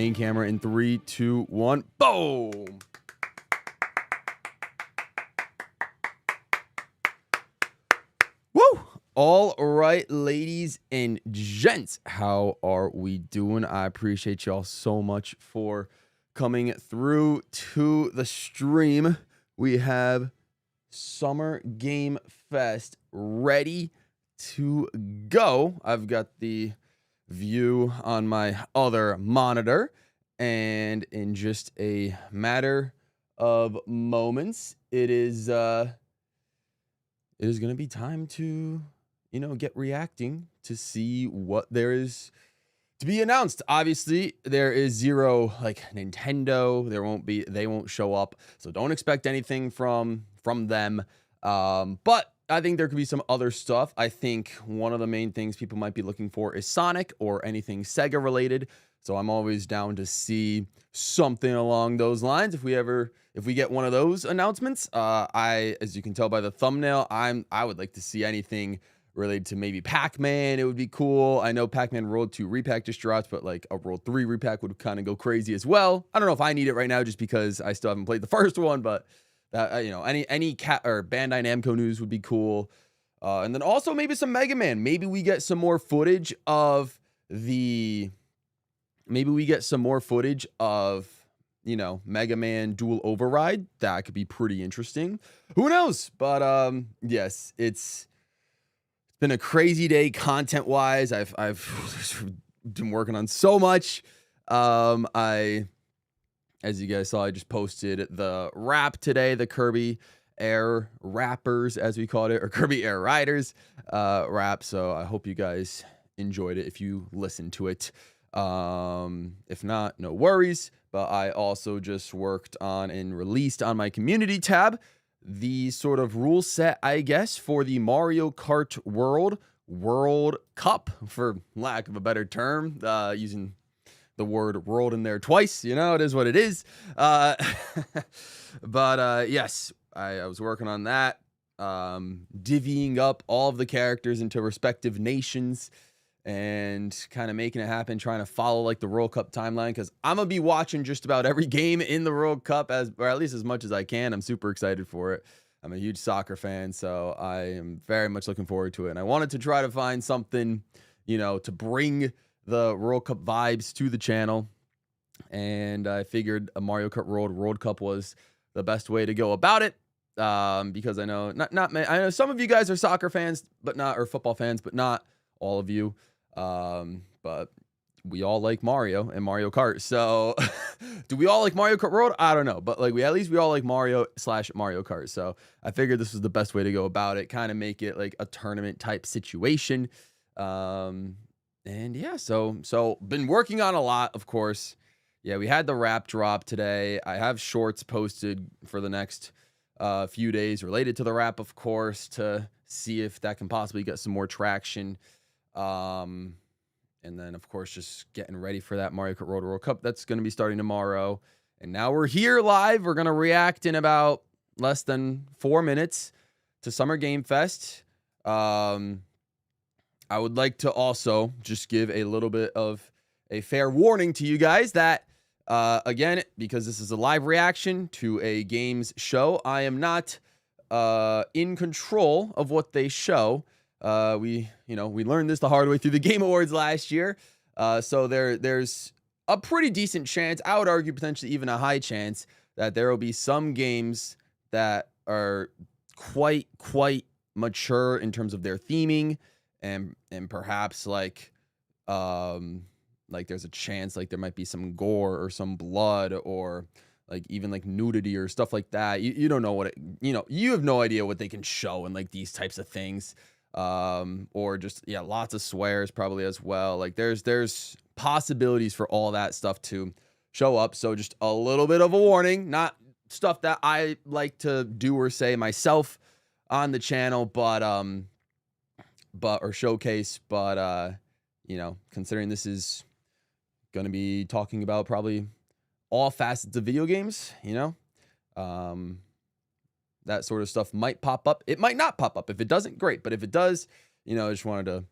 main camera in 3, 2, 1. Boom! Woo! All right, ladies and gents, how are we doing? I appreciate y'all so much for coming through to the stream. We have Summer Game Fest ready to go. I've got the view on my other monitor, and in just a matter of moments, it is going to be time to get reacting to see what there is to be announced. Obviously, there is zero like Nintendo. They won't show up, so don't expect anything from them. But I think there could be some other stuff. I think one of the main things people might be looking for is Sonic or anything Sega related. So I'm always down to see something along those lines. If we get one of those announcements, as you can tell by the thumbnail, I would like to see anything related to maybe Pac-Man. It would be cool. I know Pac-Man World 2 repack just dropped, but like a World 3 repack would kind of go crazy as well. I don't know if I need it right now just because I still haven't played the first one, but any cat or Bandai Namco news would be cool. And then also maybe some Mega Man. Maybe we get some more footage of Mega Man Dual Override. That could be pretty interesting. Who knows? But yes, it's been a crazy day content wise. I've been working on so much. As you guys saw, I just posted the wrap today, the Kirby Air Rappers, as we called it, or Kirby Air Riders wrap. So I hope you guys enjoyed it if you listened to it. If not, no worries. But I also just worked on and released on my community tab the sort of rule set, I guess, for the Mario Kart World Cup, for lack of a better term, using the word world in there twice. It is what it is. But yes, I was working on that, divvying up all of the characters into respective nations and kind of making it happen, trying to follow like the World Cup timeline, because I'm gonna be watching just about every game in the World Cup, or at least as much as I can. I'm super excited for it. I'm a huge soccer fan, so I am very much looking forward to it. And I wanted to try to find something, to bring the World Cup vibes to the channel. And I figured a Mario Kart World Cup was the best way to go about it. Because I know I know some of you guys are soccer fans, or football fans, but not all of you. But we all like Mario and Mario Kart. So do we all like Mario Kart World? I don't know, but at least we all like Mario / Mario Kart. So I figured this was the best way to go about it, kind of make it like a tournament type situation. And yeah, so been working on a lot, of course. Yeah, we had the wrap drop today. I have shorts posted for the next few days related to the wrap, of course, to see if that can possibly get some more traction. And then, of course, just getting ready for that Mario Kart World Cup. That's going to be starting tomorrow. And now we're here live. We're going to react in about less than 4 minutes to Summer Game Fest. I would like to also just give a little bit of a fair warning to you guys that, again, because this is a live reaction to a games show, I am not in control of what they show. We learned this the hard way through the Game Awards last year. So there's a pretty decent chance, I would argue potentially even a high chance, that there will be some games that are quite mature in terms of their theming, and perhaps like there's a chance like there might be some gore or some blood or like even like nudity or stuff like that. You don't know what you have no idea what they can show in like these types of things. Or just, yeah, lots of swears probably as well. Like there's possibilities for all that stuff to show up. So just a little bit of a warning, not stuff that I like to do or say myself on the channel, but or showcase, but considering this is going to be talking about probably all facets of video games, that sort of stuff might pop up. It might not pop up. If it doesn't, great. But if it does, I just wanted to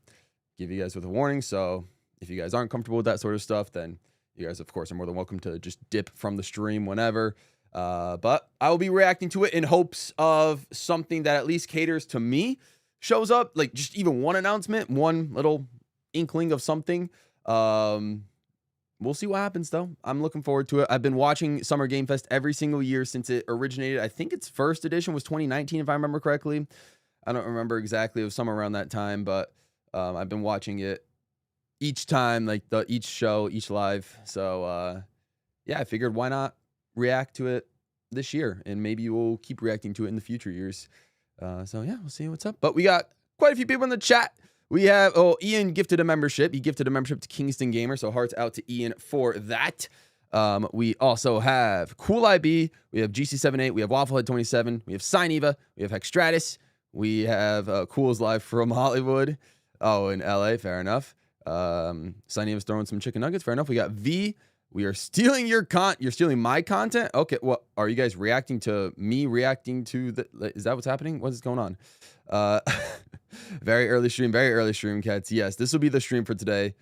give you guys with a warning. So if you guys aren't comfortable with that sort of stuff, then, You guys, of course, are more than welcome to just dip from the stream whenever. But I will be reacting to it in hopes of something that at least caters to me shows up. Like just even one announcement, one little inkling of something. We'll see what happens, though. I'm looking forward to it. I've been watching Summer Game Fest every single year since it originated. I think its first edition was 2019, if I remember correctly. I don't remember exactly. It was somewhere around that time, but I've been watching it each time, like each show, each live. So, yeah, I figured why not react to it this year, and maybe we'll keep reacting to it in the future years. So, yeah, we'll see what's up. But we got quite a few people in the chat. We have, Ian gifted a membership. He gifted a membership to Kingston Gamer, so hearts out to Ian for that. We also have Cool IB. We have GC78. We have Wafflehead27. We have Sineva. We have Hexstratus. We have Cool's Live from Hollywood. Oh, in LA. Fair enough. Sineva's throwing some chicken nuggets. Fair enough. We got V. We are stealing your You're stealing my content? Okay. Well, are you guys reacting to me reacting to the... Is that what's happening? What is going on? Very early stream, cats. Yes, this will be the stream for today.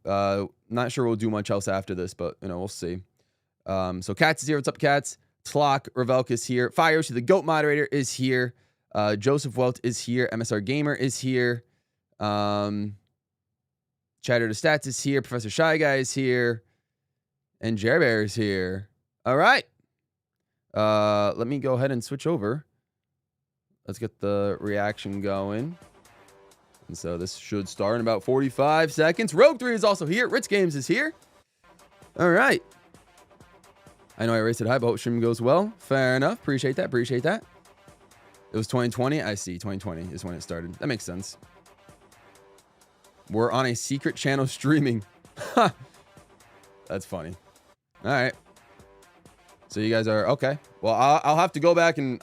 Not sure we'll do much else after this, but we'll see. So Cats is here. What's up, Cats? Tlock, Revelk is here. Fires to the GOAT moderator is here. Joseph Welt is here. MSR Gamer is here. Chatter to Stats is here. Professor Shy Guy is here. And Jer Bear is here. All right. Let me go ahead and switch over. Let's get the reaction going. And so this should start in about 45 seconds. Rogue 3 is also here. Ritz Games is here. All right. I know I erased it high, but hope stream goes well. Fair enough. Appreciate that. Appreciate that. It was 2020. I see. 2020 is when it started. That makes sense. We're on a secret channel streaming. That's funny. All right. So you guys are okay. Well, I'll have to go back and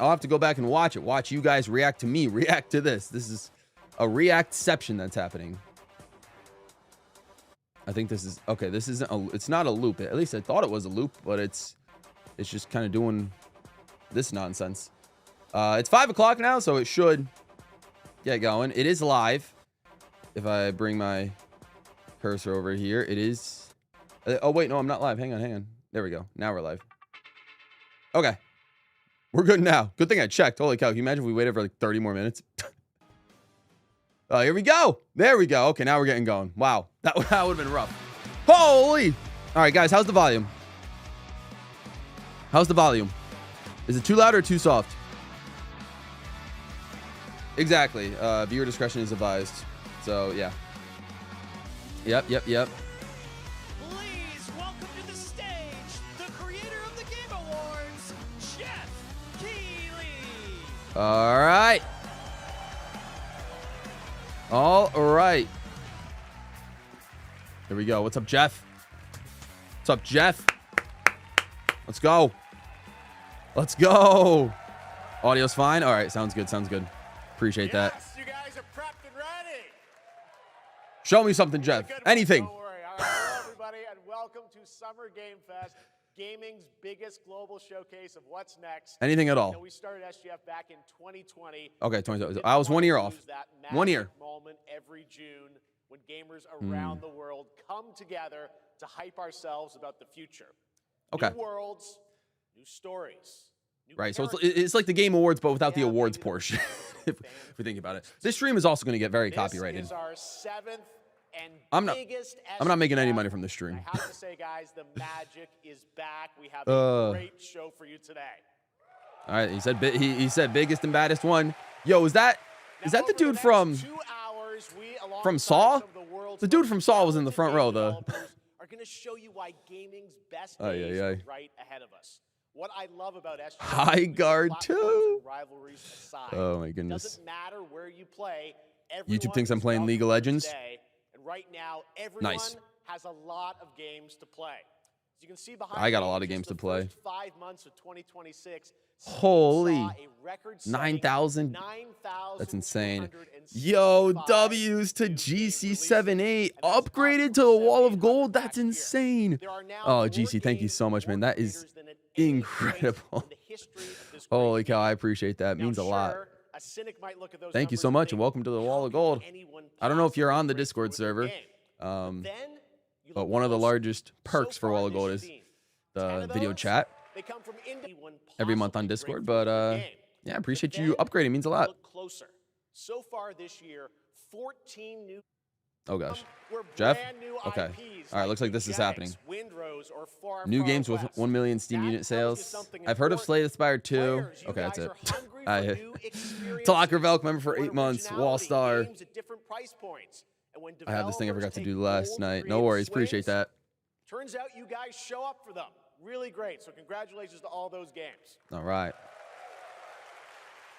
watch it. Watch you guys react to me. React to this. This is a reactception that's happening. I think this is okay. This isn't it's not a loop. At least I thought it was a loop, but it's just kind of doing this nonsense. It's 5 o'clock now, so it should get going. It is live. If I bring my cursor over here, it is. Oh wait, no, I'm not live. Hang on. There we go. Now we're live. Okay, we're good now. Good thing I checked. Holy cow! Can you imagine if we waited for like 30 more minutes? Oh, here we go. There we go. Okay, now we're getting going. Wow, that would have been rough. Holy! All right, guys, how's the volume? How's the volume? Is it too loud or too soft? Exactly. Viewer discretion is advised. So yeah. Yep. Please welcome to the stage the creator of the Game Awards, Jeff Keighley. All right. Here we go. What's up, Jeff? What's up, Jeff? Let's go. Let's go. Audio's fine. All right. Sounds good. Appreciate that. You guys are prepped and ready. Show me something, Jeff. Anything. Don't worry. All right, hello, everybody, and welcome to Summer Game Fest, gaming's biggest global showcase of what's next. Anything at all. We started SGF back in 2020. Okay, 2020. I was 1 year off. 1 year. Moment every June when gamers around the world come together to hype ourselves about the future. Okay. New worlds, new stories. Right, so it's like the Game Awards, but without the awards portion, if we think about it. This stream is also going to get very copyrighted. This is our 7th and I'm biggest not making any money from this stream. I have to say, guys, the magic is back. We have a great show for you today. All right, he said biggest and baddest one. Yo, is that the dude from Saw? The dude from Saw was in the front row. Are going to show you why gaming's best days are right ahead of us. What I love about SGF High Guard too. Rivalries aside, oh my goodness. Doesn't matter where you play. YouTube thinks I'm playing League of Legends. And right now, everyone has a lot of games to play. As you can see behind I got a lot of games to play. 5 months of 2026. Holy 9,000. That's insane. Yo, W's to GC78 upgraded to the Wall of Gold. That's insane. Oh, GC, thank you so much, man. That is incredible. Holy cow, I appreciate that. It means a lot. Thank you so much, and welcome to the Wall of Gold. I don't know if you're on the Discord server. But one of the largest perks for Wall of Gold is the video chat every month on Discord. But yeah, I appreciate you upgrading. It means a lot. Look closer. So far this year, 14 new. Oh gosh, Jeff. Okay. All right. Looks like this is happening. New games with 1 million Steam unit sales. I've heard of Slay the Spire 2. Okay, that's it. Talker Velk, member for 8 months. Wall Star. I have this thing I forgot to do last night. No worries. Appreciate that. Turns out you guys show up for them. Really great. So congratulations to all those games. All right.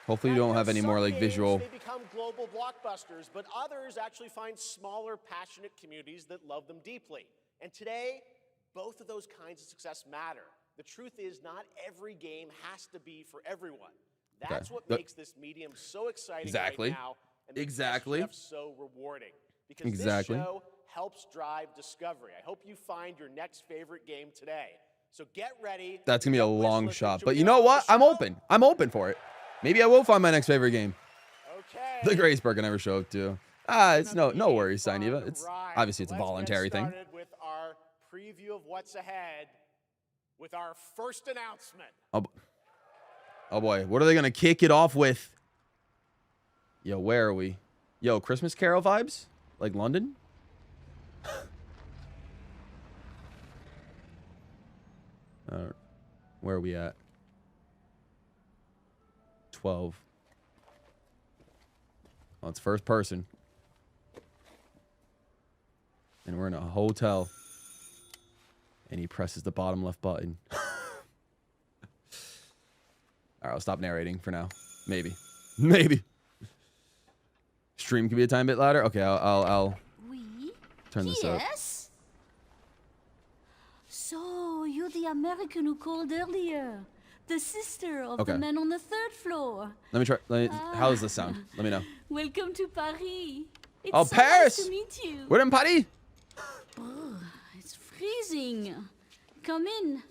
Hopefully you don't have any more like visual. They become global blockbusters, but others actually find smaller, passionate communities that love them deeply. And today, both of those kinds of success matter. The truth is, not every game has to be for everyone. That's what makes this medium so exciting right now, and makes SGF so rewarding. Because this show helps drive discovery. I hope you find your next favorite game today. So get ready. That's gonna be a long shot, but you know what? I'm open. I'm open for it. Maybe I will find my next favorite game. Okay. The greatest perk I never show up to. It's no worries, Signeva. It's obviously it's a voluntary thing. Let's get started with our preview of what's ahead with our first announcement. Oh boy, what are they gonna kick it off with? Yo, where are we? Yo, Christmas Carol vibes? Like London? Where are we at? 12. Well, it's first person. And we're in a hotel. And he presses the bottom left button. All right, I'll stop narrating for now. Maybe. Maybe. Stream can be a tiny bit louder. Okay, I'll turn this up. Yes. So you're the American who called earlier, the sister of the man on the 3rd floor. Let me try. How does this sound? Let me know. Welcome to Paris. It's oh, so Paris! Nice to meet you. We're in Paris. It's freezing. Come in.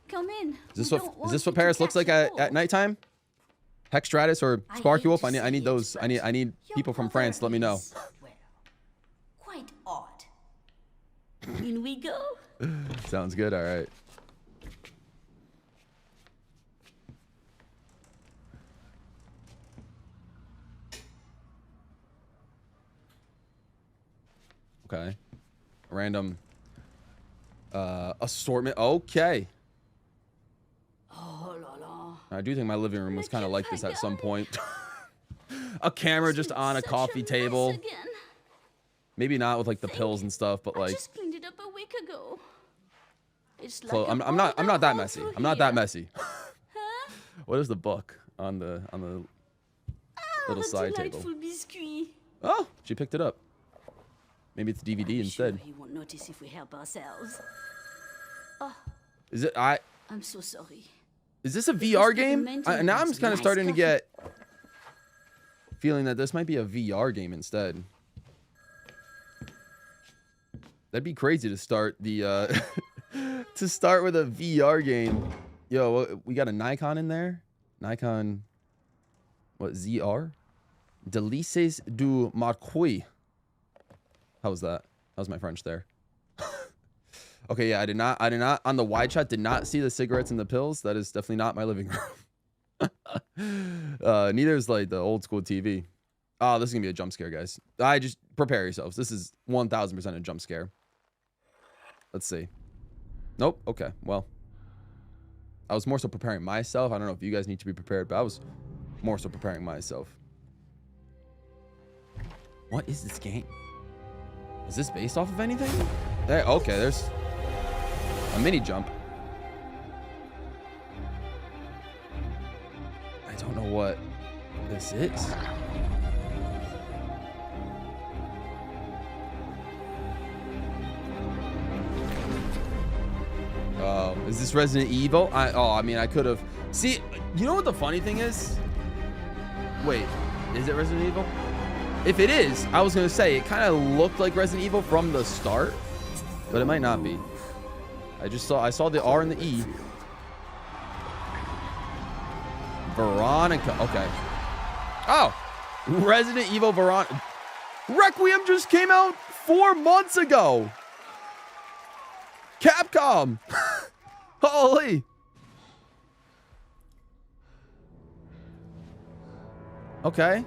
Come in. Is this what Paris looks like at nighttime? Hexstratus or Sparky Wolf? I need those. I need people from France. Let me know. Well, quite odd. In we go. Sounds good. All right. Okay. Random assortment. Okay. Oh la la. I do think my living room was kind of like this at some point. A camera just on a coffee table. Maybe not with like the pills and stuff, but like. I just cleaned it up a week ago. It's like I'm not that messy. I'm not that messy. What is the book on the little side table? Biscuit. Oh, she picked it up. Maybe it's DVD instead. Sure he won't notice if we help ourselves. Is it? I'm so sorry. Is this a VR game? Now I'm just kind of starting to get feeling that this might be a VR game instead. That'd be crazy to start the to start with a VR game. Yo, we got a Nikon in there. Nikon, what, ZR? Delices du Marquis. How was that? How's my French there? Okay, yeah, I did not on the wide shot did not see the cigarettes and the pills. That is definitely not my living room. Neither is like the old school TV. Oh, this is gonna be a jump scare, guys. Just prepare yourselves. This is 1000% a jump scare. Let's see. Nope. Okay. Well, I was more so preparing myself. I don't know if you guys need to be prepared, but I was more so preparing myself. What is this game? Is this based off of anything? There. Okay. There's a mini jump. I don't know what this is. Is this Resident Evil? I mean, I could have. See, you know what the funny thing is? Wait, is it Resident Evil? If it is, I was gonna say it kind of looked like Resident Evil from the start, but it might not be. I saw the R and the E. Veronica. Okay. Oh, Resident Evil Veronica. Requiem just came out 4 months ago. Capcom. Holy. Okay.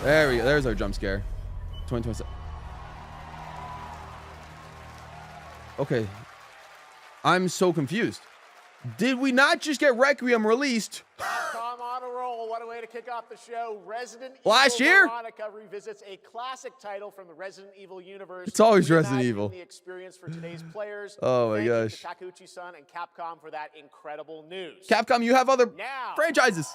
There we go. There's our jump scare. 2027. Okay. I'm so confused. Did we not just get Requiem released? Capcom on a roll. What a way to kick off the show. Resident Last Evil year? Veronica revisits a classic title from the Resident Evil universe. It's always Resident reimagining Evil. The experience for today's players. Oh my Thank you gosh. to Takeuchi-san and Capcom for that incredible news. Capcom, you have other Now, franchises.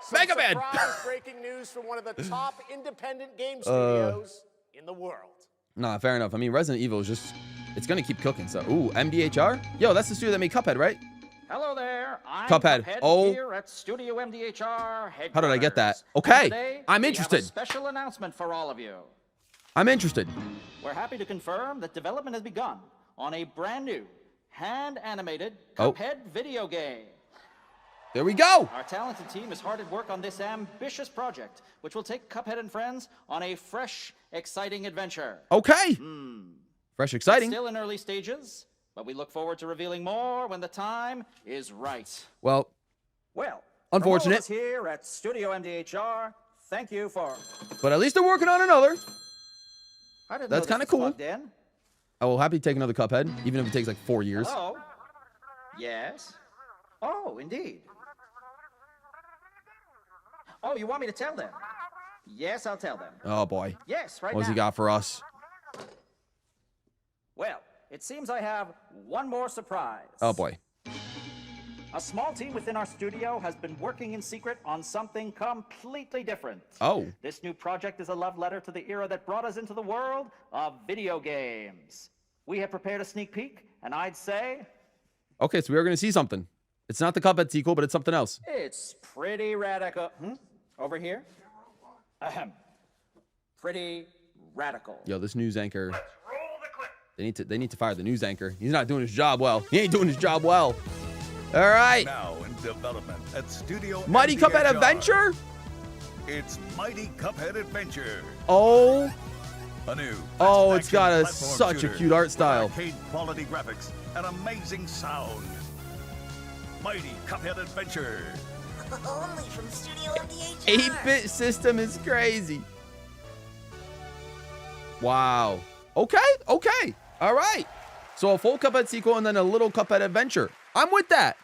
some Mega Man. surprise breaking news from one of the top independent game studios in the world. Nah, fair enough. I mean, Resident Evil is just, it's going to keep cooking. So, ooh, MDHR? Yo, that's the studio that made Cuphead, right? Hello there. I'm Cuphead. Oh. Here at Studio MDHR headquarters. How did I get that? And Okay, today, I'm we interested. have a special announcement for all of you. I'm interested. We're happy to confirm that development has begun on a brand new hand-animated Oh. Cuphead video game. There we go. Our talented team is hard at work on this ambitious project, which will take Cuphead and friends on a fresh, exciting adventure. Okay. Fresh, exciting. Still in early stages, but we look forward to revealing more when the time is right. Well, Well, Unfortunate. from all of us here at Studio MDHR, thank you for. but at least they're working on another. I didn't That's know kinda this was cool. plugged in. I will happy to take another Cuphead, even if it takes like 4 years. Hello? Yes? Oh, indeed. Oh, you want me to tell them? Yes, I'll tell them. Oh boy. Yes, right What's now. he got for us? Well, it seems I have one more surprise. Oh boy. A small team within our studio has been working in secret on something completely different. Oh. This new project is a love letter to the era that brought us into the world of video games. We have prepared a sneak peek, and I'd say Okay, so we are going to see something. It's not the Cuphead sequel, but it's something else. it's pretty radical. Over here? Ahem. Pretty radical. Yo, this news anchor. They need to fire the news anchor. He's not doing his job well. He ain't doing his job well. All right. Now in development at Studio Mighty Cuphead MDHR. Adventure? It's Mighty Cuphead Adventure. Oh. A new Oh, it's got fast-action a platform such a shooter cute art with style. Arcade quality graphics and amazing sound. Mighty Cuphead Adventure. Only from Studio MDHR. 8-bit system is crazy. Wow. Okay. All right. So a full Cuphead sequel and then a little Cuphead adventure. I'm with that.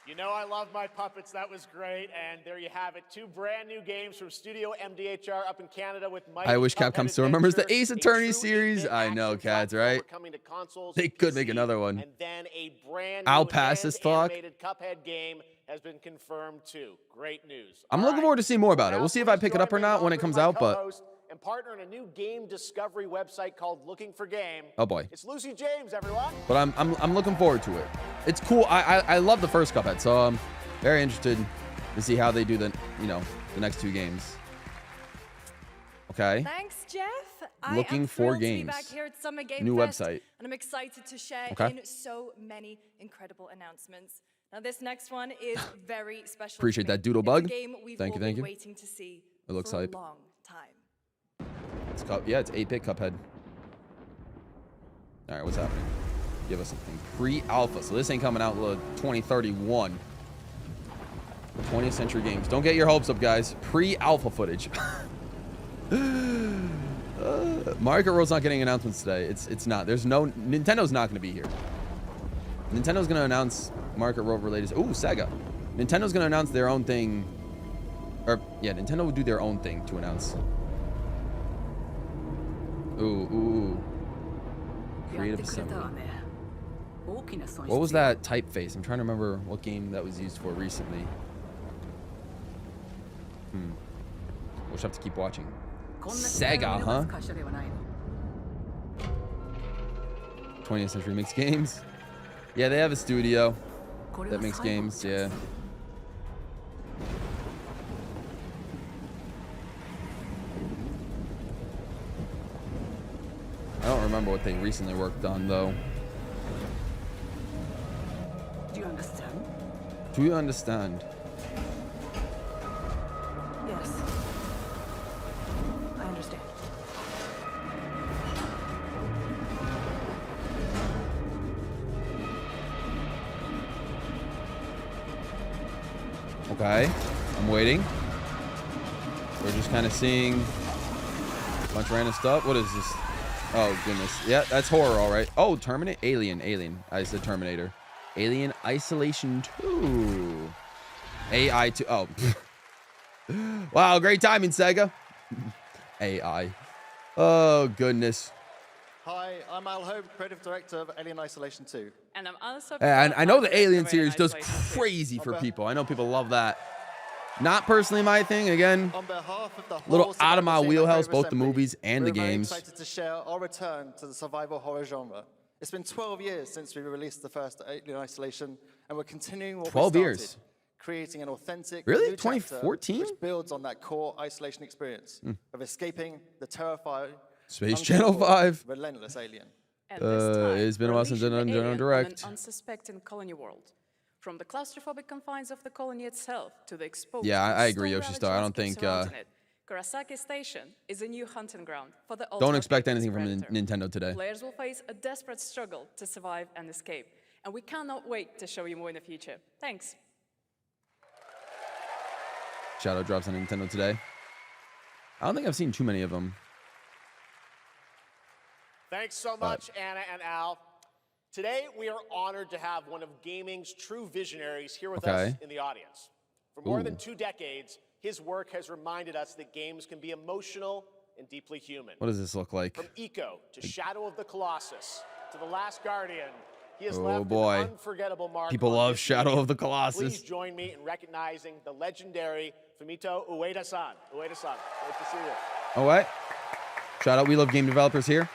You know I love my puppets. That was great. And there you have it. 2 brand new games from Studio MDHR up in Canada with Mighty I wish Cuphead Capcom still remembers the Adventure, Ace a Attorney true series. 8-bit I know, action cats, platformer right? coming to consoles They and could make PC, another one. And then a brand I'll new pass this talk. hand-animated Cuphead game has been confirmed too. Great news. I'm All looking right. forward to seeing more about it. Now We'll see if I please pick it up or join me in not when it comes welcoming out, my but co-host and partner in a new game discovery website called Looking for Game. oh boy. It's Lucy James, everyone. But I'm looking forward to it. It's cool. I love the first Cuphead, so I'm very interested to see how they do the next 2 games. Okay. Thanks, Jeff. Looking I am for thrilled to be games. back here at Summer Game New Fest, website. and I'm excited to share Okay. in so many incredible announcements. Now, this next one is very special. Appreciate to me. that doodle It's bug. a game we've Thank all you, thank been you. waiting to see It looks for hype. a long time. It's it's 8-bit Cuphead. All right, what's happening? Give us something pre-alpha. So this ain't coming out until 2031. 20th Century Games. Don't get your hopes up, guys. Pre-alpha footage. Mario Kart World's not getting announcements today. It's not. There's no Nintendo's not going to be here. Nintendo's going to announce Mario Kart World related. Ooh, Sega. Nintendo's going to announce their own thing. Or yeah, Nintendo will do their own thing to announce. Ooh. Creative Assembly. What was that typeface? I'm trying to remember what game that was used for recently. We'll just have to keep watching. Sega, huh? 20th Century makes games. Yeah, they have a studio that makes games, yeah. I don't remember what they recently worked on, though. Do you understand? Do you understand? Yes. I understand. Okay. I'm waiting. We're just kind of seeing a bunch of random stuff. What is this? Oh, goodness. Yeah, that's horror, all right. Oh, Terminator. Alien. I said Terminator. Alien Isolation 2. AI 2. Oh. Wow, great timing, Sega. AI. Oh, goodness. Hi, I'm Al Hope, creative director of Alien Isolation 2. And I'm also. And I know the Alien Alien series does Isolation 2. crazy for people. I know people love that. Not personally my thing. Again, On behalf of the a little whole out of my survival wheelhouse, scene both the assembly, movies and the we're very games. excited to share our return to the survival horror genre. It's been 12 years since we released the first Alien Isolation, and we're continuing what 12 we started, years. creating an authentic Really? new chapter 2014? which builds on that core isolation experience of escaping the terrifying, Space Channel 5. relentless alien. At this time, It's been a while since I've done General Direct. On an unsuspecting colony world. From the claustrophobic confines of the colony itself to the exposed Yeah, I and agree, storm-ravaged Yoshi Star. I don't landscape think, surrounding it, Kurosaki Station is a new hunting ground for the Don't ultimate expect apex anything from predator. Nintendo today. Players will face a desperate struggle to survive and escape, and we cannot wait to show you more in the future. Thanks. Shadow drops on Nintendo today. I don't think I've seen too many of them. Thanks so much, Anna and Al. Today, we are honored to have one of gaming's true visionaries here with us in the audience. For more than 2 decades, his work has reminded us that games can be emotional and deeply human. What does this look like? From Eco to Shadow of the Colossus to The Last Guardian, he has Oh, left boy. an unforgettable mark. People on love this Shadow medium. of the Colossus. Please join me in recognizing the legendary Fumito Ueda-san. Ueda-san, great to see you. All right. Shout out. We love game developers here.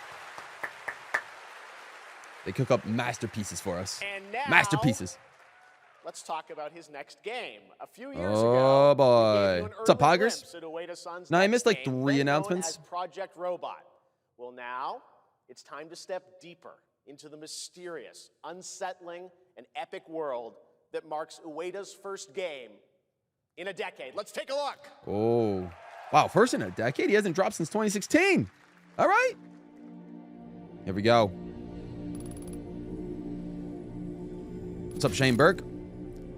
They cook up masterpieces for us. And now, Masterpieces. let's talk about his next game. A few years Oh, ago, boy. we gave you an What's up, early Poggers? glimpse at Ueda-san's Now, I next missed like game, 3 then known announcements. as Project Robot. Well, now it's time to step deeper into the mysterious, unsettling, and epic world that marks Ueda's first game in a decade. Let's take a look. Oh. Wow, first in a decade? He hasn't dropped since 2016. All right. Here we go. What's up, Shane Burke?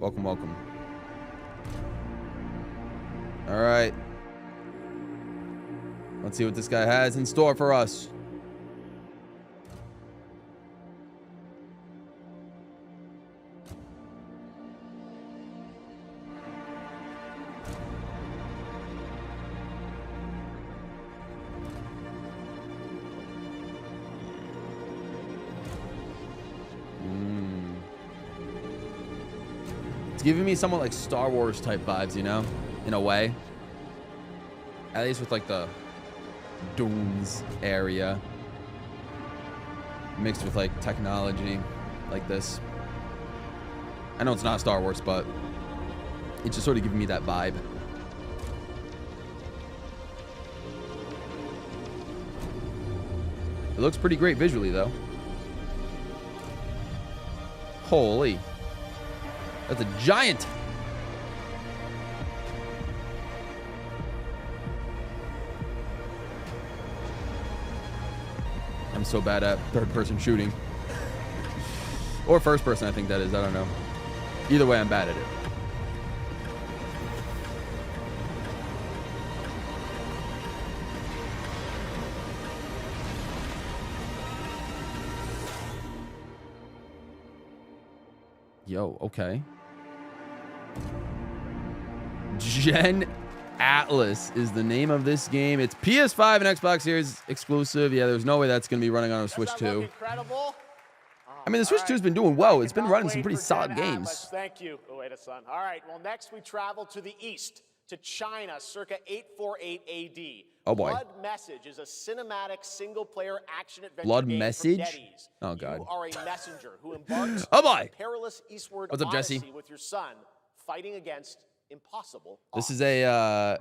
Welcome, welcome. All right. Let's see what this guy has in store for us. It's giving me somewhat like Star Wars type vibes, you know, in a way. At least with like the dunes area mixed with like technology like this. I know it's not Star Wars, but it's just sort of giving me that vibe. It looks pretty great visually, though. Holy. That's a giant. I'm so bad at third-person shooting. Or first-person, I think that is. I don't know. Either way, I'm bad at it. Yo, okay. Gen Atlas is the name of this game. It's PS5 and Xbox Series exclusive. Yeah, there's no way that's going to be running on a Switch 2. Incredible. I mean, the Switch 2 has been doing well. It's been running some pretty solid games. Thank you, Ueda-san. All right, well, next we travel to the east, to China, circa 848 AD. Oh, boy. Blood Message is a cinematic single-player action-adventure Blood game Message? from NetEase. Oh, God. You are a messenger who embarks Oh, boy. on a perilous eastward What's up, Jesse? odyssey with your son, fighting against impossible This odds. is a,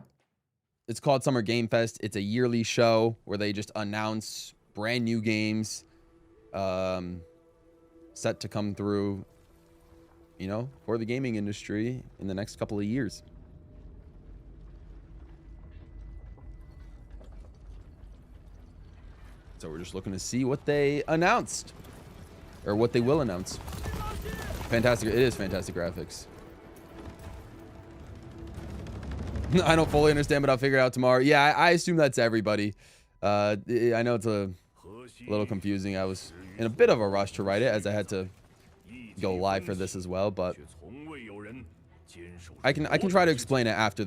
it's called Summer Game Fest. It's a yearly show where they just announce brand new games set to come through, you know, for the gaming industry in the next couple of years. So we're just looking to see what they announced or what they will announce. Fantastic. It is fantastic graphics. I don't fully understand, but I'll figure it out tomorrow. Yeah, I assume that's everybody. I know it's a little confusing. I was in a bit of a rush to write it as I had to go live for this as well, but I can try to explain it after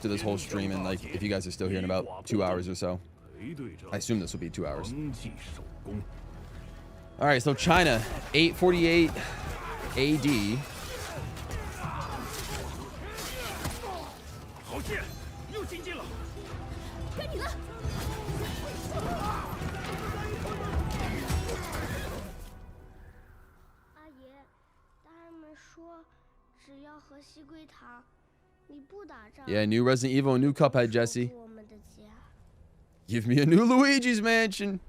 this whole stream, and like if you guys are still here in about 2 hours or so. I assume this will be 2 hours. All right, so China, 848 AD. Yeah, new Resident Evil, new Cuphead, Jesse. Give me a new Luigi's Mansion.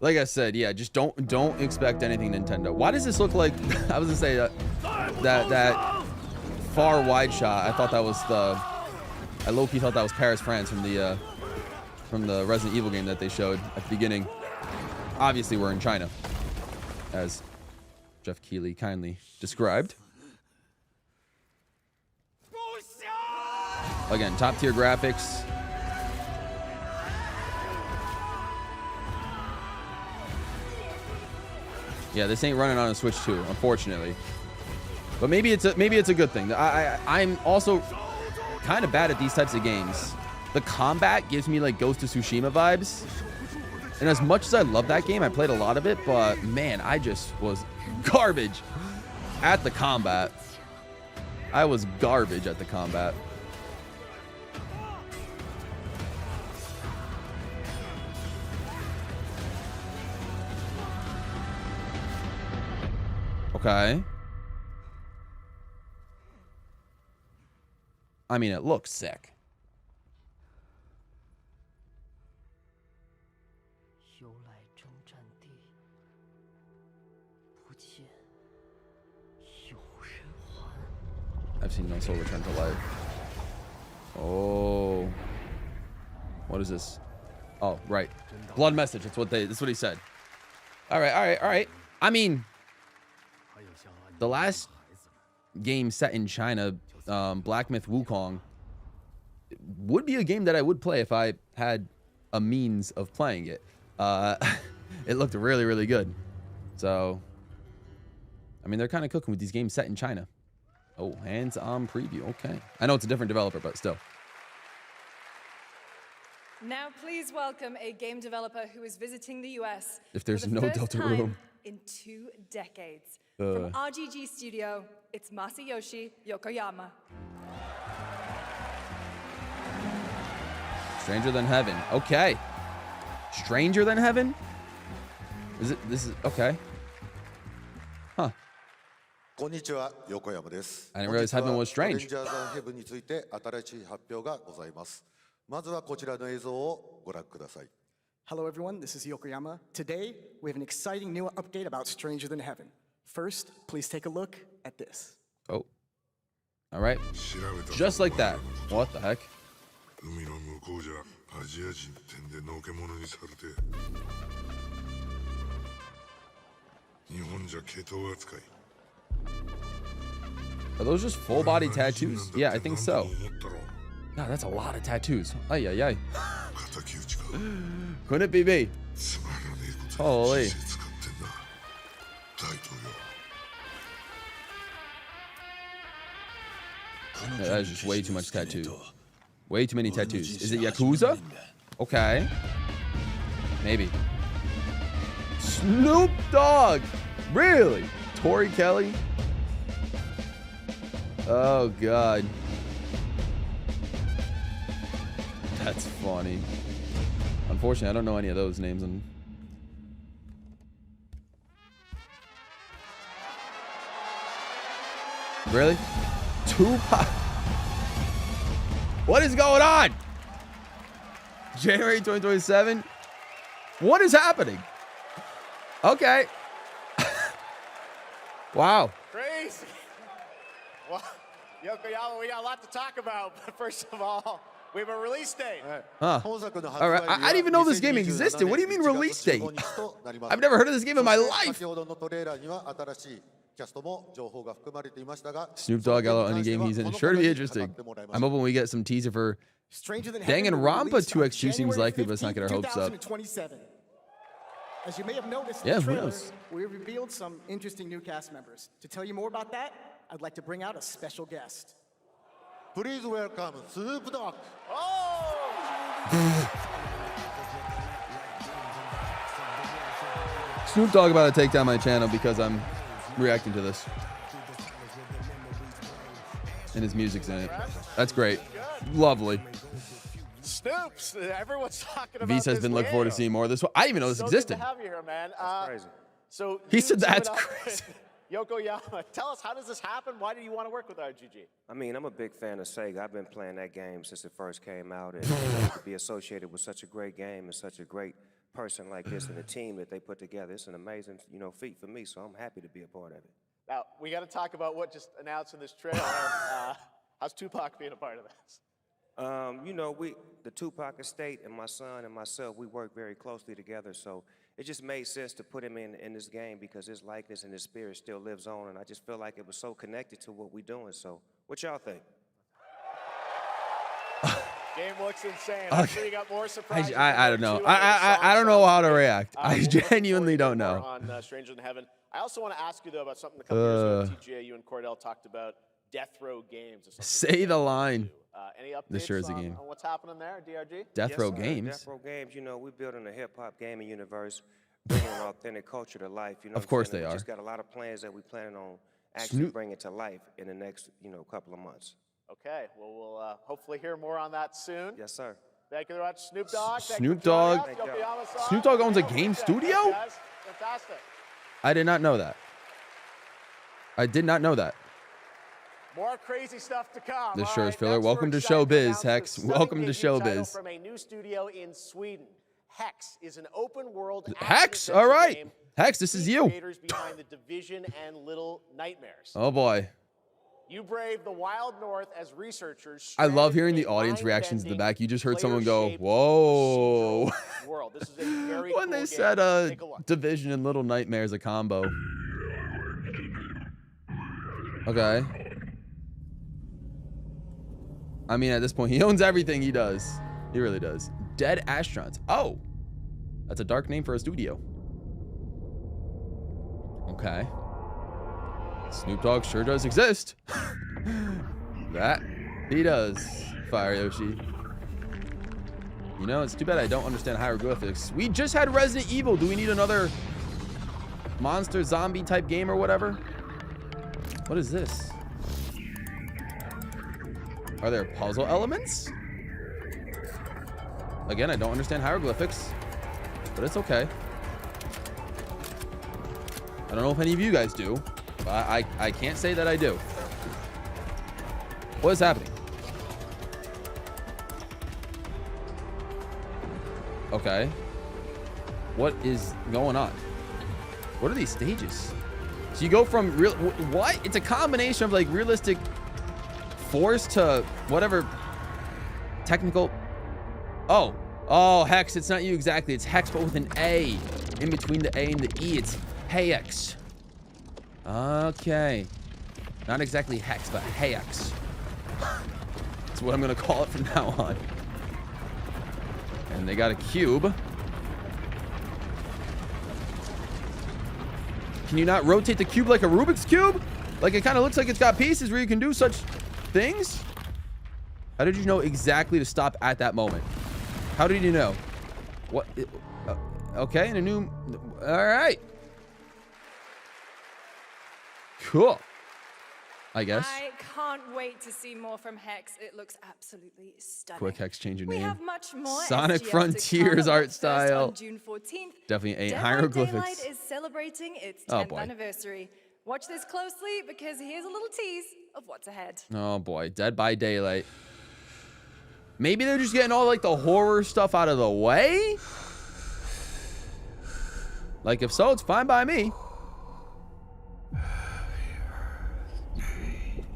Like I said, yeah, just don't expect anything Nintendo. Why does this look like? I was gonna say that far wide shot. I thought that was I low-key thought that was Paris, France from the Resident Evil game that they showed at the beginning. Obviously, we're in China, as Jeff Keighley kindly described. Again, top tier graphics. Yeah, this ain't running on a Switch 2, unfortunately. But maybe it's a good thing. I'm also kind of bad at these types of games. The combat gives me like Ghost of Tsushima vibes. And as much as I love that game, I played a lot of it, but man, I just was garbage at the combat. I was garbage at the combat. Okay. I mean, it looks sick. I've seen no soul return to life. Oh. What is this? Oh, right. Blood message. That's what he said. All right. I mean, the last game set in China, Black Myth Wukong, would be a game that I would play if I had a means of playing it. It looked really, really good. So, I mean, they're kind of cooking with these games set in China. Oh, hands-on preview. Okay. I know it's a different developer, but still. Now, please welcome a game developer who is visiting the US if there's for the no first Delta time room in 2 decades. From RGG Studio, it's Masayoshi Yokoyama. Stranger Than Heaven. Okay. Stranger Than Heaven? This is okay. Huh. I didn't realize Heaven was strange. Hello everyone, this is Yokoyama. Today, we have an exciting new update about Stranger Than Heaven. First, please take a look at this. Oh. All right. Just like that. What the heck? Are those just full body tattoos? Yeah, I think so. God, that's a lot of tattoos. Ay, ay, ay. Couldn't it be me? Holy. Yeah, that is just way too much tattoo. Way too many tattoos. Is it Yakuza? Okay. Maybe. Snoop Dogg! Really? Tori Kelly? Oh, God. That's funny. Unfortunately, I don't know any of those names. Really? Tupac? What is going on? January 2027? What is happening? Okay. Wow. Crazy. Well, Yokoyama, we got a lot to talk about, but first of all, we have a release date. Huh. All right. I didn't even know this game existed. What do you mean release date? I've never heard of this game in my life. Snoop Dogg, LL, any game he's in. Sure to be interesting. I'm hoping we get some teaser for Stranger Than Heaven Danganronpa will be released on 2x2 seems January likely, but let's not 15th, get our hopes up. 2027. As you may have noticed in Yeah, the who trailer, knows? we revealed some interesting new cast members. To tell you more about that, I'd like to bring out a special guest. Please welcome Snoop Dogg. Snoop Dogg about to take down my channel because I'm reacting to this. And his music's in it. That's great. Lovely. Snoops, everyone's talking about Vise has this been looking forward to game. seeing more of this. I didn't even know this So existed. good to have you here, man. Crazy. So He you said that's teaming up crazy. with Yokoyama. Tell us, how does this happen? Why do you want to work with RGG? I mean, I'm a big fan of Sega. I've been playing that game since it first came out, and to be associated with such a great game and such a great person like this and the team that they put together, it's an amazing, feat for me. So I'm happy to be a part of it. Now, we got to talk about what just announced in this trailer. How's Tupac being a part of this? The Tupac estate and my son and myself, we work very closely together. So it just made sense to put him in this game because his likeness and his spirit still lives on. And I just feel like it was so connected to what we're doing. So what y'all think? Game looks insane. I'm sure you got more surprises. I don't know. I don't know how to react. I genuinely don't know. On Stranger Than Heaven. I also want to ask you, though, about something a couple years ago, TJ, you and Cordell talked about Death Row Games. Say the line. Any updates This sure is a game. on what's happening there, DRG? Death Row sir. Games. Death Row Games, we're building a hip-hop gaming universe, bringing an authentic culture to life. Of course they We are. just got a lot of plans that we're planning on actually Snoop- bringing to life in the next, couple of months. Okay, well, we'll hopefully hear more on that soon. Yes, sir. Thank you very much, Snoop Dogg. Thank Snoop you for joining Dogg. us. Yokoyama-san. Snoop Dogg owns a game Thanks, studio? guys. Fantastic. I did not know that. I did not know that. More crazy stuff to come. This All sure is right, filler. next Welcome we're to excited showbiz, announce Hex. the stunning Welcome to debut title showbiz. From a new studio in Sweden. Hex is an open world Hex, action-adventure all right. game. Hex, this is Key you. Creators behind the Division and Little Nightmares. Oh boy. You brave the wild north as researchers. I love hearing stranded the in a audience reactions in the mind-bending, back. You just heard someone go, player-shaped whoa. procedural world. This is a very When cool they game. said Take a look. Division and Little Nightmares a combo. Okay. I mean, at this point, he owns everything he does. He really does. Dead Astronauts. Oh. That's a dark name for a studio. Okay. Snoop Dogg sure does exist. That he does. Fire Yoshi. It's too bad I don't understand hieroglyphics. We just had Resident Evil. Do we need another monster zombie type game or whatever? What is this? Are there puzzle elements? Again, I don't understand hieroglyphics, but it's okay. I don't know if any of you guys do, but I can't say that I do. What is happening? Okay. What is going on? What are these stages? So you go from real, what? It's a combination of like realistic force to whatever technical. Oh, Hex, it's not you exactly. It's Hex, but with an A in between the A and the E. It's Hex. Okay. Not exactly Hex, but Hex. That's what I'm going to call it from now on. And they got a cube. Can you not rotate the cube like a Rubik's Cube? Like it kind of looks like it's got pieces where you can do such things? How did you know exactly to stop at that moment? How did you know? What? Okay, and a new... All right. Cool. I guess. I can't wait to see more from Hex. It looks absolutely stunning. Quick Hex, change your We name. have much more Sonic SGL to Frontiers come. art First, style. on June 14th, Definitely ain't Dead by hieroglyphics. Daylight is celebrating its Oh, 10th boy. anniversary. Watch this closely because here's a little tease of what's ahead. Oh boy, Dead by Daylight. Maybe they're just getting all like the horror stuff out of the way? Like if so, it's fine by me.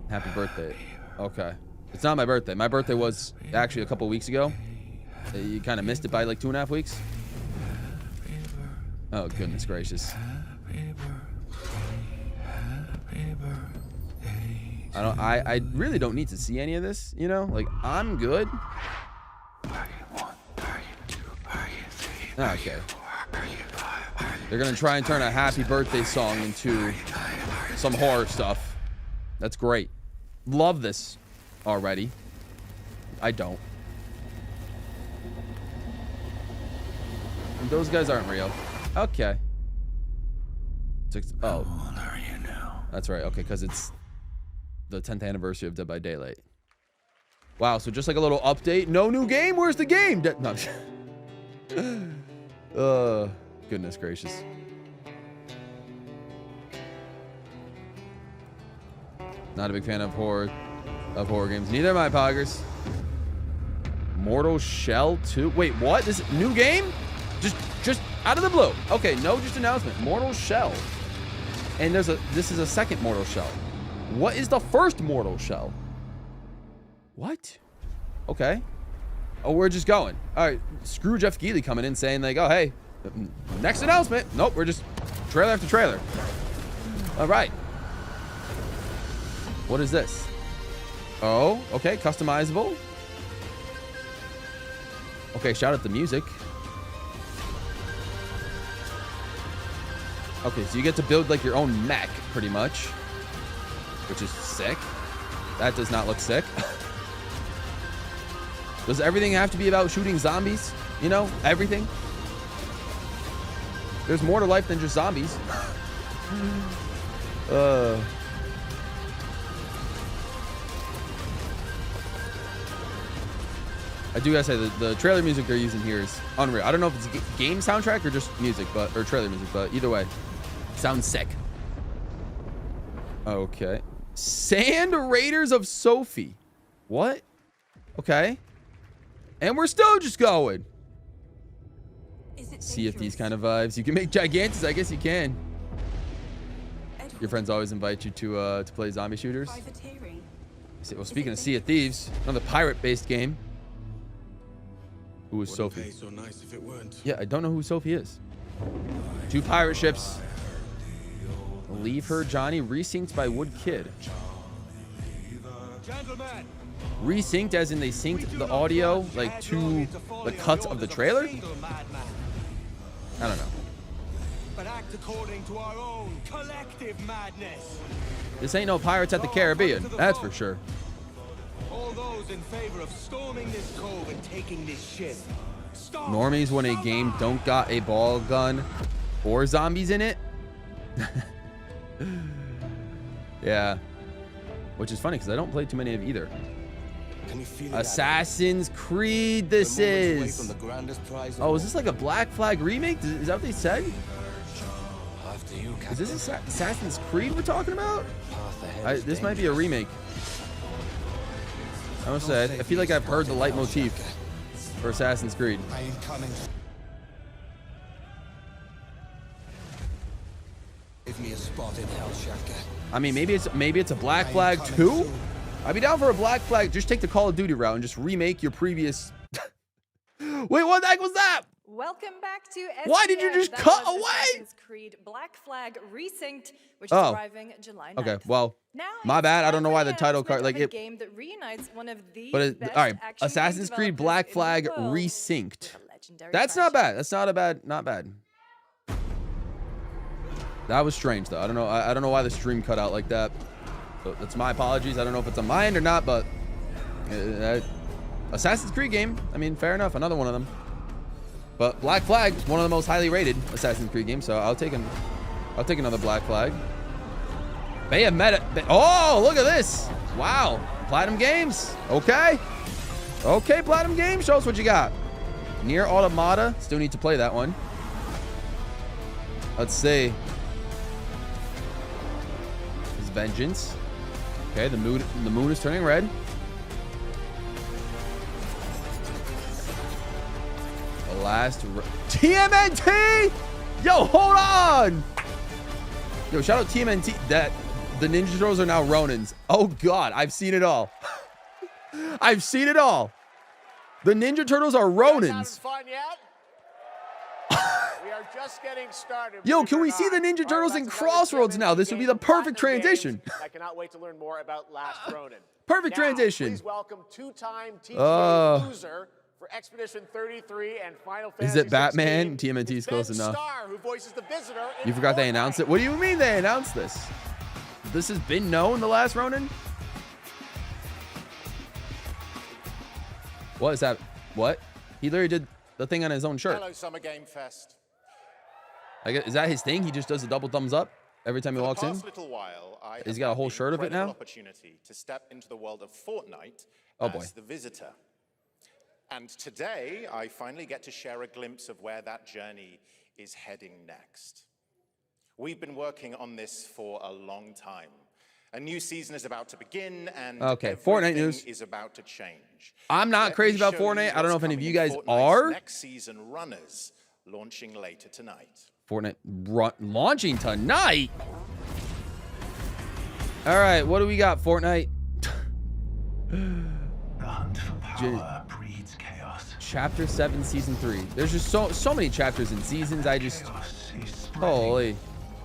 Happy birthday. Okay. It's not my birthday. My birthday was actually a couple weeks ago. You kind of missed it by like 2.5 weeks. Oh, goodness gracious. I really don't need to see any of this, you know? Like, I'm good. Okay. They're gonna try and turn a happy birthday song into some horror stuff. That's great. Love this already. I don't. And those guys aren't real. Okay. Oh. That's right. Okay, because it's the 10th anniversary of Dead by Daylight. Wow, so just like a little update. No new game? Where's the game? No. Goodness gracious. Not a big fan of horror games. Neither am I, Poggers. Mortal Shell 2. Wait, what? This new game? Just out of the blue. Okay, no just announcement. Mortal Shell. And this is a second Mortal Shell. What is the first Mortal Shell? What? Okay. Oh, we're just going. All right, screw Jeff Geely coming in saying like, oh, hey, next announcement. Nope, we're just trailer after trailer. All right. What is this? Oh, okay, customizable. Okay, shout out the music. Okay, so you get to build like your own mech, pretty much, which is sick. That does not look sick. Does everything have to be about shooting zombies? You know, everything? There's more to life than just zombies. I do gotta say the trailer music they're using here is unreal. I don't know if it's a game soundtrack or just music, or trailer music, but either way, sounds sick. Okay. Sand Raiders of Sophie. What? Okay. And we're still just going. See if these kind of vibes. You can make Gigantus. I guess you can. Your friends always invite you to play zombie shooters. Well, speaking of Sea of Thieves, another pirate-based game. Who is Sophie? So nice if it weren't. Yeah, I don't know who Sophie is. 2 pirate ships. Leave Her, Johnny. Resynced by Wood Kid. Gentlemen. Resynced as in they synced the audio like to the cuts of the trailer? I don't know. But act according to our own collective madness. This ain't no Pirates at the Caribbean, that's for sure. All those in favor of storming this cove and taking this ship. Normies when a game don't got a ball gun or zombies in it. Yeah. Which is funny because I don't play too many of either. Assassin's Creed this is. Oh, is this like a Black Flag remake? Is that what they said? Is this Assassin's Creed we're talking about? This might be a remake. I must say, I feel like I've heard the leitmotif for Assassin's Creed. Give me a spot in hell, Shaka. I mean, maybe it's a Black Flag 2. I'd be down for a Black Flag. Just take the Call of Duty route and just remake your previous. Wait, what the heck was that? Welcome back to SDN. Why did you just cut away? Assassin's Creed Black Flag Resynced, which is arriving July 9th. Okay, well, now my bad. I don't know why the title card like it. Game that reunites one of the But all right, Assassin's Creed Black Flag Resynced. That's not bad. That's not bad. That was strange though. I don't know why the stream cut out like that. So that's my apologies. I don't know if it's on my end or not, but Assassin's Creed game. I mean, fair enough. Another one of them. But Black Flag, one of the most highly rated Assassin's Creed games, so I'll take another Black Flag. Oh, look at this! Wow, Platinum Games. Okay, Platinum Games. Show us what you got. Nier Automata. Still need to play that one. Let's see. It's Vengeance. Okay, the moon is turning red. The last TMNT. Yo, hold on. Yo, shout out TMNT. That the Ninja Turtles are now Ronins. Oh God, I've seen it all. I've seen it all. The Ninja Turtles are Ronins. Fun yet? We are just getting started. Yo, can we see the Ninja Turtles in Crossroads now? This would be the perfect transition. I cannot wait to learn more about Last Ronin. Perfect transition. Please welcome two-time TMNT loser for Expedition 33 and Final Fantasy Is it Batman? 16. TMNT is close enough. Star, who voices the Visitor in You forgot they Fortnite. announced it? What do you mean they announced this? This has been known, the Last Ronin? What is that? What? He literally did the thing on his own shirt. Hello, Summer Game Fest. I guess, is that his thing? He just does a double thumbs up every time he walks in? Little while, I He's got a whole shirt of it now? Opportunity to step into the world of Fortnite Oh, boy. as the Visitor. And today, I finally get to share a glimpse of where that journey is heading next. We've been working on this for a long time. A new season is about to begin, and Okay, Fortnite everything news. is about to change. I'm not Let crazy me about show you Fortnite. I don't know if what's any of coming you in guys Fortnite's are. Next season runners launching later tonight. Fortnite launching tonight? All right, what do we got, Fortnite? The hunt for power breeds chaos. Chapter 7, Season 3. There's just so many chapters and seasons. I just... Chaos is spreading Holy.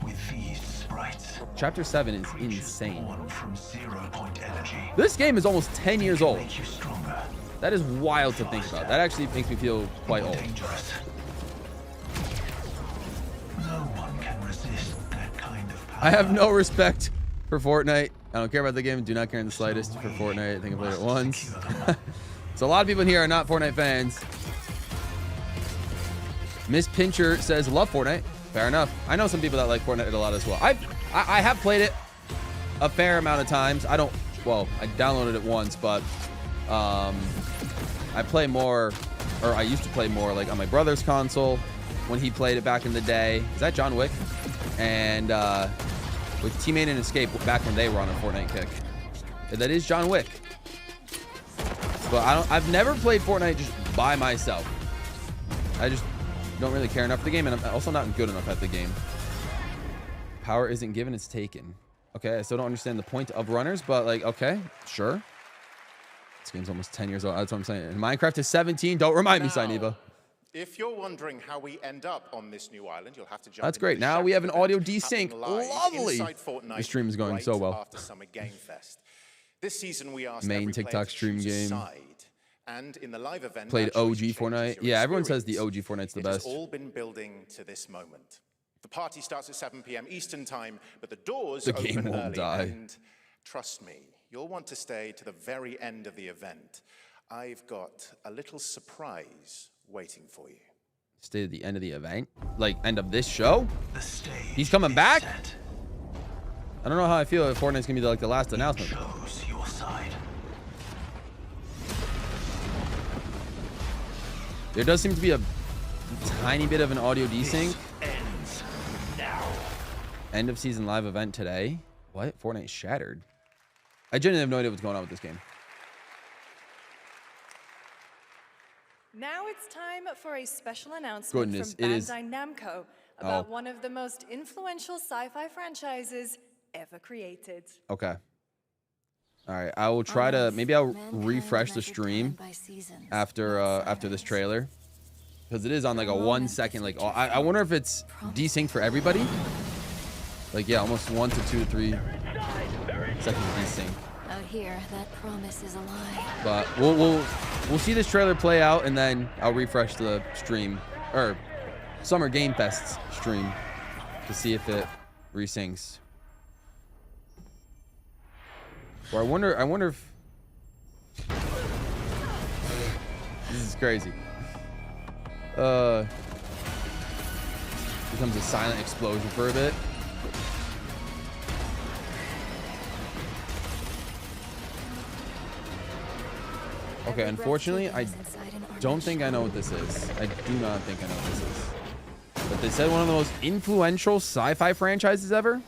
with these sprites. Chapter 7 is insane. Born from 0-point energy. This game is almost 10 years old. Make you stronger. That is wild to think about. That actually makes me feel quite More old. dangerous. No one can resist that kind of power. I have no respect for Fortnite. I don't care about the game. Do not care in the slightest for Fortnite. I think I played it once. So a lot of people in here are not Fortnite fans. Miss Pincher says, love Fortnite. Fair enough. I know some people that like Fortnite a lot as well. I have played it a fair amount of times. I downloaded it once, but I play more, or I used to play more like on my brother's console when he played it back in the day. Is that John Wick? And with Teammate and Escape back when they were on a Fortnite kick. That is John Wick. But I've never played Fortnite just by myself. I just don't really care enough for the game, and I'm also not good enough at the game. Power isn't given, it's taken. Okay, I still don't understand the point of runners, but like, okay, sure. This game's almost 10 years old. That's what I'm saying. And Minecraft is 17. Don't remind me, Sainiva. If you're wondering how we end up on this new island, you'll have to jump. That's into great. the Now we have an Shadow audio event desync. happening live Lovely. inside Fortnite The stream is going right so well. After Summer Game Fest. This season we asked Main every player TikTok to stream choose a game. side. And in the live event, Played that choice OG changes Fortnite. your Yeah, everyone says the experience. OG Fortnite's the It has best. all been building to this moment. The party starts at 7 p.m. Eastern time, but the doors The open game won't early. die. And trust me, you'll want to stay to the very end of the event. I've got a little surprise waiting for you. Stay at the end of the event? Like, end of this show? The stage He's coming is back? set. I don't know how I feel if Fortnite's gonna be like the last announcement. Chose your side. There does seem to be a tiny bit of an audio desync. Ends now. End of season live event today. What? Fortnite shattered. I genuinely have no idea what's going on with this game. Now it's time for a special announcement Goodness, from it is- Bandai Namco about one of the most influential sci-fi franchises ever created. Okay. All right. I will try to. Maybe I'll refresh the stream after this trailer, because it is on like a 1 second. Like, I wonder if it's desynced for everybody. Like, yeah, almost 1 to 2 to 3 seconds desync. Out here, that promise is a lie. But we'll see this trailer play out, and then I'll refresh the stream, or Summer Game Fest stream, to see if it resyncs. Or I wonder if this is crazy. Becomes a silent explosion for a bit. Okay, unfortunately, I don't think I know what this is. I do not think I know what this is. But they said one of the most influential sci-fi franchises ever?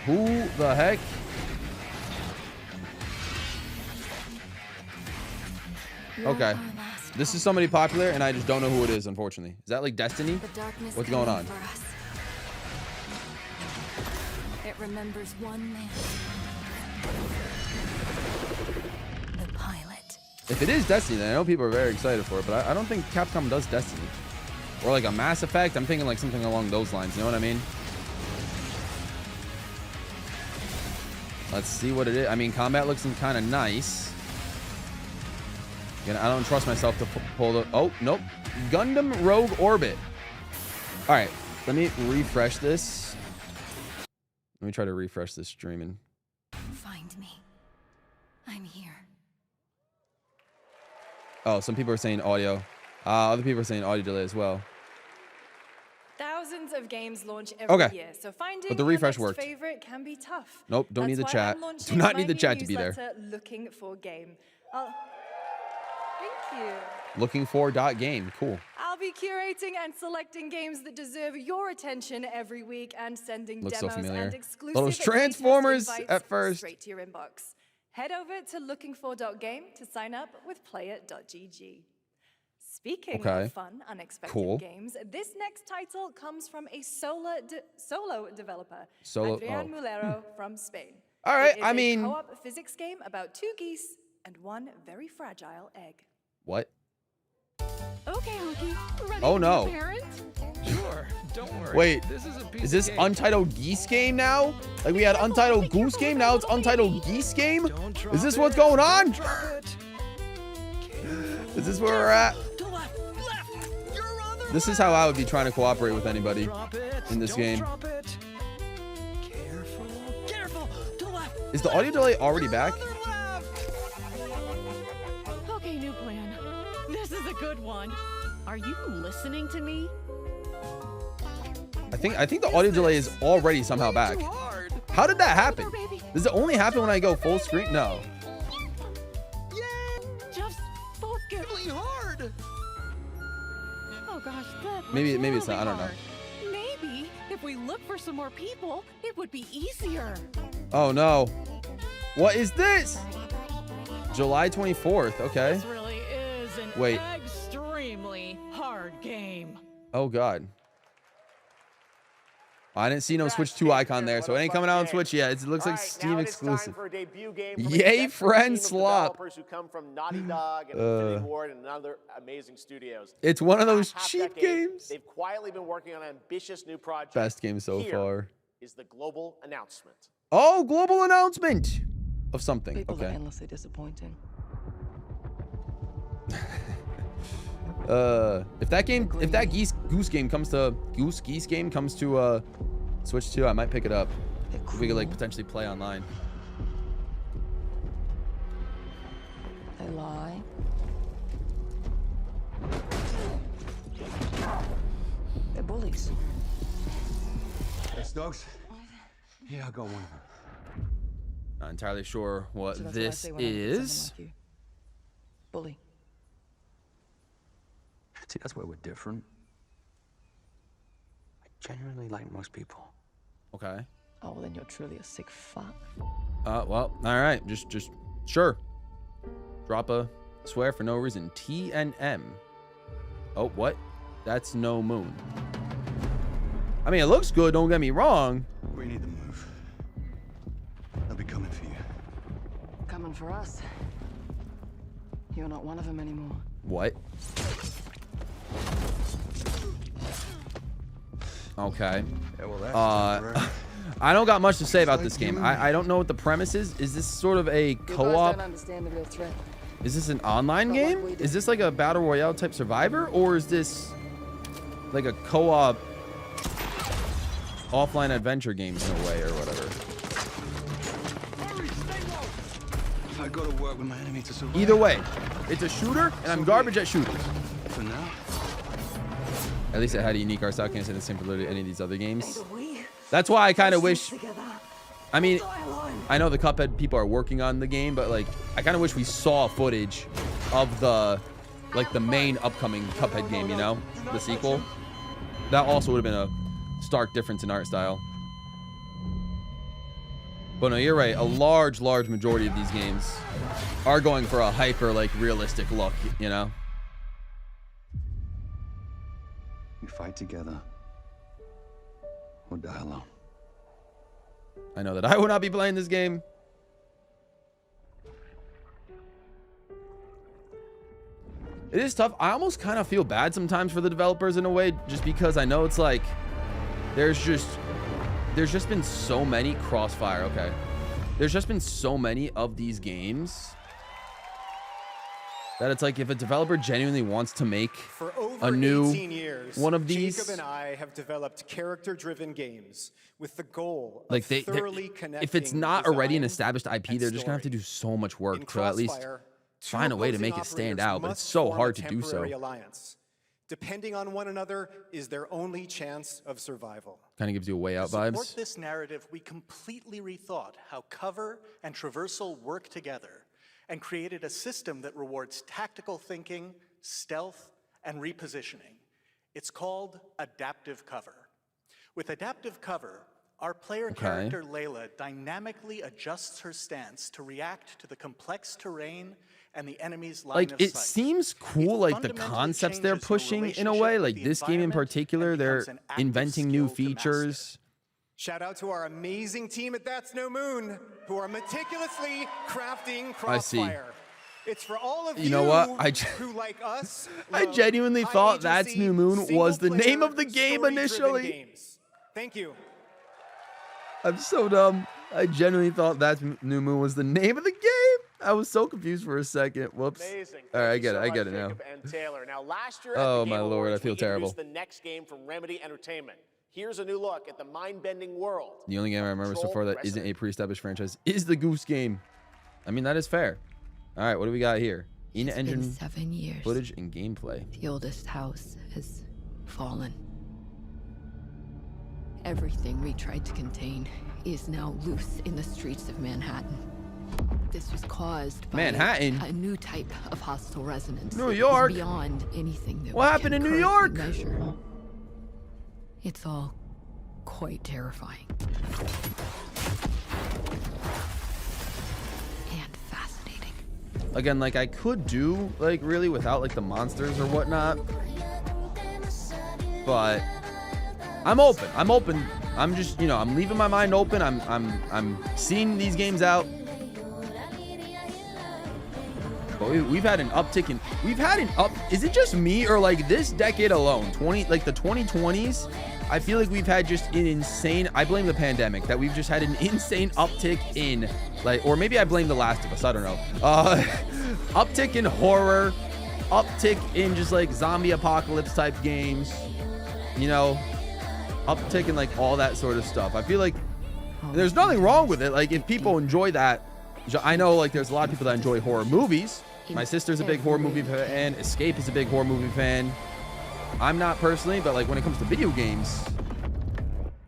Who the heck? Okay. This is somebody popular, and I just don't know who it is, unfortunately. Is that like Destiny? What's going on? It remembers one man. The pilot. If it is Destiny, then I know people are very excited for it, but I don't think Capcom does Destiny. Or like a Mass Effect. I'm thinking like something along those lines. You know what I mean? Let's see what it is. I mean, combat looks kind of nice. Again, I don't trust myself to pull the... Oh, nope. Gundam Rogue Orbit. All right. Let me refresh this. Let me try to refresh this streaming. Find me. I'm here. Oh, some people are saying audio. Other people are saying audio delay as well. Thousands of games launch every year, so finding but the refresh your next worked. favorite can be tough. Nope, don't need the chat. Do not need the chat to be there. Looking for game. Thank you. Looking for .game. Cool. I'll be curating and selecting games that deserve your attention every week and sending Looks so demos familiar. and exclusive Those Transformers playtest at first. straight to your inbox. Head over to lookingfor.game to sign up with player.gg. Speaking of fun, unexpected games, this next title comes from a solo developer, Adrian Mulero from Spain. All right, It is I a mean... co-op physics game about 2 geese and 1 very fragile egg. What? Okay, Honky. Ready Oh, to no. be a parent? Sure, don't worry. Wait, This is a piece is this of cake. Untitled Geese game now? Like we had Untitled Goose game, now it's Untitled Geese game? Is this what's going on? Is this where we're at? This is how I would be trying to cooperate with anybody in this game. Is the audio delay already back? Okay, new plan. This is a good one. Are you listening to me? I think the audio delay is already somehow back. How did that happen? Does it only happen when I go full screen? No. Just focus. Really hard. Oh gosh, that Maybe looks it's not. I really don't know. hard. Maybe if we look for some more people, it would be easier. Oh no. What is this? July 24th. Okay. This really is an Wait. extremely hard game. Oh god. I didn't see no Switch 2 icon there, so it ain't coming out on Switch yet. It looks like Steam exclusive. Yay, friend slop. Developers who come from Naughty Dog and Infinity Ward and other amazing studios. It's one of those Half cheap decade, games. They've quietly been working on ambitious new projects. Best game so Here far. is the global announcement. Oh, global announcement of something. People are Okay. endlessly disappointing. If that Goose game comes to Switch 2, I might pick it up. If we could like potentially play online. They lie. They're bullies. Yes, dogs? Yeah, I got one of them. Not entirely sure what So that's what I this say when I look at someone is. like you. Bully. See, that's where we're different. I genuinely like most people. Okay. Oh, well, then you're truly a sick fuck. Well, all right. Just sure. Drop a swear for no reason. TNM. Oh, what? That's no moon. I mean, it looks good. Don't get me wrong. We need to move. They'll be coming for you. Coming for us. You're not one of them anymore. What? Okay. Yeah, well, that's I don't got much to say about this game. I don't know what the premise is. Is this sort of a You guys co-op? don't understand the real threat. Is this an online game? Is this like a battle royale type survivor, or is this like a co-op offline adventure game in a way, or whatever? I go to work with my enemy to survive. Either way, it's a shooter, and I'm garbage at shooters. For now. At least it had a unique art style. Can't say the same for literally any of these other games. That's why I kind of wish. I mean, I know the Cuphead people are working on the game, but like, I kind of wish we saw footage of the main upcoming Cuphead game. You know, the sequel. That also would have been a stark difference in art style. But no, you're right. A large majority of these games are going for a hyper like realistic look. You know. We fight together. Or die alone. I know that I will not be playing this game. It is tough. I almost kind of feel bad sometimes for the developers in a way, just because I know it's like there's just been so many Crossfire. Okay, there's just been so many of these games that it's like if a developer genuinely wants to make a new 18 years, one of these, Jacob and I have developed character-driven games with the goal like of they thoroughly connecting if it's not already an design established IP, they're just gonna have to do so much work In to at least Crossfire, find a way to make it stand out, but it's so hard to do so. Alliance. Depending on one another is their only chance of survival. Kind of gives you a way out To support vibes. this narrative, we completely rethought how cover and traversal work together and created a system that rewards tactical thinking, stealth, and repositioning. It's called adaptive cover. With adaptive cover, our player character Layla dynamically adjusts her stance to react to the complex terrain and the enemy's line Like of it sight. seems cool, like the concepts they're pushing in a way. Like this game in particular, they're inventing new features. Shout out to our amazing team at That's No Moon, who are meticulously crafting I see. Crossfire. It's for all of You know what? who, like us, I genuinely thought That's New Moon was the name of the game initially. games. Thank you. I'm so dumb. I genuinely thought That's New Moon was the name of the game. I was so confused for a second. Whoops. Amazing. All right, I Thank you get it. so I much, get it now. Jacob and Taylor. Now, last year at Oh the my Game lord, I Awards, feel we terrible. introduced the next game from Remedy Entertainment. Here's a new look at the mind-bending world. The only game I remember so Control far that isn't Resident. a pre-established franchise is the Goose game. I mean, that is fair. All right, what do we got here? In-engine 7 years. footage and gameplay. The oldest house has fallen. Everything we tried to contain is now loose in the streets of Manhattan. This was caused by Manhattan? a new type of hostile resonance. New that is York? beyond anything that What we happened can in New currently York? measure. It's all quite terrifying. And fascinating. Again, like I could do like really without like the monsters or whatnot, but I'm open. I'm just, you know, I'm leaving my mind open. I'm seeing these games out. But we've had an uptick in, is it just me or like this decade alone, like the 2020s, I feel like we've had just an insane, I blame the pandemic, that we've just had an insane uptick in like, or maybe I blame The Last of Us, I don't know. Uptick in horror, uptick in just like zombie apocalypse type games, you know, uptick in like all that sort of stuff. I feel like there's nothing wrong with it. Like if people enjoy that, I know like there's a lot of people that enjoy horror movies. My sister's a big horror movie fan. Escape is a big horror movie fan. I'm not personally, but like when it comes to video games,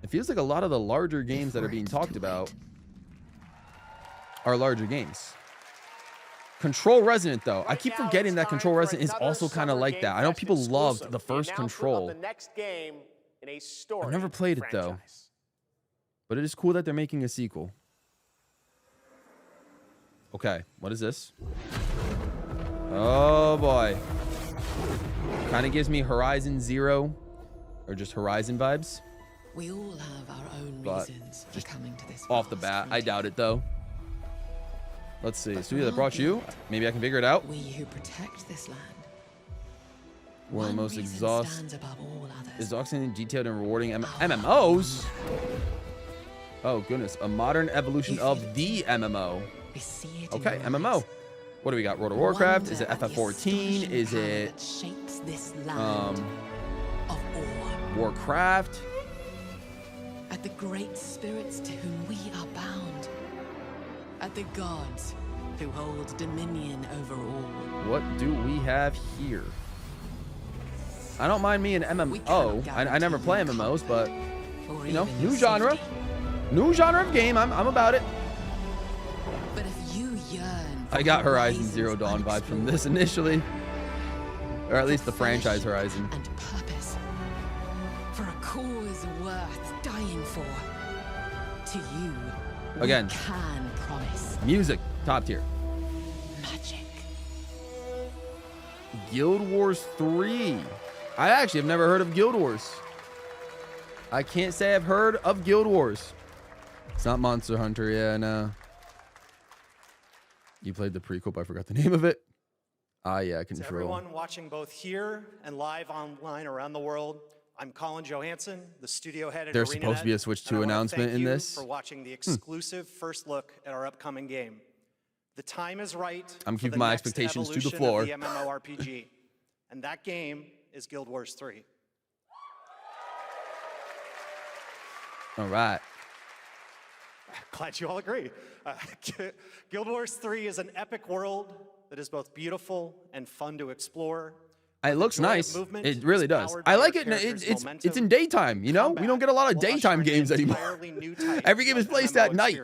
it feels like a lot of the larger games that are being talked about are larger games. Control Resident though, I keep forgetting that Control Resident is also kind of like that. I know people loved the first Control. The next game in a story I've never played it though, but it is cool that they're making a sequel. Okay, what is this? Oh boy. Kind of gives me Horizon Zero or just Horizon vibes. We all have our own But reasons for just coming to this. off the bat, I doubt it though. Let's see. Studio that brought you. Maybe I can figure it out. We who protect this land. One of the most stands above all others. exhausting, detailed, and rewarding MMOs. Oh goodness, a modern evolution of the MMO. Okay, MMO. What do we got? World of Warcraft? Is it FF14? Is it Warcraft? At the great spirits to whom we are bound. At the gods who hold dominion over all. What do we have here? I don't mind me an MMO. I never play MMOs, but you know, new genre of game. I'm about it. But if you yearn, I got Horizon Zero Dawn vibes from this initially, or at least the franchise Horizon. And purpose for a cause worth dying for. To you, Again, we can promise music top tier. magic. Guild Wars 3. I actually have never heard of Guild Wars. I can't say I've heard of Guild Wars. It's not Monster Hunter, yeah, no. You played the prequel, but I forgot the name of it. Yeah, To control. everyone watching both here and live online around the world, I'm Colin Johansson, the studio head at There's ArenaNet, supposed to be a Switch 2 and I wanna announcement thank in you this. for watching the exclusive first look at our upcoming game. The time is right. I'm for keeping the my next expectations to the evolution floor. of the MMORPG, and that game is Guild Wars 3. All right. Glad you all agree. Guild Wars 3 is an epic world that is both beautiful and fun to explore. It looks joy of nice. movement It really is does. powered I by like our it. It's characters' it's in daytime. You know, we don't get a lot of daytime games anymore. Every game is placed at night.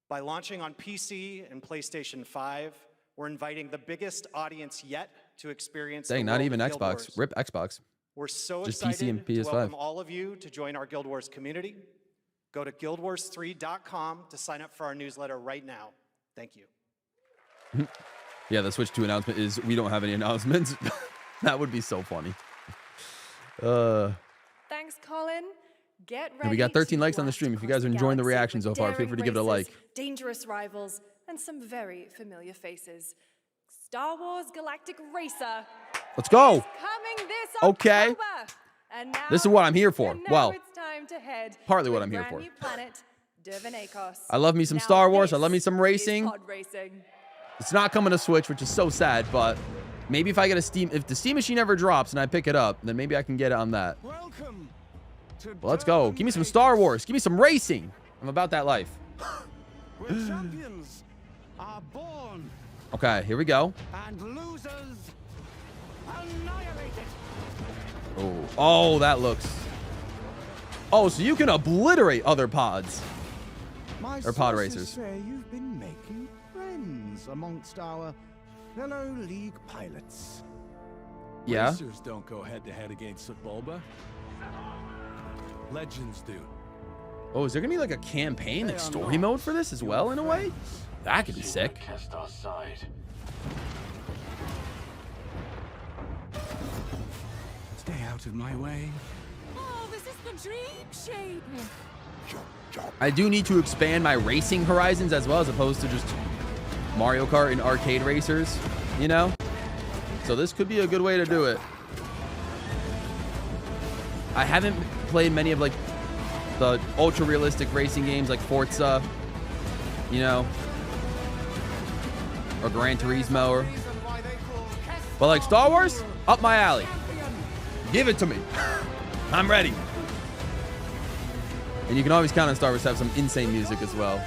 By launching on PC and PlayStation 5, we're inviting the biggest audience yet to experience. Dang, the not world even of Guild Xbox. Wars. Rip Xbox. We're so Just excited PC and to PS5. welcome all of you to join our Guild Wars community. Go to guildwars3.com to sign up for our newsletter right now. Thank you. Yeah, the Switch 2 announcement is we don't have any announcements. That would be so funny. Thanks, Colin. Get ready. And we got 13 to likes on the blast stream. If you across guys are the enjoying the galaxy reaction so with far, feel daring free to give it a races, like. dangerous rivals, and some very familiar faces. Star Wars Galactic Racer. Let's go. Coming this Okay. October. And now, This is what I'm here for. now Well, it's time to head partly to what a I'm here brand for. new planet, Dervinacos. I love me some Now Star Wars. I this love me some is racing. pod racing. It's not coming to Switch, which is so sad, but maybe if I get a Steam, if the Steam machine ever drops and I pick it up, then maybe I can get it on that. Welcome to Well, let's go. Give me some Star Wars. Give me some racing. I'm about that life. where champions are born Okay, here we go. and losers annihilated. Oh, that looks. Oh, so you can obliterate other pods. My Or pod sources racers. say you've been making friends amongst our fellow League pilots. Yeah. Racers don't go head-to-head against Bulba. Legends do. Oh, is there gonna be like a campaign, like story mode for this as well, in a way? That could be sick. Cast our side. Stay out of my way. Oh, this is the dream shape. I do need to expand my racing horizons as well, as opposed to just Mario Kart and arcade racers, you know? So this could be a good way to do it. I haven't played many of like the ultra realistic racing games like Forza, you know, or Gran Turismo, but like Star Wars, up my alley. Give it to me. I'm ready. And you can always count on Star Wars to have some insane music as well.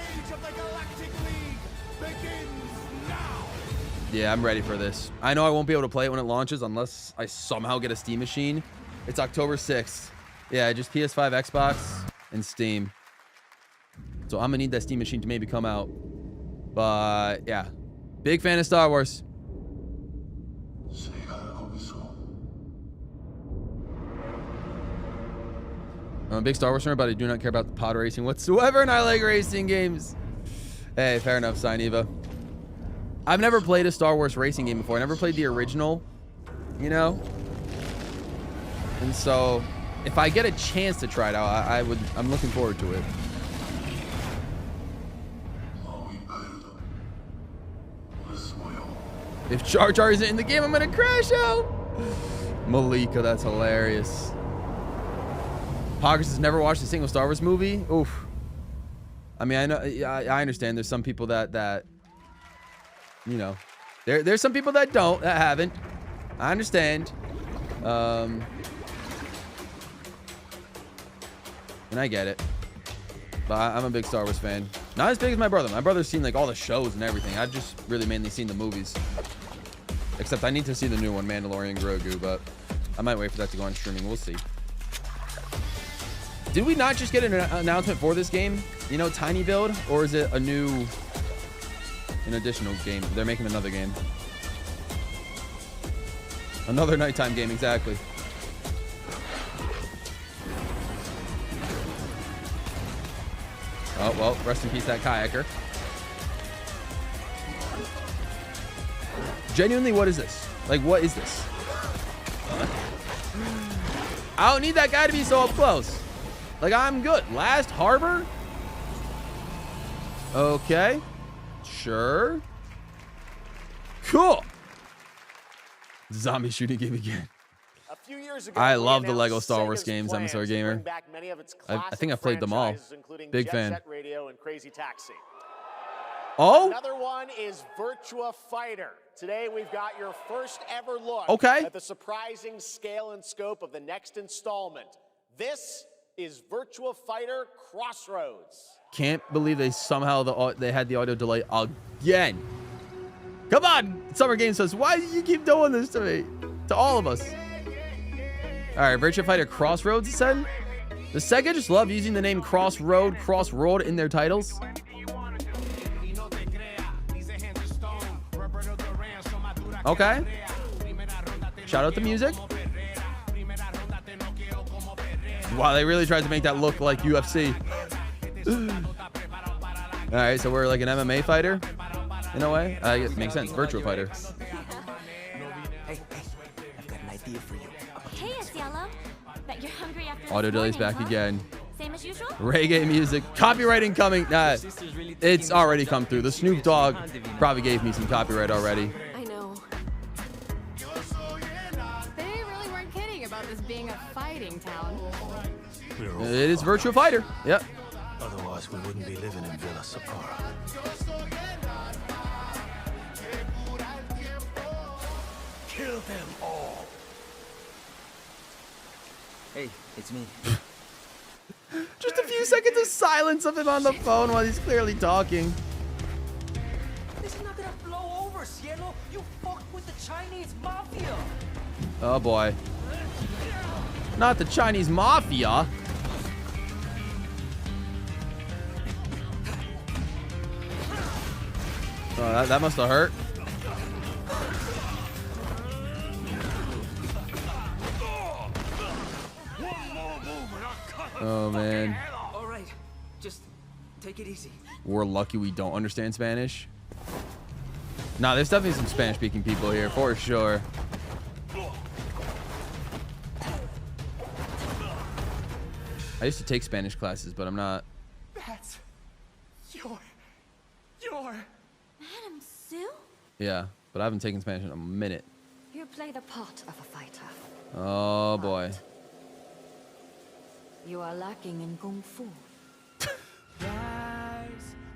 Yeah, I'm ready for this. I know I won't be able to play it when it launches unless I somehow get a Steam machine. It's October 6th. Yeah, just PS5, Xbox, and Steam. So I'm gonna need that Steam machine to maybe come out. But yeah, big fan of Star Wars. I'm a big Star Wars fan, but I do not care about the pod racing whatsoever, and I like racing games. Hey, fair enough, Sineva. I've never played a Star Wars racing game before. I never played the original, you know? And so, if I get a chance to try it out, I'm looking forward to it. If Jar Jar isn't in the game, I'm gonna crash out. Malika, that's hilarious. Poggers has never watched a single Star Wars movie. Oof. I mean, I know, I understand. There's some people that you know, there's some people that haven't. I understand. And I get it. But I'm a big Star Wars fan. Not as big as my brother. My brother's seen like all the shows and everything. I've just really mainly seen the movies. Except I need to see the new one, Mandalorian Grogu, but I might wait for that to go on streaming. We'll see. Did we not just get an announcement for this game? You know, Tiny Build? Or is it an additional game? They're making another game. Another nighttime game, exactly. Oh, well, rest in peace, that kayaker. Genuinely, what is this? Like, what is this? I don't need that guy to be so up close. Like, I'm good. Last harbor? Okay. Sure. Cool. Zombie shooting game again. A few years ago, I we love the announced Lego Star Wars Sega's games. I'm a Star plans to gamer. bring back many of its I think I've played them all. franchises, including Big Jet fan. Set Radio and Crazy Taxi. Oh? Another one is Virtua Fighter. Today we've got your first ever look at the surprising scale and scope of the next installment. This is Virtua Fighter Crossroads. Can't believe they somehow they had the audio delay again. Come on, Summer Game says, why do you keep doing this to me? To all of us. All right, Virtua Fighter Crossroads, it said. Does Sega just love using the name Crossroad in their titles? Okay. Shout out to music. Wow, they really tried to make that look like UFC. All right, so we're like an MMA fighter in a way. It makes sense. Virtua Fighter. Hey, I've got an idea for you. Hey, it's Yellow. Bet you're hungry after Audio this delay's morning, back huh? again. Same as usual? Reggae music. Copyright incoming. Nah, it's already come through. The Snoop Dogg probably gave me some copyright already. I know. They really weren't kidding about this being a fighting town. It is Virtua Fighter. Yep. Otherwise, we wouldn't be living in Villa Sapara. Kill them all. Hey, it's me. Just a few seconds of silence of him on the phone while he's clearly talking. This is not gonna blow over, Cielo. You fucked with the Chinese mafia. Oh boy. Not the Chinese mafia. Oh, that must have hurt. Oh man. All right, just take it easy. We're lucky we don't understand Spanish. Nah, there's definitely some Spanish-speaking people here for sure. I used to take Spanish classes, but I'm not. That's your. Madam Sue? Yeah, but I haven't taken Spanish in a minute. You play the part of a fighter. Oh boy. You are lacking in kung fu.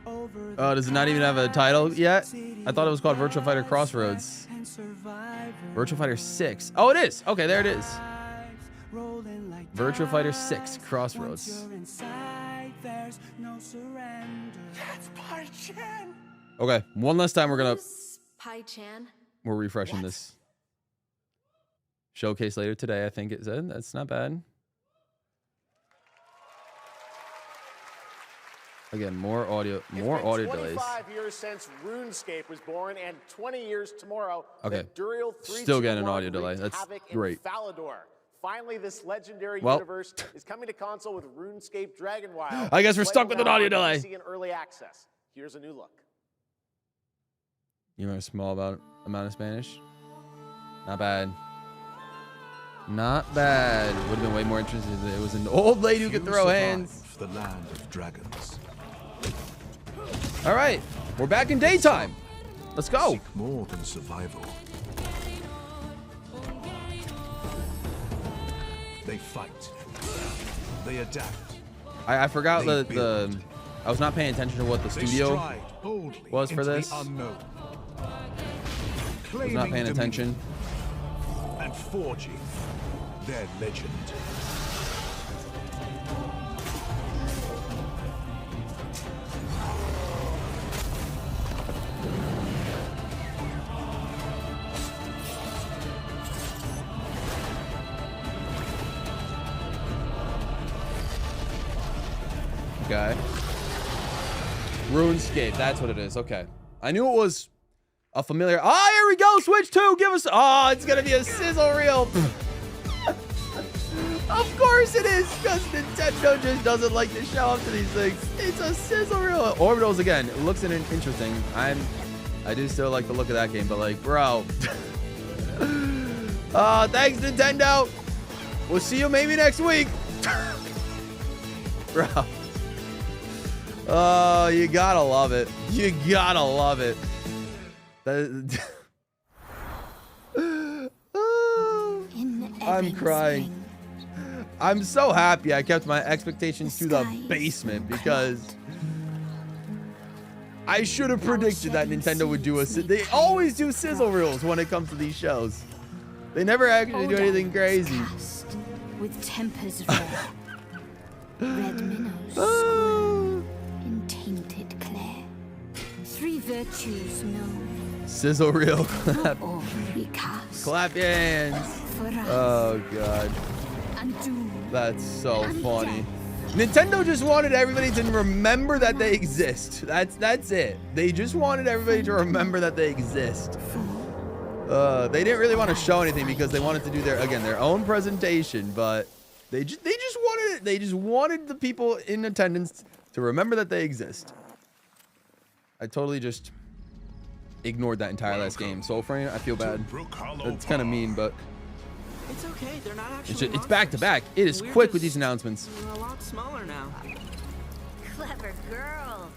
Oh, does it not even have a title yet? I thought it was called Virtua Fighter Crossroads. Virtua Fighter 6. Oh, it is. Okay, there it is. Virtua Fighter 6 Crossroads. That's Pai Chan. Okay, one last time we're Pai Chan? refreshing this. Showcase later today, I think it said. That's not bad. Again, more audio delays. 25 years since RuneScape was born, and 20 years tomorrow. Okay. That Duriel Still getting an 3-2-1 audio delay. wreaked That's havoc in great. Falador. Finally, this legendary Well. universe is coming to console with RuneScape Dragonwild. I guess we're stuck Playing with an now audio on delay. PC in early access. Here's a new look. You know a small amount of Spanish? Not bad. Not bad. Would have been way more interesting if it was an old lady who could throw hands. The land of dragons. All right, we're back in daytime. Let's go. More than survival. They fight. They adapt. I forgot They the I was not paying attention to what the They studio stride boldly was for into the this. unknown. I was not paying attention. And forging their legend. Okay. RuneScape, that's what it is. Okay. I knew it was a familiar. Ah, here we go. Switch 2. Give us. Oh, it's going to be a sizzle reel. Of course it is, because Nintendo just doesn't like to show up to these things. It's a sizzle reel. Orbitals, again, it looks interesting. I do still like the look of that game, but like, bro. Thanks, Nintendo. We'll see you maybe next week. Bro. Oh, you gotta love it. You gotta love it. I'm crying. I'm so happy I kept my expectations to the basement because I should have predicted that Nintendo would do they always do sizzle reels when it comes to these shows. They never actually do anything crazy. With tempers red, red minnows in tainted clay. 3 virtues known. Sizzle reel. Clap. Recast. Clap your hands. Oh god. That's so funny. Nintendo just wanted everybody to remember that they exist. That's it. They just wanted everybody to remember that they exist. They didn't really want to show anything because they wanted to do their own presentation, but they just wanted the people in attendance to remember that they exist. I totally just ignored that entire last game. Soulframe, I feel bad. It's kind of mean, but It's okay, they're not actually it's back to back. It is quick with these announcements. a lot smaller now. Clever girl.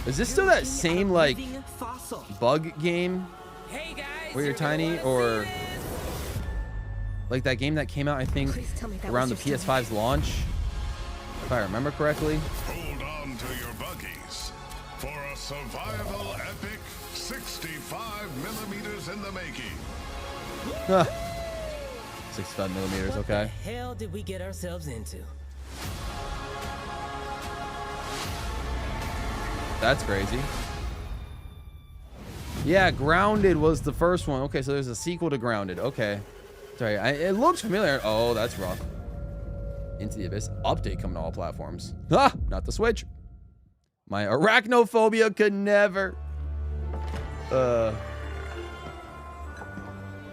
Is this still that same like bug game where you're tiny, or like that game that came out I think around the PS5's launch, if I remember correctly? Hold on to your buggies for a survival epic 65mm in the making. 65mm, okay. What the hell did we get ourselves into? That's crazy. Yeah, Grounded was the first one. Okay, so there's a sequel to Grounded. Okay. Sorry, it looks familiar. Oh, that's rough. Into the Abyss update coming to all platforms. Ah, not the Switch. My arachnophobia could never.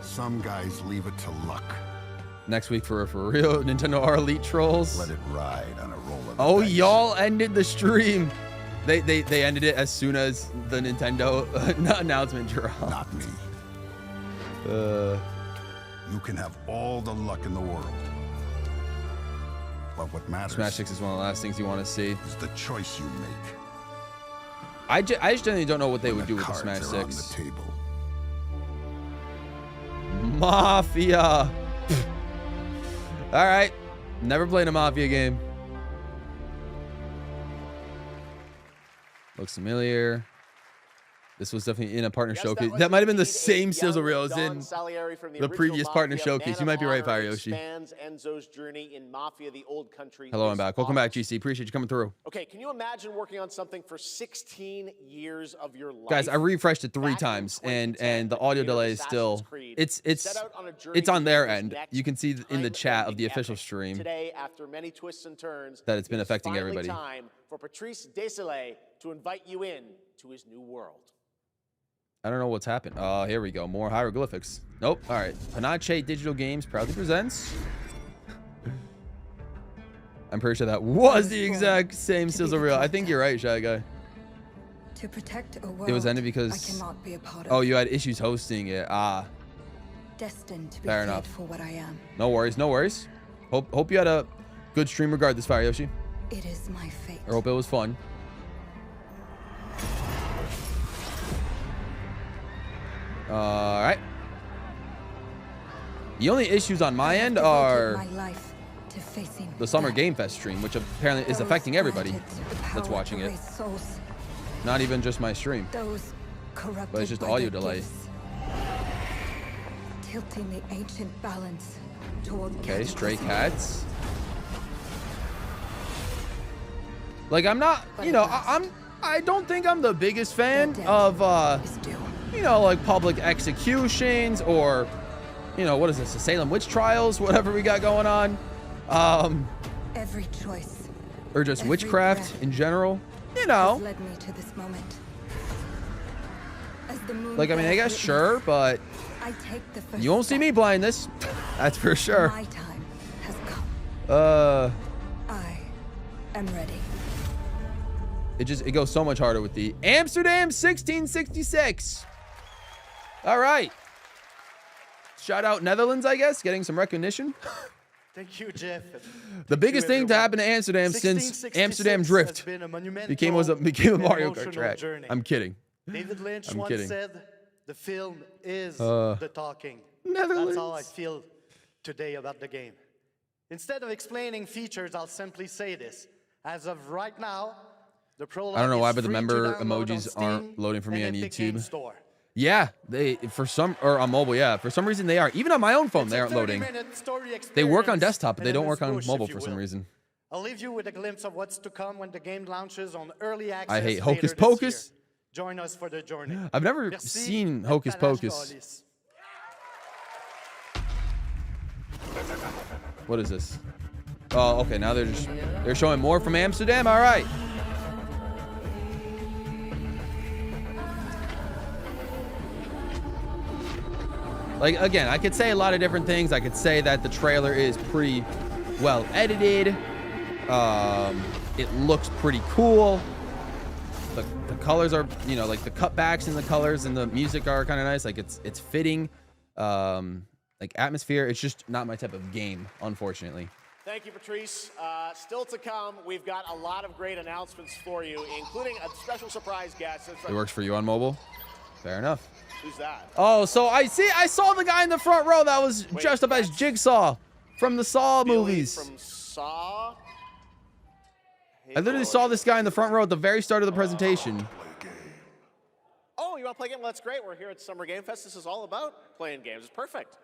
Some guys leave it to luck. Next week for real Nintendo R Elite Trolls. Let it ride on a roll of Oh, y'all ended the stream. They ended it as soon as the Nintendo announcement dropped. Not me. You can have all the luck in the world. But what matters Smash 6 is one of the last things you want to see. Is the choice you make. I just genuinely don't know what they would do with the Smash 6. On the table. Mafia. All right. Never played a Mafia game. Looks familiar. This was definitely in a partner showcase. That might have been the same sizzle reel as in the previous partner showcase. You might be right, Fire Yoshi. Hello, I'm back. Welcome back, GC. Appreciate you coming through. Okay, can you imagine working on something for 16 years of your life? Guys, I refreshed it 3 times, and the audio delay is still it's on their end. You can see in the chat of the official stream today, after many twists and turns, that it's been affecting everybody. Time for Patrice Desilets to invite you in to his new world. I don't know what's happened. Oh, here we go. More hieroglyphics. Nope. All right. Panache Digital Games proudly presents. I'm pretty sure that was the exact same sizzle reel. I think you're right, Shy Guy. To protect a world it was ended because I cannot be a part of. Oh, you had issues hosting it. Ah. Destined to be fair paid enough. for what I am. No worries. No worries. Hope you had a good stream regardless, Fire Yoshi. It is my fate. I hope it was fun. All right. The only issues on my end are the Summer Game Fest stream, which apparently is affecting everybody that's watching it. Not even just my stream, but it's just audio delay. Tilting the ancient balance toward Okay, Stray Cats. Like, I'm not, you know, I don't think I'm the biggest fan of, you know, like public executions or, you know, what is this, the Salem witch trials, whatever we got going on. Every choice. Or just witchcraft in general, you know. Led me to this moment. As the moon Like, I mean, I guess sure, but I take the first you won't see me playing this. That's for sure. My time has come. I am ready. It goes so much harder with the Amsterdam 1666. All right. Shout out Netherlands, I guess, getting some recognition. Thank you, Jeff. The biggest thing to happen to Amsterdam since Amsterdam Drift became a Mario Kart track. Journey. I'm kidding. David Lynch I'm once kidding. said, "The film is the talking." Netherlands. That's how I feel today about the game. Instead of explaining features, I'll simply say this. As of right now, the prologue I don't know why, is but the free to member download emojis on Steam aren't loading for me on and Epic Games YouTube. Store. Yeah, they or on mobile, yeah. For some reason they are. Even on my own phone, they aren't loading. They work on desktop, but they don't work on mobile for some reason. I'll leave you with a glimpse of what's to come when the game launches on early access. I hate later Hocus this Pocus. year. Join us for the journey. I've never Merci seen et Hocus talent Pocus. Alice. What is this? Oh, okay. Now they're showing more from Amsterdam. All right. Like, again, I could say a lot of different things. I could say that the trailer is pretty well edited. It looks pretty cool. The colors are, you know, like the cutbacks in the colors and the music are kind of nice. Like it's fitting. Like atmosphere. It's just not my type of game, unfortunately. Thank you, Patrice. Still to come, we've got a lot of great announcements for you, including a special surprise guest. It works for you on mobile? Fair enough. Who's that? Oh, so I saw the guy in the front row that was dressed up as Jigsaw from the Saw movies. From Saw? I literally saw this guy in the front row at the very start of the presentation. Oh, you want to play a game? Well, that's great. We're here at Summer Game Fest. This is all about playing games. It's perfect.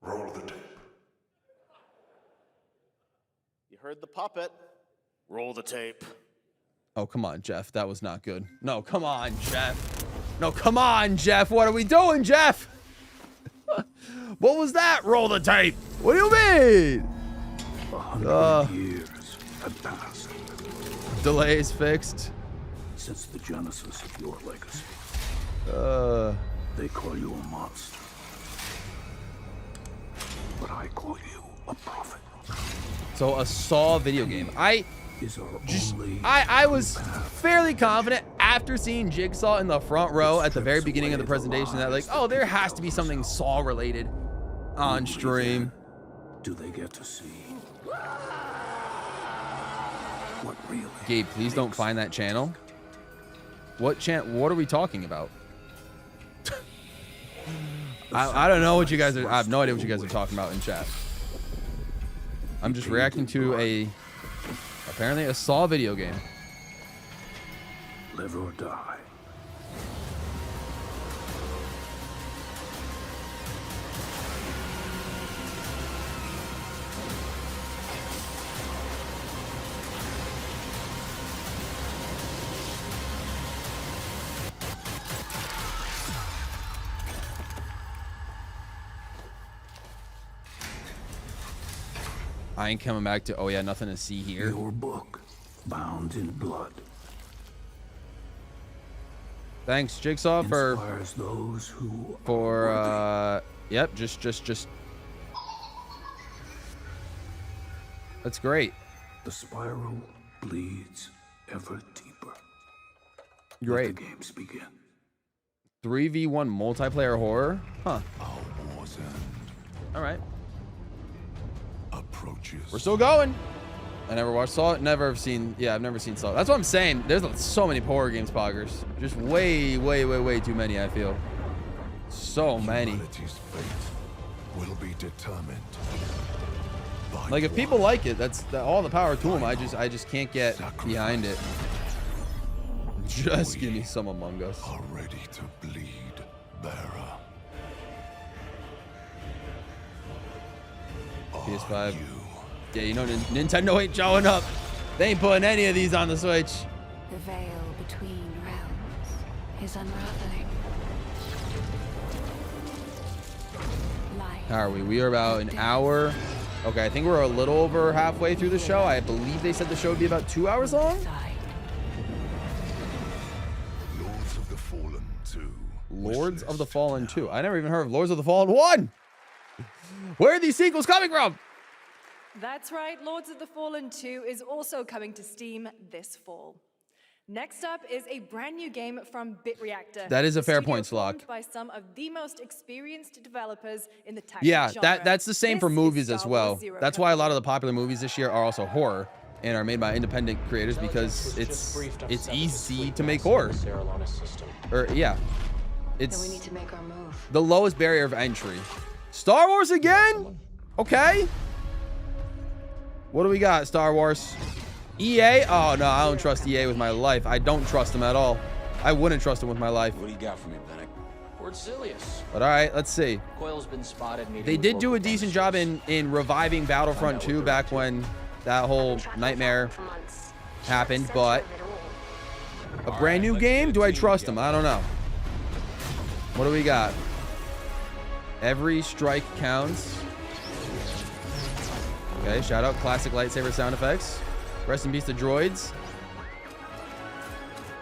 Roll the tape. You heard the puppet. Roll the tape. Oh, come on, Jeff. That was not good. No, come on, Jeff. No, come on, Jeff. What are we doing, Jeff? What was that? Roll the tape. What do you mean? 100 years have passed. Delays fixed. Since the genesis of your legacy. They call you a monster. But I call you a prophet. So a Saw video game. I was fairly confident after seeing Jigsaw in the front row at the very beginning of the presentation that like, oh, there has to be something Saw related on stream. Do they get to see what really? Gabe, please don't find that channel. What are we talking about? I don't know what you guys are. I have no idea what you guys are talking about in chat. I'm just reacting to apparently a Saw video game. Live or die. I ain't coming back to, oh yeah, nothing to see here. Your book, bound in blood. Thanks, Jigsaw, for those who yep, just that's great. The spiral bleeds ever deeper. Great. Let the games begin. 3v1 multiplayer horror? Huh. All right. We're still going. I never watched Saw. I've never seen Saw. That's what I'm saying. There's so many horror games, poggers. Just way too many, I feel. So many. Humanity's fate will be determined. Like if people like it, that's all the power to them. I just can't get behind it. Just give me some Among Us. Are ready to bleed, bearer. PS5. Yeah, you know Nintendo ain't showing up. They ain't putting any of these on the Switch. The veil between realms is unraveling. How are we? We are about an hour. Okay, I think we're a little over halfway through the show. I believe they said the show would be about 2 hours long. Lords of the Fallen 2. Lords of the Fallen 2. I never even heard of Lords of the Fallen 1. Where are these sequels coming from? That's right, Lords of the Fallen 2 is also coming to Steam this fall. Next up is a brand new game from BitReactor. That is a fair point, Slock. By some of the most experienced developers in the tactics genre. That's the same for movies as well. That's why a lot of the popular movies this year are also horror and are made by independent creators because it's easy to make horror. Then we need to make our move. the lowest barrier of entry. Star Wars again? Okay. What do we got, Star Wars? EA? Oh, no, I don't trust EA with my life. I don't trust them at all. I wouldn't trust them with my life. What do you got for me, Bennick? Port Silius. But all right, let's see. Coil's been spotted. They did do a decent job in reviving Battlefront 2 back when that whole nightmare happened, but a brand new game? Do I trust them? I don't know. What do we got? Every strike counts. Okay, shout out classic lightsaber sound effects. Rest in peace to droids.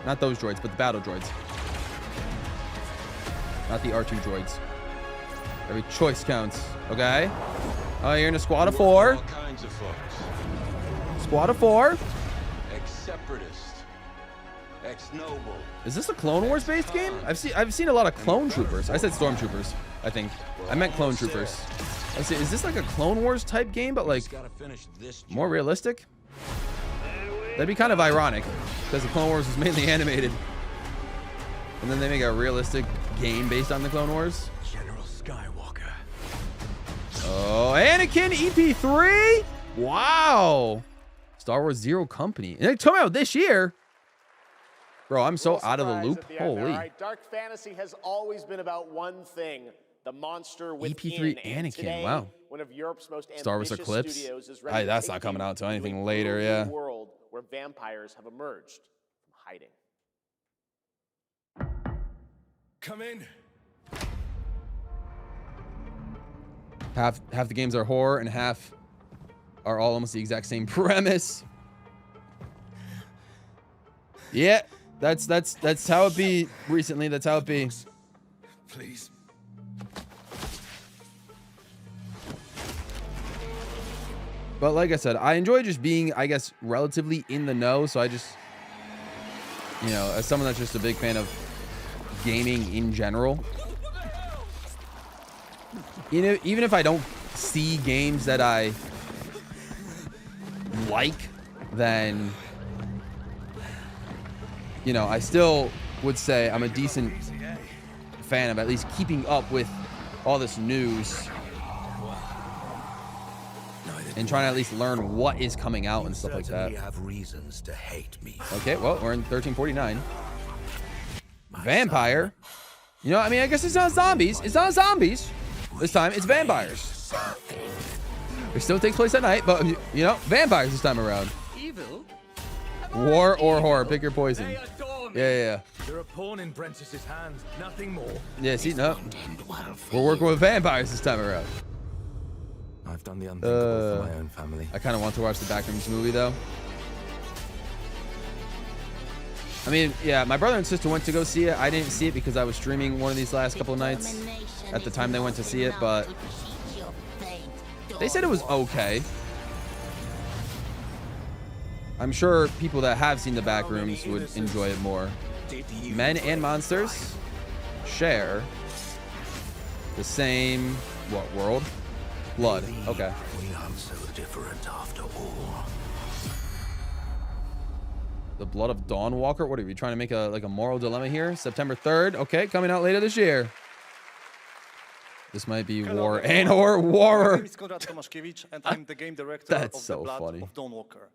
Not those droids, but the battle droids. Not the R2 droids. Every choice counts. Okay. Oh, you're in a squad of 4. All kinds of folks. Squad of 4. Ex-separatist. Ex-noble. Is this a Clone Wars based game? I've seen a lot of clone troopers. I said stormtroopers, I think. I meant clone troopers. Let's see, is this like a Clone Wars type game, but like more realistic? That'd be kind of ironic because the Clone Wars was mainly animated. And then they make a realistic game based on the Clone Wars. General Skywalker. Oh, Anakin EP3? Wow. Star Wars Zero Company. And it came out this year. Bro, I'm so out of the loop. Holy. Right. Dark fantasy has always been about one thing: the monster within. EP3 Anakin. Today, wow. One of Europe's most Star Wars ambitious Eclipse. studios is ready That's to not take coming you out to to anything a later. brutal Yeah. world where vampires have emerged from hiding. Come in. Half the games are horror and half are all almost the exact same premise. Yeah, that's how it be recently. That's how it be. Please. But like I said, I enjoy just being, I guess, relatively in the know. So I just, you know, as someone that's just a big fan of gaming in general, you know, even if I don't see games that I like, then, you know, I still would say I'm a decent fan of at least keeping up with all this news and trying to at least learn what is coming out and stuff like that. Have reasons to hate me. Okay, well, we're in 1349. Vampire. You know, I mean, I guess it's not zombies. It's not zombies. This time, it's vampires. It still takes place at night, but, you know, vampires this time around. Evil? War or horror. Pick your poison. Yeah. You're a pawn in Brentius's hands, nothing more. Yeah, see, no. We're working with vampires this time around. I've done the unthinkable for my own family. I kind of want to watch the Backrooms movie, though. I mean, yeah, my brother and sister went to go see it. I didn't see it because I was streaming one of these last couple of nights at the time they went to see it, but they said it was okay. I'm sure people that have seen the Backrooms would enjoy it more. Men and monsters share the same, what, world? Blood. Okay. We aren't so different after all. The Blood of Dawnwalker. What are we trying to make a moral dilemma here? September 3rd. Okay, coming out later this year. This might be war and horror. My name is Konrad Tomaszkiewicz, and I'm the game director of The Blood of Dawnwalker.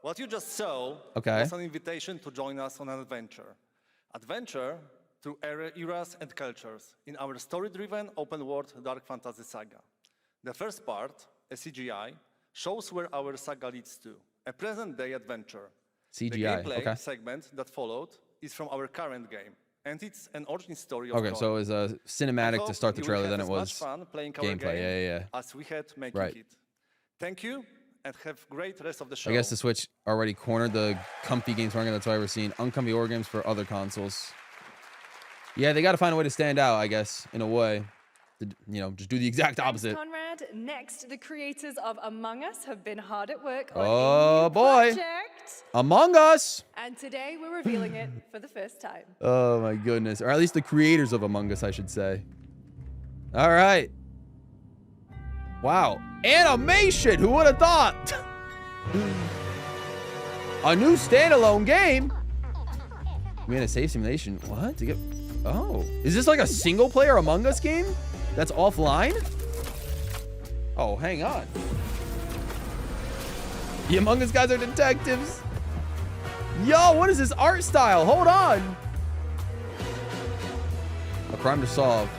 What you just saw was an invitation to join us on an adventure. Adventure through eras and cultures in our story-driven open-world dark fantasy saga. The first part, a CGI, shows where our saga leads to, a present-day adventure. CGI, the gameplay okay. segment that followed is from our current game, and it's an origin story of Okay, so it was a cinematic to start the trailer, then it was fun playing our gameplay. game Yeah. as we had making it. Thank you, and have great rest of the show. I guess the Switch already cornered the comfy games market. That's why we're seeing uncomfy horror games for other consoles. Yeah, they got to find a way to stand out, I guess, in a way. To, you know, just do the exact opposite. Conrad. Next, the creators of Among Us have been hard at work on Oh a new boy, project. Among Us. And today we're revealing it for the first time. Oh my goodness, or at least the creators of Among Us, I should say. All right. Wow, animation. Who would have thought? A new standalone game. We had a safe simulation. What? To get Oh, is this like a single player Among Us game that's offline? Oh, hang on. The Among Us guys are detectives. Yo, what is this art style? Hold on. A crime to solve.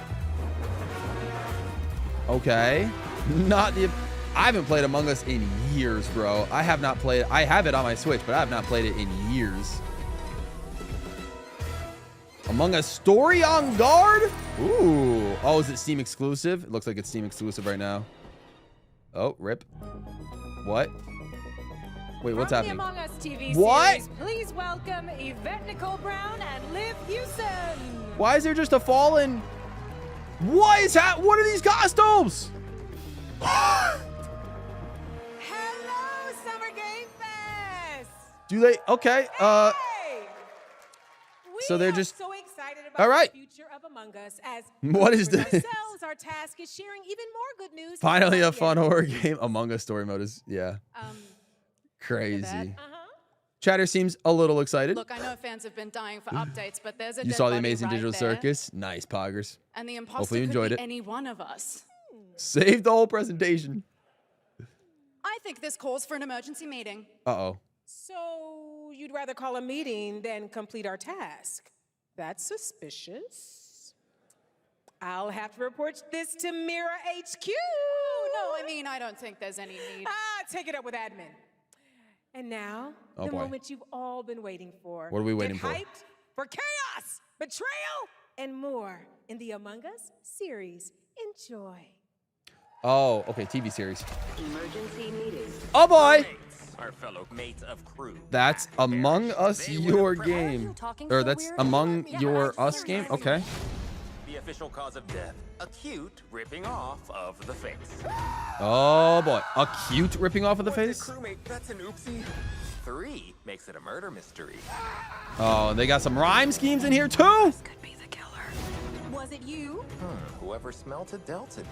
Okay. Not the... I haven't played Among Us in years, bro. I have not played... I have it on my Switch, but I have not played it in years. Among Us Story on Guard? Ooh. Oh, is it Steam exclusive? It looks like it's Steam exclusive right now. Oh, rip. What? Wait, what's happening? Among Us TV what? Series, please welcome Yvette Nicole Brown and Liv Hewson. Why is there just a fallen? What is that? What are these costumes? Hello, Summer Game Fest. Do they? Okay. So they're just so excited about all right. The future of Among Us as what is this? Ourselves, our task is sharing even more good news. Finally, a fun horror game. Among Us story mode is crazy. Chatter seems a little excited. Look, I know fans have been dying for updates, but there's a You saw the amazing digital circus. Nice, poggers. And the imposter Hopefully you enjoyed could be it. any one of us. Save the whole presentation. I think this calls for an emergency meeting. Uh-oh. So you'd rather call a meeting than complete our task? That's suspicious. I'll have to report this to Mira HQ. No, I mean, I don't think there's any need. Take it up with admin. And now, Oh, the boy. moment you've all been waiting for. What are we waiting for? Get hyped for chaos, betrayal, and more in the Among Us series. Enjoy. Oh, okay, TV series. Emergency meeting. Oh boy! Our fellow mates of crew. That's Among Us your game. Or that's Among Your Us game? Okay. The official cause of death, acute ripping off of the face. Oh boy. A cute ripping off of the face? Crewmate, that's an oopsie. 3 makes it a murder mystery. Oh, they got some rhyme schemes in here too? Was it you? Whoever smelt it dealt it.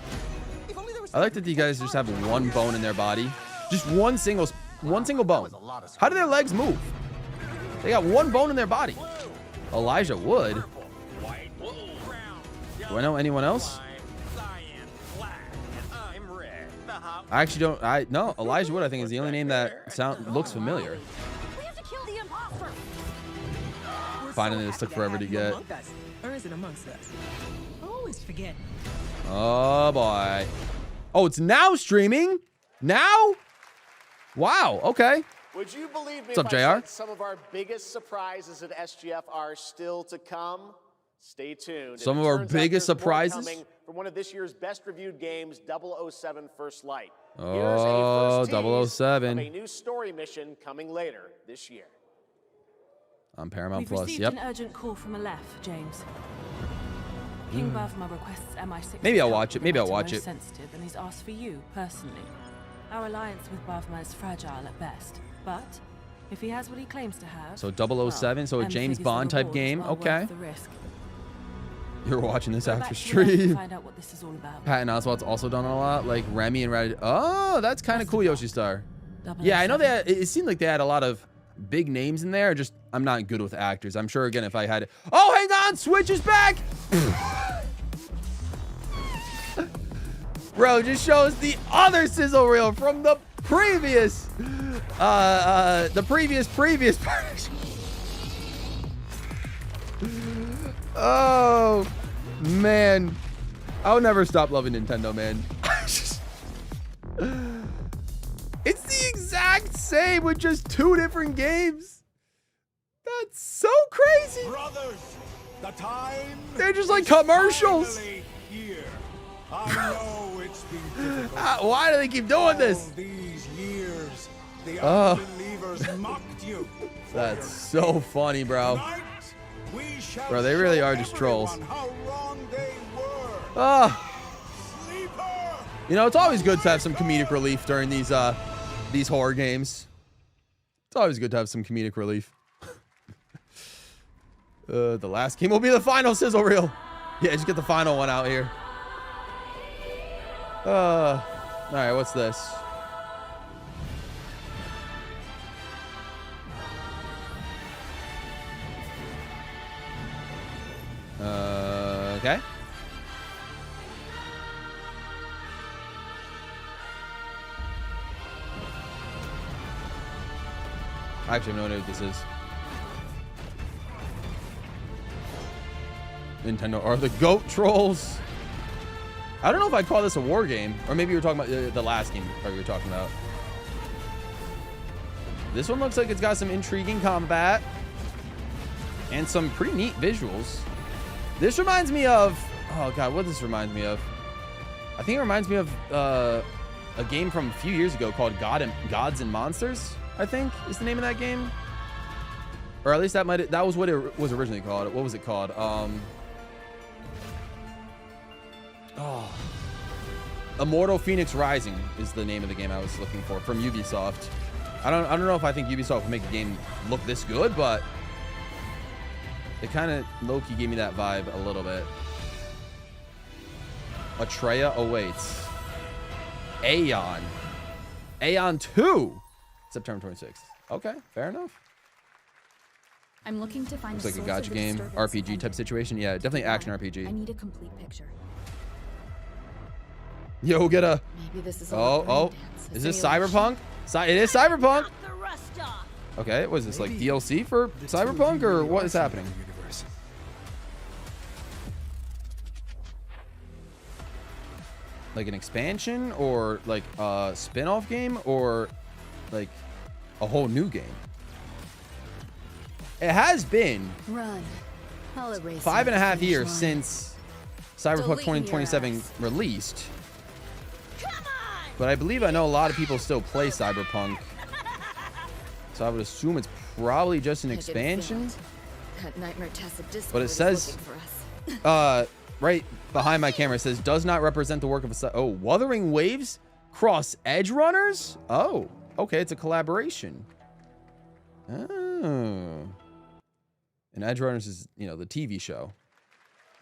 I like that you guys just have one bone in their body. Just one single bone. How do their legs move? They got one bone in their body. Elijah Wood. Do I know anyone else? I actually don't. No, Elijah Wood I think is the only name that looks familiar. We have to kill the imposter. Finally, this took forever to get. Or is it amongst us? Always forget. Oh boy. Oh, it's now streaming? Now? Wow, okay. Would you believe me What's up, if I JR? said some of our biggest surprises at SGF are still to come? Stay tuned. Some And of it our turns out biggest there's more surprises? coming from one of this year's best reviewed games, 007 First Light. Oh, Here's a first tease 007. of a new story mission coming later this year. On Paramount We've Plus, received yep. an urgent call from Aleph, James. King Bavma requests MI6. Maybe I'll watch it. Maybe I'll watch most it. Sensitive, and he's asked for you personally. Our alliance with Bavma is fragile at best, but if he has what he claims to have, So 007, so a M James figures the Bond type rewards game. well worth Okay. the risk. You're watching this Go after back to Aleph to stream. find out what this is all about. Patton Oswalt's also done a lot, like Remy and Rad. Oh, that's kind of cool, Yoshi Star. Yeah, I know that it seemed like they had a lot of big names in there. Just I'm not good with actors. I'm sure again if I had. Oh, hang on, Switch is back. Bro, just show us the other sizzle reel from the previous, previous part. Oh man, I'll never stop loving Nintendo, man. It's the exact same with just 2 different games. That's so crazy. Brothers, the time They're just like commercials. here. I know it's been difficult. Why do they keep doing this? All these years, the Oh. unbelievers mocked you. That's so funny, bro. Tonight, we shall Bro, they really show are just trolls. everyone how wrong they were. Oh. You know, it's always good to have some comedic relief during these horror games. It's always good to have some comedic relief. The last game will be the final sizzle reel. Yeah, just get the final one out here. All right, what's this? Okay. I actually have no idea what this is. Nintendo are the goat trolls. I don't know if I'd call this a war game, or maybe you were talking about the last game you were talking about. This one looks like it's got some intriguing combat and some pretty neat visuals. This reminds me of, oh god, what this reminds me of? I think it reminds me of a game from a few years ago called Gods and Monsters, I think is the name of that game. Or at least that was what it was originally called. What was it called? Immortal Phoenix Rising is the name of the game I was looking for from Ubisoft. I don't know if I think Ubisoft would make a game look this good, but it kind of low-key gave me that vibe a little bit. Atreya awaits. Aeon. Aeon 2. September 26th. Okay, fair enough. I'm looking to find looks like a gacha game, RPG type situation. Yeah, definitely action RPG. I need a complete picture. Yo, we'll get a. Maybe this is is this Cyberpunk? It is Cyberpunk. Okay, what is this, like DLC for Cyberpunk, or what is happening? Like an expansion, or like a spin-off game, or like a whole new game? It has been 5.5 years since Cyberpunk 2027 released. But I believe I know a lot of people still play Cyberpunk. So I would assume it's probably just an expansion. But it says, right behind my camera, it says, does not represent the work of a... Oh, Wuthering Waves cross Edge Runners? Oh, okay, it's a collaboration. Oh. And Edge Runners is, you know, the TV show.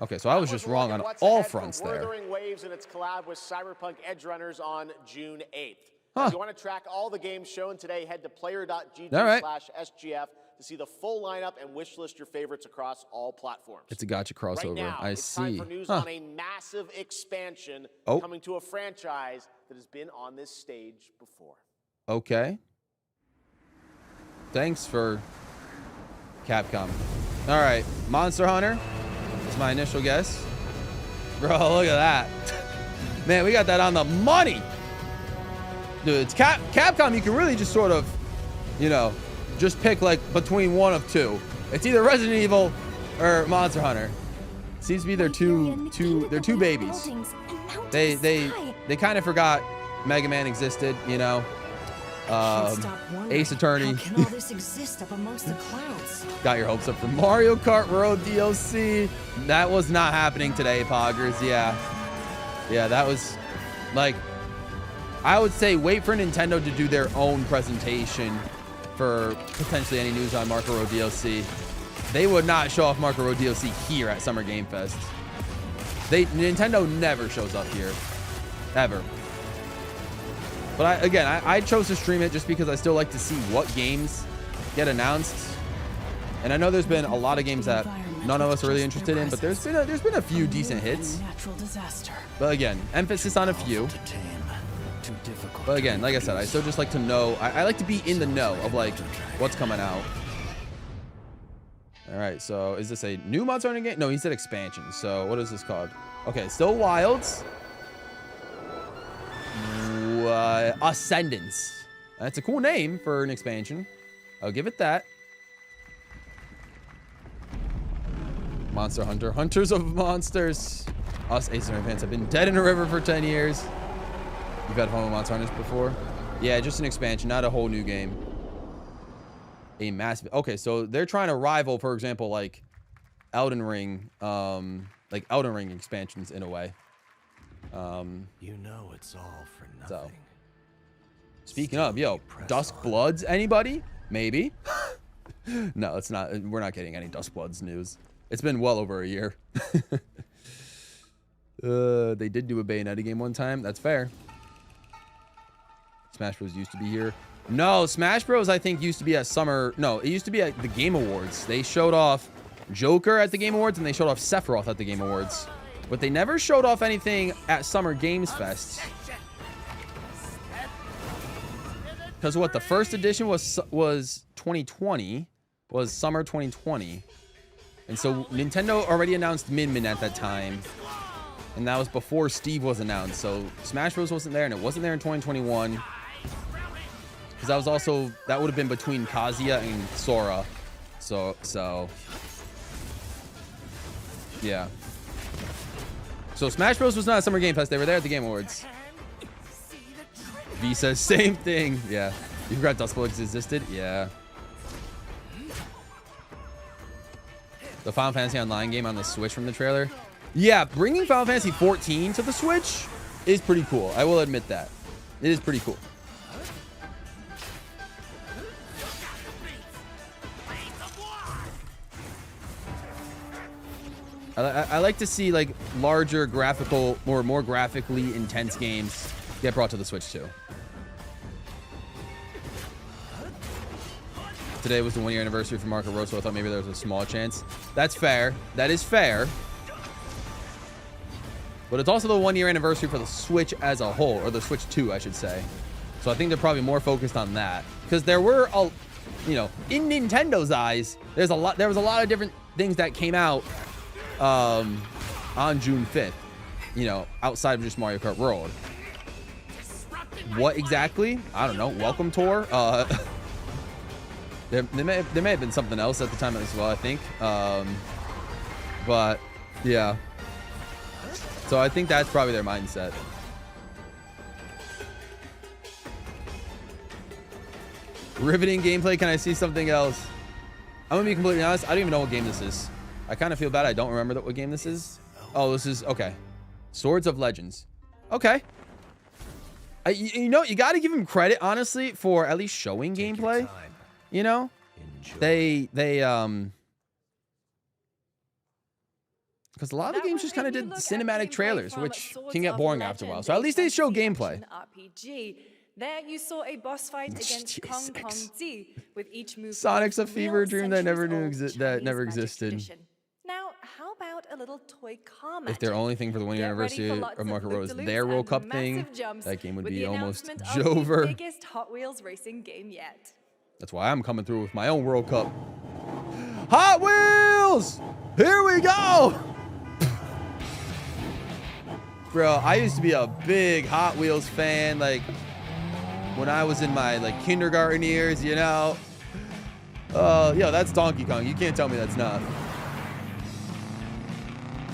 Okay, so I was just wrong on all fronts there. Wuthering Waves and its collab with Cyberpunk Edge Runners on June 8th. Huh. If you want to track all the games shown today, head to player.gg/SGF to see the full lineup and wish list your favorites across all platforms. It's a gotcha crossover. Right now, I it's see. Time for news on a massive expansion coming to a franchise that has been on this stage before. Okay. Thanks for Capcom. All right, Monster Hunter is my initial guess. Bro, look at that. Man, we got that on the money. Dude, it's Capcom. You can really just sort of, you know, just pick like between one of two. It's either Resident Evil or Monster Hunter. Seems to be their two babies. They kind of forgot Mega Man existed, you know. Ace Attorney. How can all this exist up amongst the clouds? Got your hopes up for Mario Kart Road DLC. That was not happening today, Poggers. Yeah, that was like, I would say wait for Nintendo to do their own presentation for potentially any news on Mario Road DLC. They would not show off Mario Road DLC here at Summer Game Fest. Nintendo never shows up here, ever. But I chose to stream it just because I still like to see what games get announced. And I know there's been a lot of games that none of us are really interested in, but there's been a few decent hits. But again, emphasis on a few. But again, like I said, I still just like to know. I like to be in the know of like what's coming out. All right, so is this a new Monster Hunter game? No, he said expansion. So what is this called? Okay, still Wilds. Ascendance. That's a cool name for an expansion. I'll give it that. Monster Hunter. Hunters of Monsters. Us Ace Attorney fans have been dead in a river for 10 years. You've had fun with Monster Hunters before? Yeah, just an expansion, not a whole new game. A massive... Okay, so they're trying to rival, for example, like Elden Ring. Like Elden Ring expansions in a way. You know it's all for nothing. So, speaking of, yo, Dusk Bloods, anybody? Maybe. No, it's not. We're not getting any Dusk Bloods news. It's been well over a year. They did do a Bayonetta game one time. That's fair. Smash Bros. Used to be here. No, Smash Bros. I think used to be at Summer. No, it used to be at the Game Awards. They showed off Joker at the Game Awards, and they showed off Sephiroth at the Game Awards. But they never showed off anything at Summer Games Fest. Because what, the first edition was 2020, was summer 2020. And so Nintendo already announced Min Min at that time. And that was before Steve was announced. So Smash Bros. Wasn't there, and it wasn't there in 2021. Because that was also, that would have been between Kazuya and Sora. So, yeah. So Smash Bros. Was not a Summer Game Fest. They were there at the Game Awards. V says same thing. Yeah. You forgot Dust Bullets existed? Yeah. The Final Fantasy Online game on the Switch from the trailer. Yeah, bringing Final Fantasy 14 to the Switch is pretty cool. I will admit that. It is pretty cool. I like to see like larger graphical or more graphically intense games get brought to the Switch too. Today was the 1-year anniversary for Marco Rosso. I thought maybe there was a small chance. That's fair. That is fair. But it's also the 1-year anniversary for the Switch as a whole, or the Switch 2, I should say. So I think they're probably more focused on that, because there were, you know, in Nintendo's eyes, there was a lot of different things that came out on June 5th, you know, outside of just Mario Kart World. What exactly? I don't know. Welcome Tour. There may have been something else at the time as well, I think. But yeah. So I think that's probably their mindset. Riveting gameplay. Can I see something else? I'm gonna be completely honest. I don't even know what game this is. I kind of feel bad. I don't remember what game this is. Oh, this is okay. Swords of Legends. Okay. You know, you got to give him credit, honestly, for at least showing gameplay. You know, they because a lot of the games just kind of did cinematic trailers, which can get boring after a while. So at least they show gameplay. RPG. There you saw a boss fight against Kong Kong Zi, with each move. Sonic's a fever dream that never existed. Now, how about a little toy car magic? If their only thing for the 1-year anniversary of Marco Rosso is their World Cup thing, that game would be almost over. The biggest Hot Wheels racing game yet. That's why I'm coming through with my own World Cup. Hot Wheels! Here we go! Bro, I used to be a big Hot Wheels fan, like, when I was in my, like, kindergarten years, you know? Yo, that's Donkey Kong. You can't tell me that's not.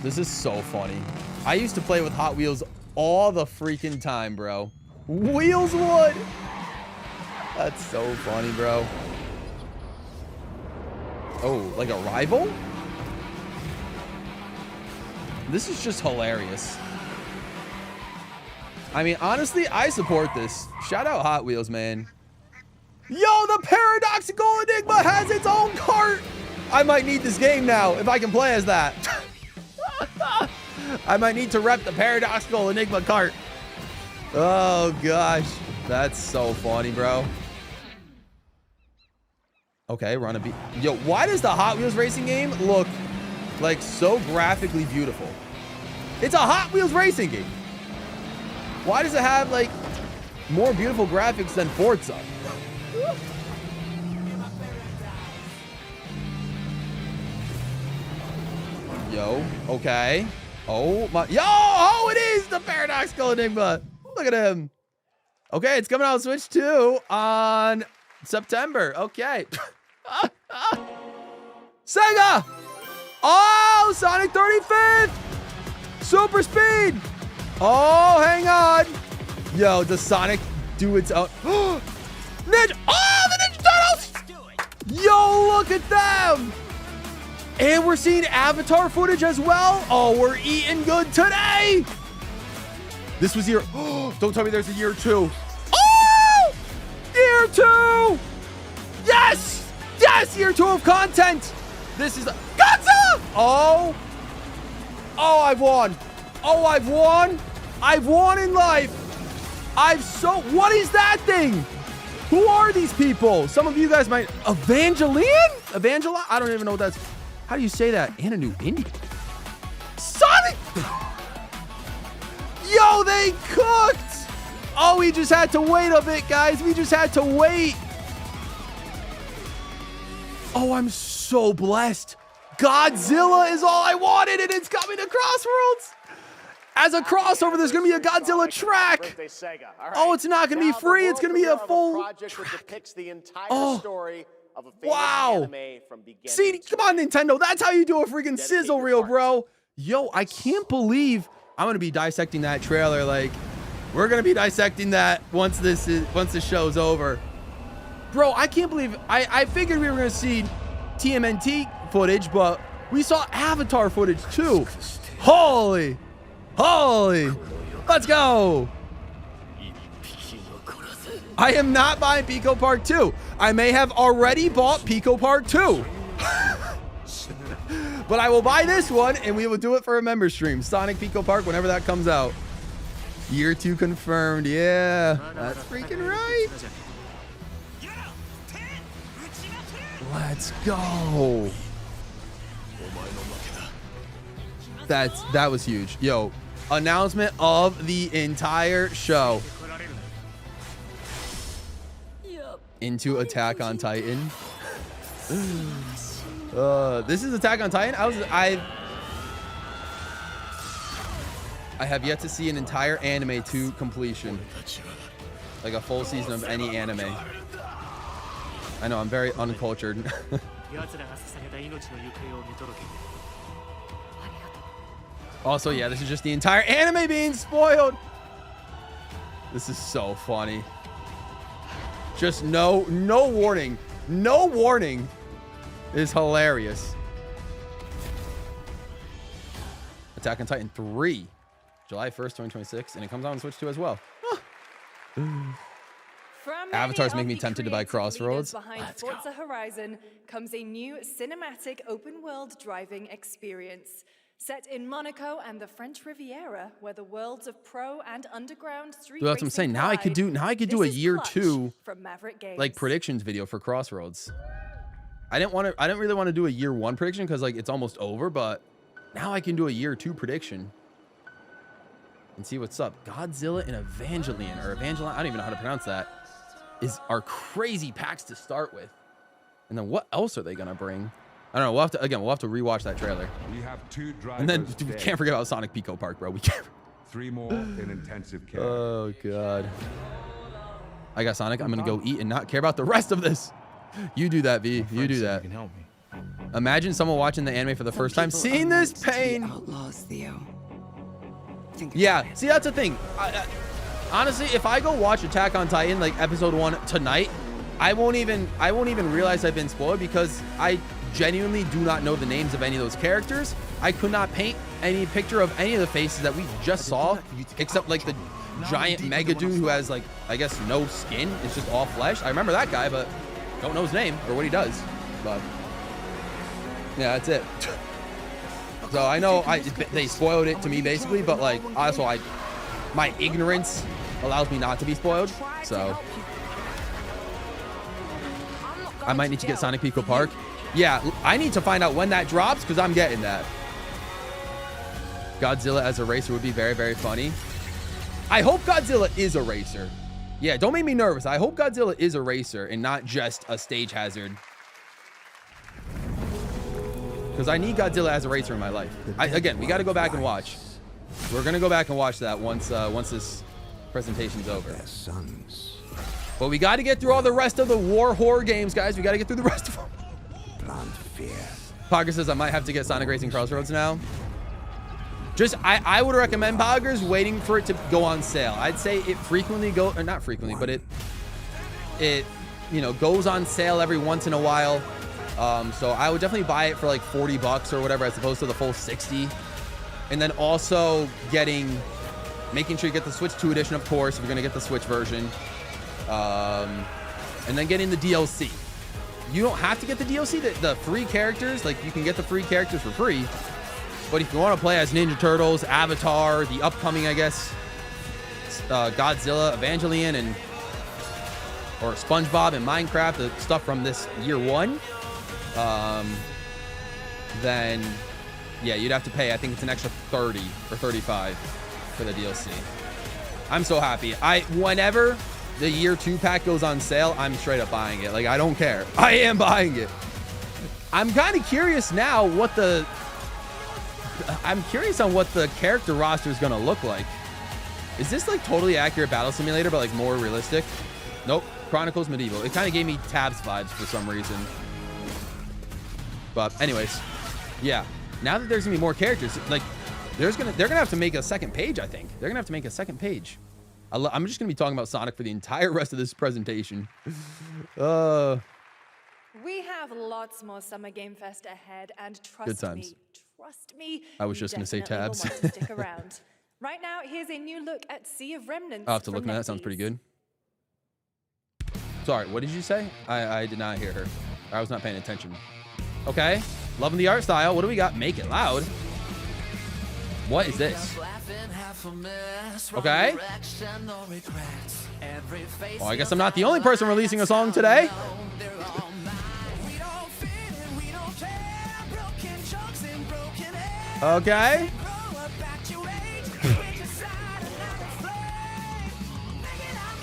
This is so funny. I used to play with Hot Wheels all the freaking time, bro. Wheels would! That's so funny, bro. Oh, like a rival? This is just hilarious. I mean, honestly, I support this. Shout out Hot Wheels, man. Yo, the Paradoxical Enigma has its own cart! I might need this game now if I can play as that. I might need to rep the Paradoxical Enigma cart. Oh, gosh. That's so funny, bro. Okay, we're on a beat. Yo, why does the Hot Wheels racing game look like so graphically beautiful? It's a Hot Wheels racing game. Why does it have like more beautiful graphics than Forza? Yo, okay. Oh my, yo, oh, it is the Paradoxical Enigma. Look at him. Okay, it's coming out on Switch 2 on September. Okay. Sega! Oh, Sonic 35th! Super speed! Oh, hang on. Yo, does Sonic do its own? Ninja! Oh, the Ninja Turtles! Yo, look at them! And we're seeing Avatar footage as well. Oh, we're eating good today. This was year. Oh, don't tell me there's a year 2. Oh! Year 2! Yes! Yes! Year 2 of content! This is Godzilla! Oh! Oh, I've won. Oh, I've won. I've won in life. What is that thing? Who are these people? Some of you guys might. Evangelion? I don't even know what that's. How do you say that? And a new indie. Sonic! Yo, they cooked. Oh, we just had to wait a bit, guys. We just had to wait. Oh, I'm so blessed. Godzilla is all I wanted, and it's coming to Crossroads. As a crossover, there's going to be a Godzilla track. Oh, it's not going to be free. It's going to be a full track. Oh, wow. See, come on, Nintendo. That's how you do a freaking sizzle reel, bro. Yo, I can't believe I'm going to be dissecting that trailer. Like, we're going to be dissecting that once the show's over. Bro, I can't believe I figured we were going to see TMNT footage, but we saw Avatar footage too. Holy. Let's go. I am not buying Pico Park 2. I may have already bought Pico Park 2. But I will buy this one, and we will do it for a member stream. Sonic Pico Park, whenever that comes out. Year 2 confirmed. Yeah, that's freaking right. Let's go. That was huge. Yo, announcement of the entire show. Into Attack on Titan. This is Attack on Titan. I have yet to see an entire anime to completion. Like a full season of any anime. I know, I'm very uncultured. Also, yeah, this is just the entire anime being spoiled. This is so funny. Just no warning. No warning is hilarious. Attack on Titan 3, July 1st, 2026, and it comes out on Switch 2 as well. Avatars make me tempted to buy Crossroads. Behind Forza Horizon comes a new cinematic open-world driving experience. Set in Monaco and the French Riviera, where the worlds of pro and underground street That's what I'm saying. Now I could do a year 2 from Maverick Games. like predictions video for Crossroads. I didn't really want to do a year 1 prediction because like it's almost over, but now I can do a year 2 prediction and see what's up. Godzilla and Evangelion, or Evangeline, I don't even know how to pronounce that, are crazy packs to start with. And then what else are they gonna bring? I don't know. We'll have to rewatch that trailer. We have 2 drivers. And then we can't forget about Sonic Pico Park, bro. We can't. 3 more in intensive care. Oh god. I got Sonic. I'm gonna go eat and not care about the rest of this. You do that, V. You do that. Imagine someone watching the anime for the first time, seeing this pain. Outlaws, Theo. Yeah. See, that's the thing. Honestly, if I go watch Attack on Titan like episode 1 tonight, I won't even realize I've been spoiled because I genuinely do not know the names of any of those characters. I could not paint any picture of any of the faces that we just saw, except like the giant mega dude who has like, I guess, no skin. It's just all flesh. I remember that guy, but don't know his name or what he does. But yeah, that's it. So I know they spoiled it to me basically, but like also my ignorance allows me not to be spoiled. So I might need to get Sonic Pico Park. Yeah, I need to find out when that drops because I'm getting that. Godzilla as a racer would be very, very funny. I hope Godzilla is a racer. Yeah, don't make me nervous. I hope Godzilla is a racer and not just a stage hazard. Because I need Godzilla as a racer in my life. Again, we got to go back and watch. We're going to go back and watch that once this presentation's over. But we got to get through all the rest of the war horror games, guys. We got to get through the rest of them. Pogger says I might have to get Sonic Racing Crossroads now. I would recommend Poggers waiting for it to go on sale. I'd say it frequently not frequently, but it goes on sale every once in a while. So I would definitely buy it for like $40 or whatever, as opposed to the full 60. And then also making sure you get the Switch 2 edition, of course, if you're gonna get the Switch version. And then getting the DLC. You don't have to get the DLC, the free characters, like you can get the free characters for free. But if you want to play as Ninja Turtles, Avatar, the upcoming, I guess, Godzilla, Evangelion, or SpongeBob and Minecraft, the stuff from this year 1, then Yeah, you'd have to pay. I think it's an extra 30 or 35 for the DLC. I'm so happy. Whenever the year 2 pack goes on sale, I'm straight up buying it. Like, I don't care. I am buying it. I'm kind of curious now I'm curious on what the character roster is going to look like. Is this like totally accurate Battle Simulator, but like more realistic? Nope. Chronicles Medieval. It kind of gave me Tabs vibes for some reason. But anyways, yeah. Now that there's gonna be more characters, like they're gonna have to make a second page. I think they're gonna have to make a second page. I'm just gonna be talking about Sonic for the entire rest of this presentation. We have lots more Summer Game Fest ahead, and trust me, I was just gonna say Tabs. Want to stick around. Right now, here's a new look at Sea of Remnants. I'll have to look at that. Sounds pretty good. Sorry, what did you say? I did not hear her. I was not paying attention. Okay, loving the art style. What do we got? Make it loud. What is this? Okay. Well, I guess I'm not the only person releasing a song today. Okay.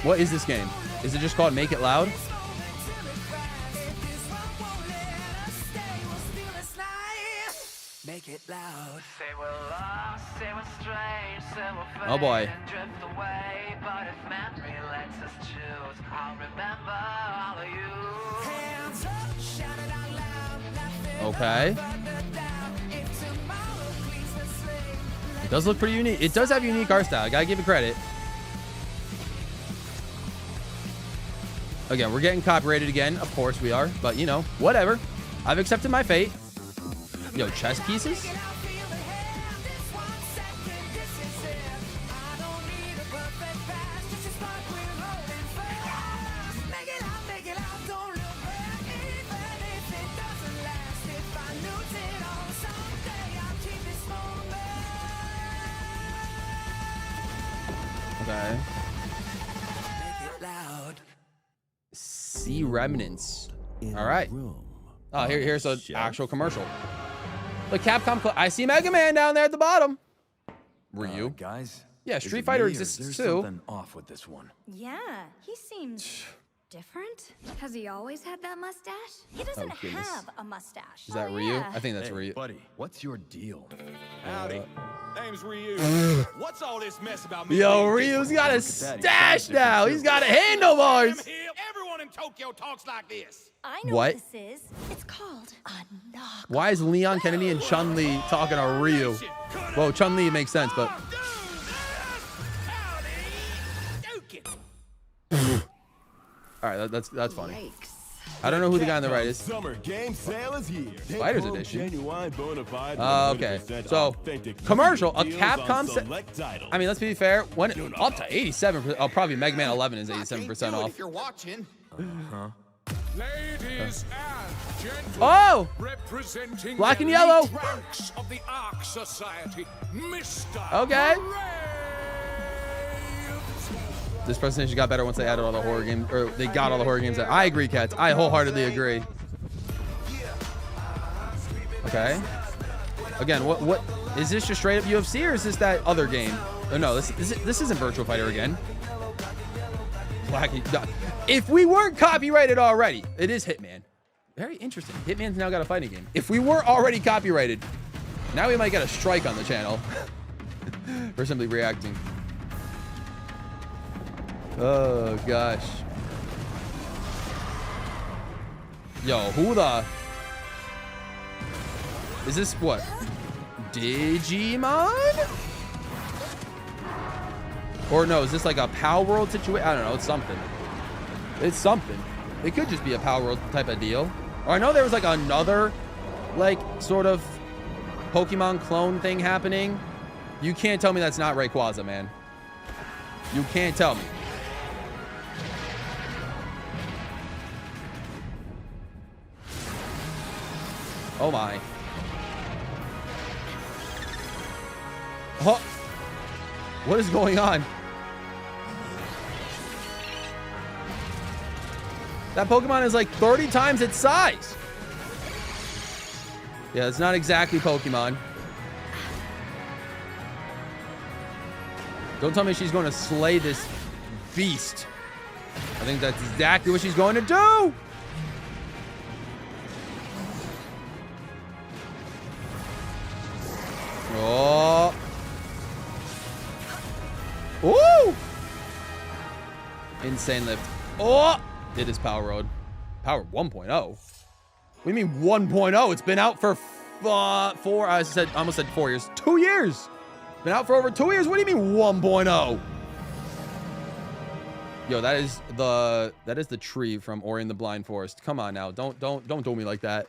What is this game? Is it just called Make It Loud? Make it loud. Oh boy. Okay. It does look pretty unique. It does have unique art style. I gotta give it credit. Again, we're getting copyrighted again. Of course we are. But, you know, whatever. I've accepted my fate. Yo, chess pieces? Okay. Sea Remnants. All right. Oh, here's an actual commercial. The Capcom. I see Mega Man down there at the bottom. Ryu. Guys. Yeah, Street Fighter exists there's too. Something off with this one. Yeah, he seems different. Has he always had that mustache? He doesn't have a mustache. Is that Ryu? I think that's Ryu. Buddy, what's your deal? Howdy. Name's Ryu. What's all this mess about me? Yo, Ryu's got a stash now. He's got a handlebars. Everyone in Tokyo talks like this. I know what this is. It's called a knock. Why is Leon Kennedy and Chun-Li talking to Ryu? Well, Chun-Li makes sense, but... All right, that's funny. Yikes. I don't know who the guy on the right is. Summer game sale is here. Spiders edition. Okay, so commercial, a Capcom I mean, let's be fair. When up to 87%, probably Mega Man 11 is 87% off. If you're watching. Ladies and gentlemen, Oh! representing Black and the yellow. elite ranks of the Ark Society, Mr. Okay. This presentation got better once they added all the horror games, or they got all the horror games. I agree, Cats. I wholeheartedly agree. Okay. Again, what is this? Just straight up UFC, or is this that other game? Oh no, this isn't Virtua Fighter again. If we weren't copyrighted already, it is Hitman. Very interesting. Hitman's now got a fighting game. If we were already copyrighted, now we might get a strike on the channel for simply reacting. Oh gosh. Yo, who the? Is this what? Digimon? Or no, is this like a Power World situation? I don't know, it's something. It's something. It could just be a Power World type of deal. Or I know there was like another, like, sort of Pokemon clone thing happening. You can't tell me that's not Rayquaza, man. You can't tell me. Oh my. Oh. What is going on? That Pokemon is like 30 times its size. Yeah, it's not exactly Pokemon. Don't tell me she's going to slay this beast. I think that's exactly what she's going to do. Oh. Ooh. Insane lift. Oh. It is Power Road. Power 1.0. What do you mean 1.0? It's been out for I almost said 4 years. 2 years. Been out for over 2 years. What do you mean 1.0? Yo, that is the tree from Ori and the Blind Forest. Come on now. Don't do me like that.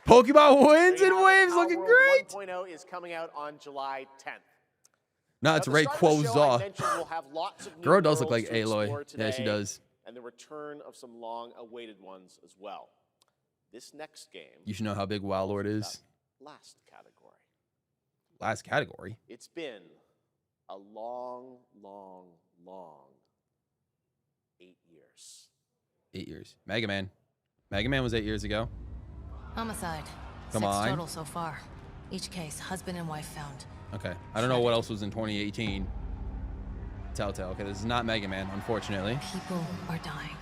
Pokemon wins and waves, looking great. 1.0 is coming out on July 10th. No, it's Rayquaza. Girl does look like Aloy. Yeah, she does. And the return of some long-awaited ones as well. This next game. You should know how big WoW Lord is. Last category. Last category? It's been a long 8 years. 8 years. Mega Man. Mega Man was 8 years ago. Homicide. Come 6 on. total so far. Each case, husband and wife found. Okay. I don't know what else was in 2018. Telltale. Okay, this is not Mega Man, unfortunately. People are dying.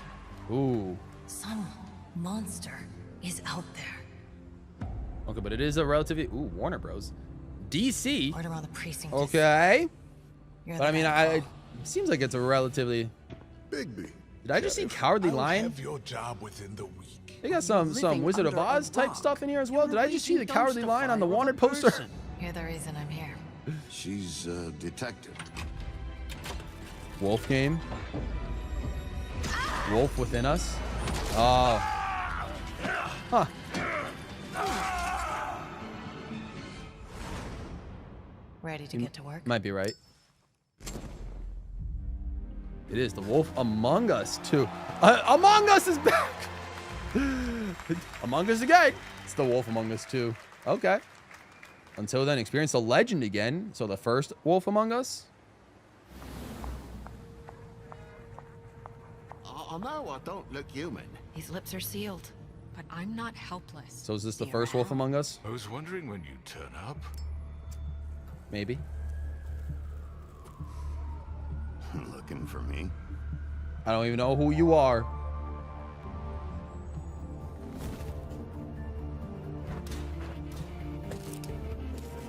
Ooh. Some monster is out there. Okay, but it is a relatively... Ooh, Warner Bros. DC. Right around the precinct. Okay. But I mean, it seems like it's a relatively... Bigby. Did I just see Cowardly Lion? Have your job within the week. They got some Wizard of Oz type stuff in here as well. Did I just see the Cowardly Lion on the wanted poster? You're the reason I'm here. She's a detective. Wolf game. Wolf within us. Oh. Huh. Ready to get to work? Might be right. It is the Wolf Among Us too. Among Us is back. Among Us again. It's the Wolf Among Us 2. Okay. Until then, experience the legend again. So the first Wolf Among Us. Oh no, I don't look human. His lips are sealed, but I'm not helpless. So is this the first Wolf Among Us? I was wondering when you'd turn up. Maybe. Looking for me? I don't even know who you are.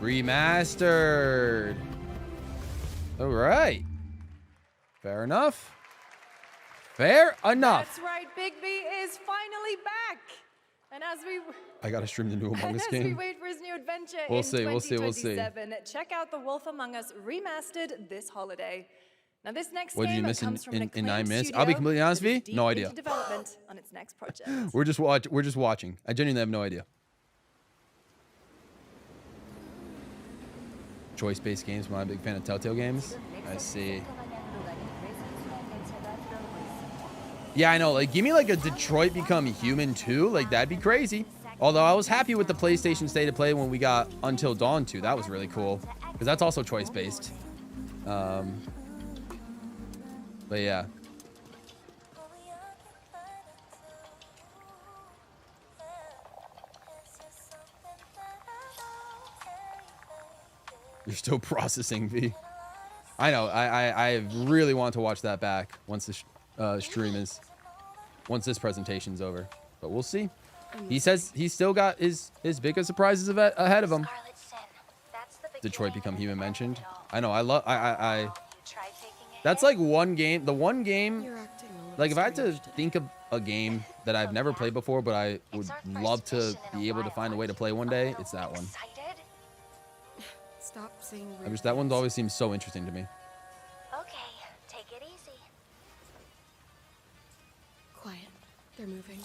Remastered. All right. Fair enough. Fair enough. That's right. Bigby is finally back. And as we I gotta stream the new Among Us game. As we wait for his new adventure We'll see. We'll see. Check out The Wolf Among Us Remastered this holiday. Now, this next what did you game miss comes from in an 9 minutes? studio I'll be completely honest that is with you. deep No idea. into development on its next project. We're just watching. I genuinely have no idea. Choice-based games. I'm a big fan of Telltale games. I see. Yeah, I know. Like, give me like a Detroit Become Human 2. Like, that'd be crazy. Although I was happy with the PlayStation State of Play when we got Until Dawn 2. That was really cool because that's also choice-based. But yeah. You're still processing, V. I know. I really want to watch that back once the stream is, once this presentation's over. But we'll see. He says he's still got his biggest surprises ahead of him. Detroit Become Human mentioned. I know. I that's like one game. The one game. Like if I had to think of a game that I've never played before, but I would love to be able to find a way to play one day, it's that one. Stop saying That one always seems so interesting to me. Okay, take it easy. Quiet. They're moving.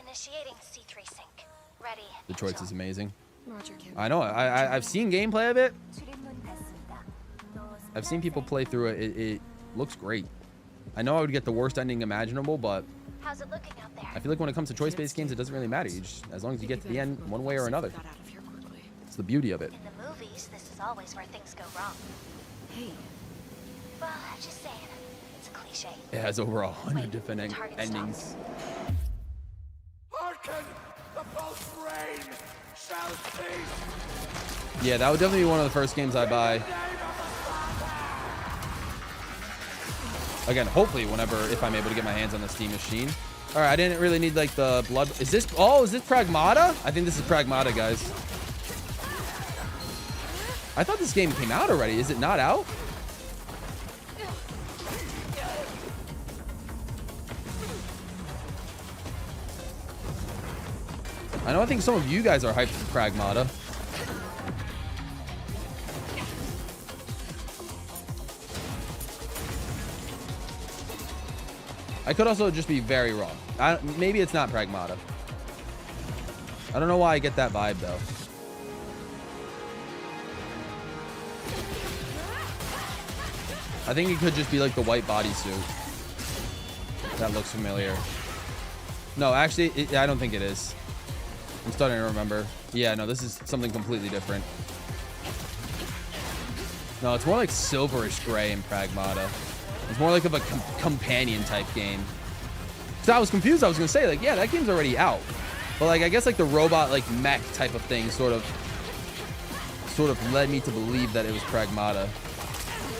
Initiating C3 sync. Ready. Detroit's is amazing. Roger, Kim. I know. I've seen gameplay of it. I've seen people play through it. It looks great. I know I would get the worst ending imaginable, but how's it looking out there? I feel like when it comes to choice-based games, it doesn't really matter. As long as you get to the end one way or another. It's the beauty of it. In the movies, this is always where things go wrong. Hey. Well, just saying. It's a cliche. It has over 100 different endings. Hearken! The pulse rain shall cease! Yeah, that would definitely be one of the first games I buy. Again, hopefully if I'm able to get my hands on the Steam machine. All right, I didn't really need like the blood. Is this Pragmata? I think this is Pragmata, guys. I thought this game came out already. Is it not out? I think some of you guys are hyped for Pragmata. I could also just be very wrong. Maybe it's not Pragmata. I don't know why I get that vibe, though. I think it could just be like the white bodysuit. That looks familiar. No, actually, I don't think it is. I'm starting to remember. Yeah, no, this is something completely different. No, it's more like silverish gray in Pragmata. It's more like of a companion type game. So I was confused. I was gonna say, like, yeah, that game's already out. But like, I guess like the robot like mech type of thing sort of led me to believe that it was Pragmata.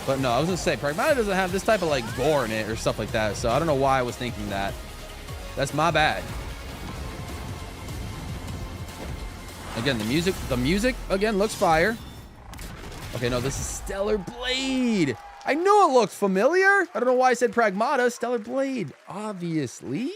But no, I was gonna say Pragmata doesn't have this type of like gore in it or stuff like that. So I don't know why I was thinking that. That's my bad. Again, the music again looks fire. Okay, no, this is Stellar Blade. I knew it looked familiar. I don't know why I said Pragmata. Stellar Blade, obviously.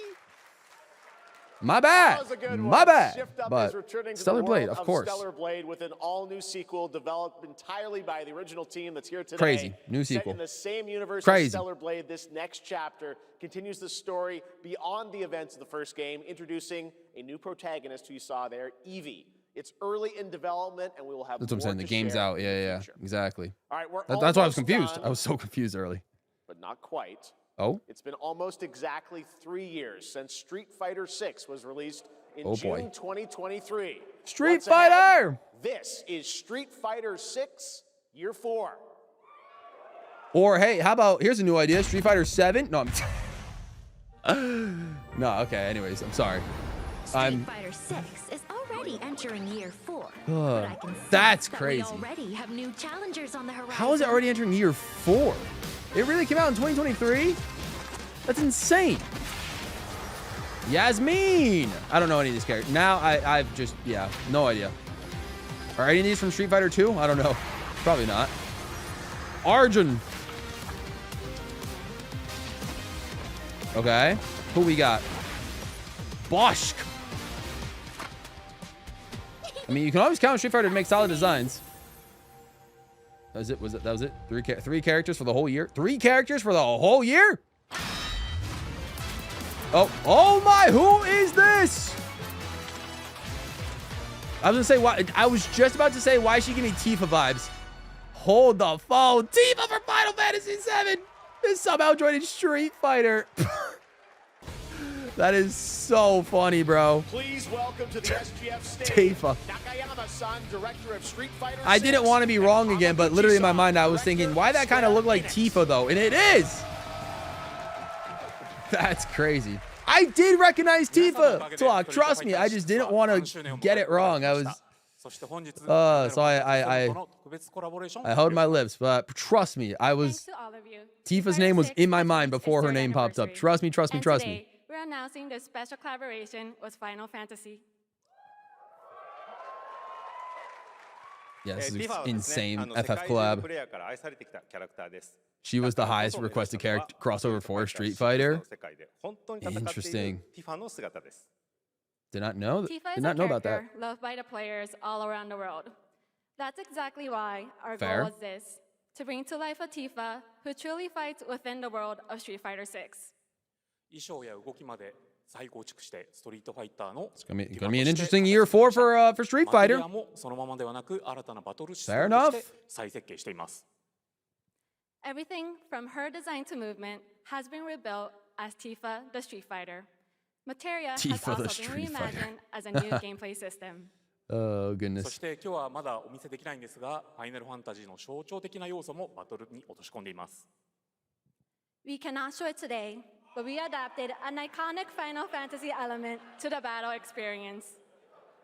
My bad. My bad. But Stellar Blade, of course. Stellar Blade with an all-new sequel developed entirely by the original team that's here today. Crazy. New sequel. Set in the same universe Crazy. as Stellar Blade, this next chapter continues the story beyond the events of the first game, introducing a new protagonist who you saw there, Evie. It's early in development, and we will have. That's what I'm saying. The game's out. Yeah, exactly. All right, that's why I was confused. Done, I was so confused early. but not quite. Oh. It's been almost exactly 3 years since Street Fighter 6 was released in June 2023. Street Fighter. This is Street Fighter 6 Year 4. Or hey, how about here's a new idea: Street Fighter 7. No, no. Okay. Anyways, I'm sorry. Street Fighter 6 is already entering Year 4. But I can that's that crazy. We already have new challengers on the horizon. How is it already entering Year 4? It really came out in 2023? That's insane. Yasmin. I don't know any of these characters. Now I've just, yeah, no idea. Are any of these from Street Fighter 2? I don't know. Probably not. Arjun. Okay. Who we got? Bosch. I mean, you can always count Street Fighter to make solid designs. That was it. That was it? Three characters for the whole year? 3 characters for the whole year? Oh my, who is this? I was gonna say, why? I was just about to say, why is she giving me Tifa vibes? Hold the phone. Tifa for Final Fantasy VII is somehow joining Street Fighter. That is so funny, bro. Please welcome to the SGF stage, Tifa. Nakayama-san, director of Street Fighter 6. I didn't want to be wrong again, but literally in my mind, I was thinking, why that kind of look like Tifa, though? And it is. That's crazy. I did recognize Tifa. Talk, trust me. I just didn't want to get it wrong. I was. So I held my lips, but trust me, I was. Tifa's name was in my mind before her name popped up. Trust me, trust me, trust me. We're announcing this special collaboration with Final Fantasy. Yeah, this is insane. FF collab. She was the highest requested character crossover for Street Fighter. Interesting. Did not know. Did not know about that. Loved by the players all around the world. That's exactly why our Fair. goal is this: to bring to life a Tifa who truly fights within the world of Street Fighter 6. It's gonna be an interesting year for Street Fighter. Fair enough. Everything from her design to movement has been rebuilt as Tifa the Street Fighter. Materia has Tifa the also been Street Fighter. reimagined as a new gameplay system. Oh goodness. そして今日はまだお見せできないんですが、ファイナルファンタジーの象徴的な要素もバトルに落とし込んでいます。We cannot show it today, but we adapted an iconic Final Fantasy element to the battle experience.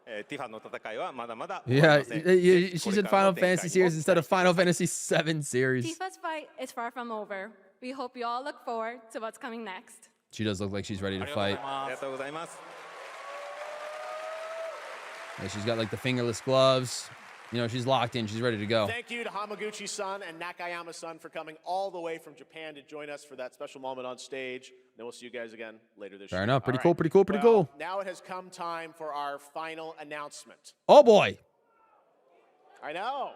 Yeah, she said Final Fantasy series instead of Final Fantasy 7 series. Tifa's fight is far from over. We hope you all look forward to what's coming next. She does look like she's ready to fight. Yeah, she's got like the fingerless gloves. You know, she's locked in. She's ready to go. Thank you to Hamaguchi-san and Nakayama-san for coming all the way from Japan to join us for that special moment on stage. Then we'll see you guys again later this year. Fair enough. Pretty All cool. Well, now it has come time for our final announcement. Oh, boy. I know.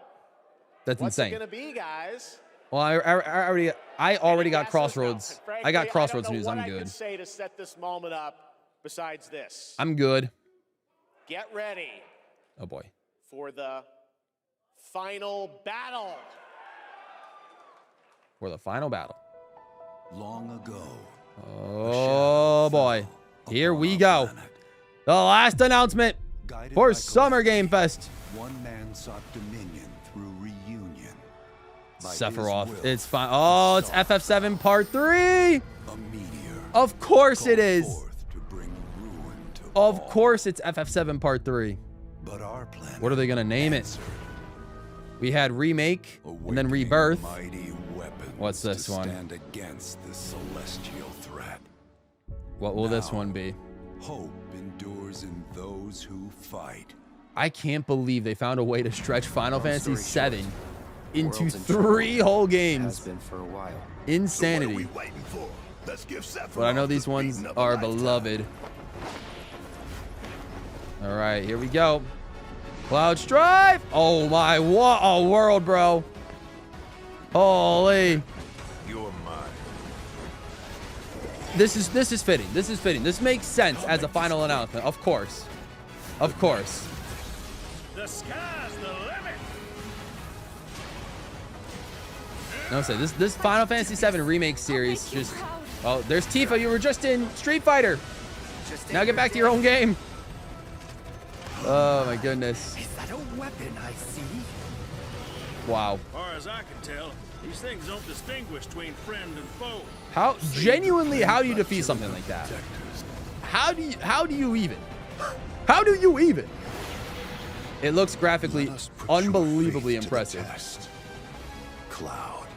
That's What's insane. What's it going to be, guys? Well, I already got Crossroads. Frankly, I got Crossroads I don't news. know I'm what I good. can say to set this moment up besides this. I'm good. Get ready. Oh, boy. For the final battle. For the final battle. Long ago. Oh, boy. Here we go. The last announcement for Summer Game Fest. One man sought dominion through reunion. Sephiroth. It's fine. Oh, it's FF7 Part 3. Of course it is. Of course it's FF7 Part 3. But our planet, what are they going to name it? We had Remake and then Rebirth. What's this one? Stand against the celestial threat. What will this one be? Hope endures in those who fight. I can't believe they found a way to stretch Final Fantasy VII into 3 whole games. Has been for a while. Insanity. But I know these ones are beloved. All right, here we go. Cloud Strife. Oh my, what a world, bro. Holy. You're mine. This is fitting. This is fitting. This makes sense as a final announcement. Of course. Of course. The sky's the limit. No, say this Final Fantasy VII Remake series just. Oh, there's Tifa. You were just in Street Fighter. Now get back to your own game. Oh my goodness. Is that a weapon I see? Wow. As far as I can tell, these things don't distinguish between friend and foe. How genuinely? How do you defeat something like that? How do you even? How do you even? It looks graphically unbelievably impressive. Cloud.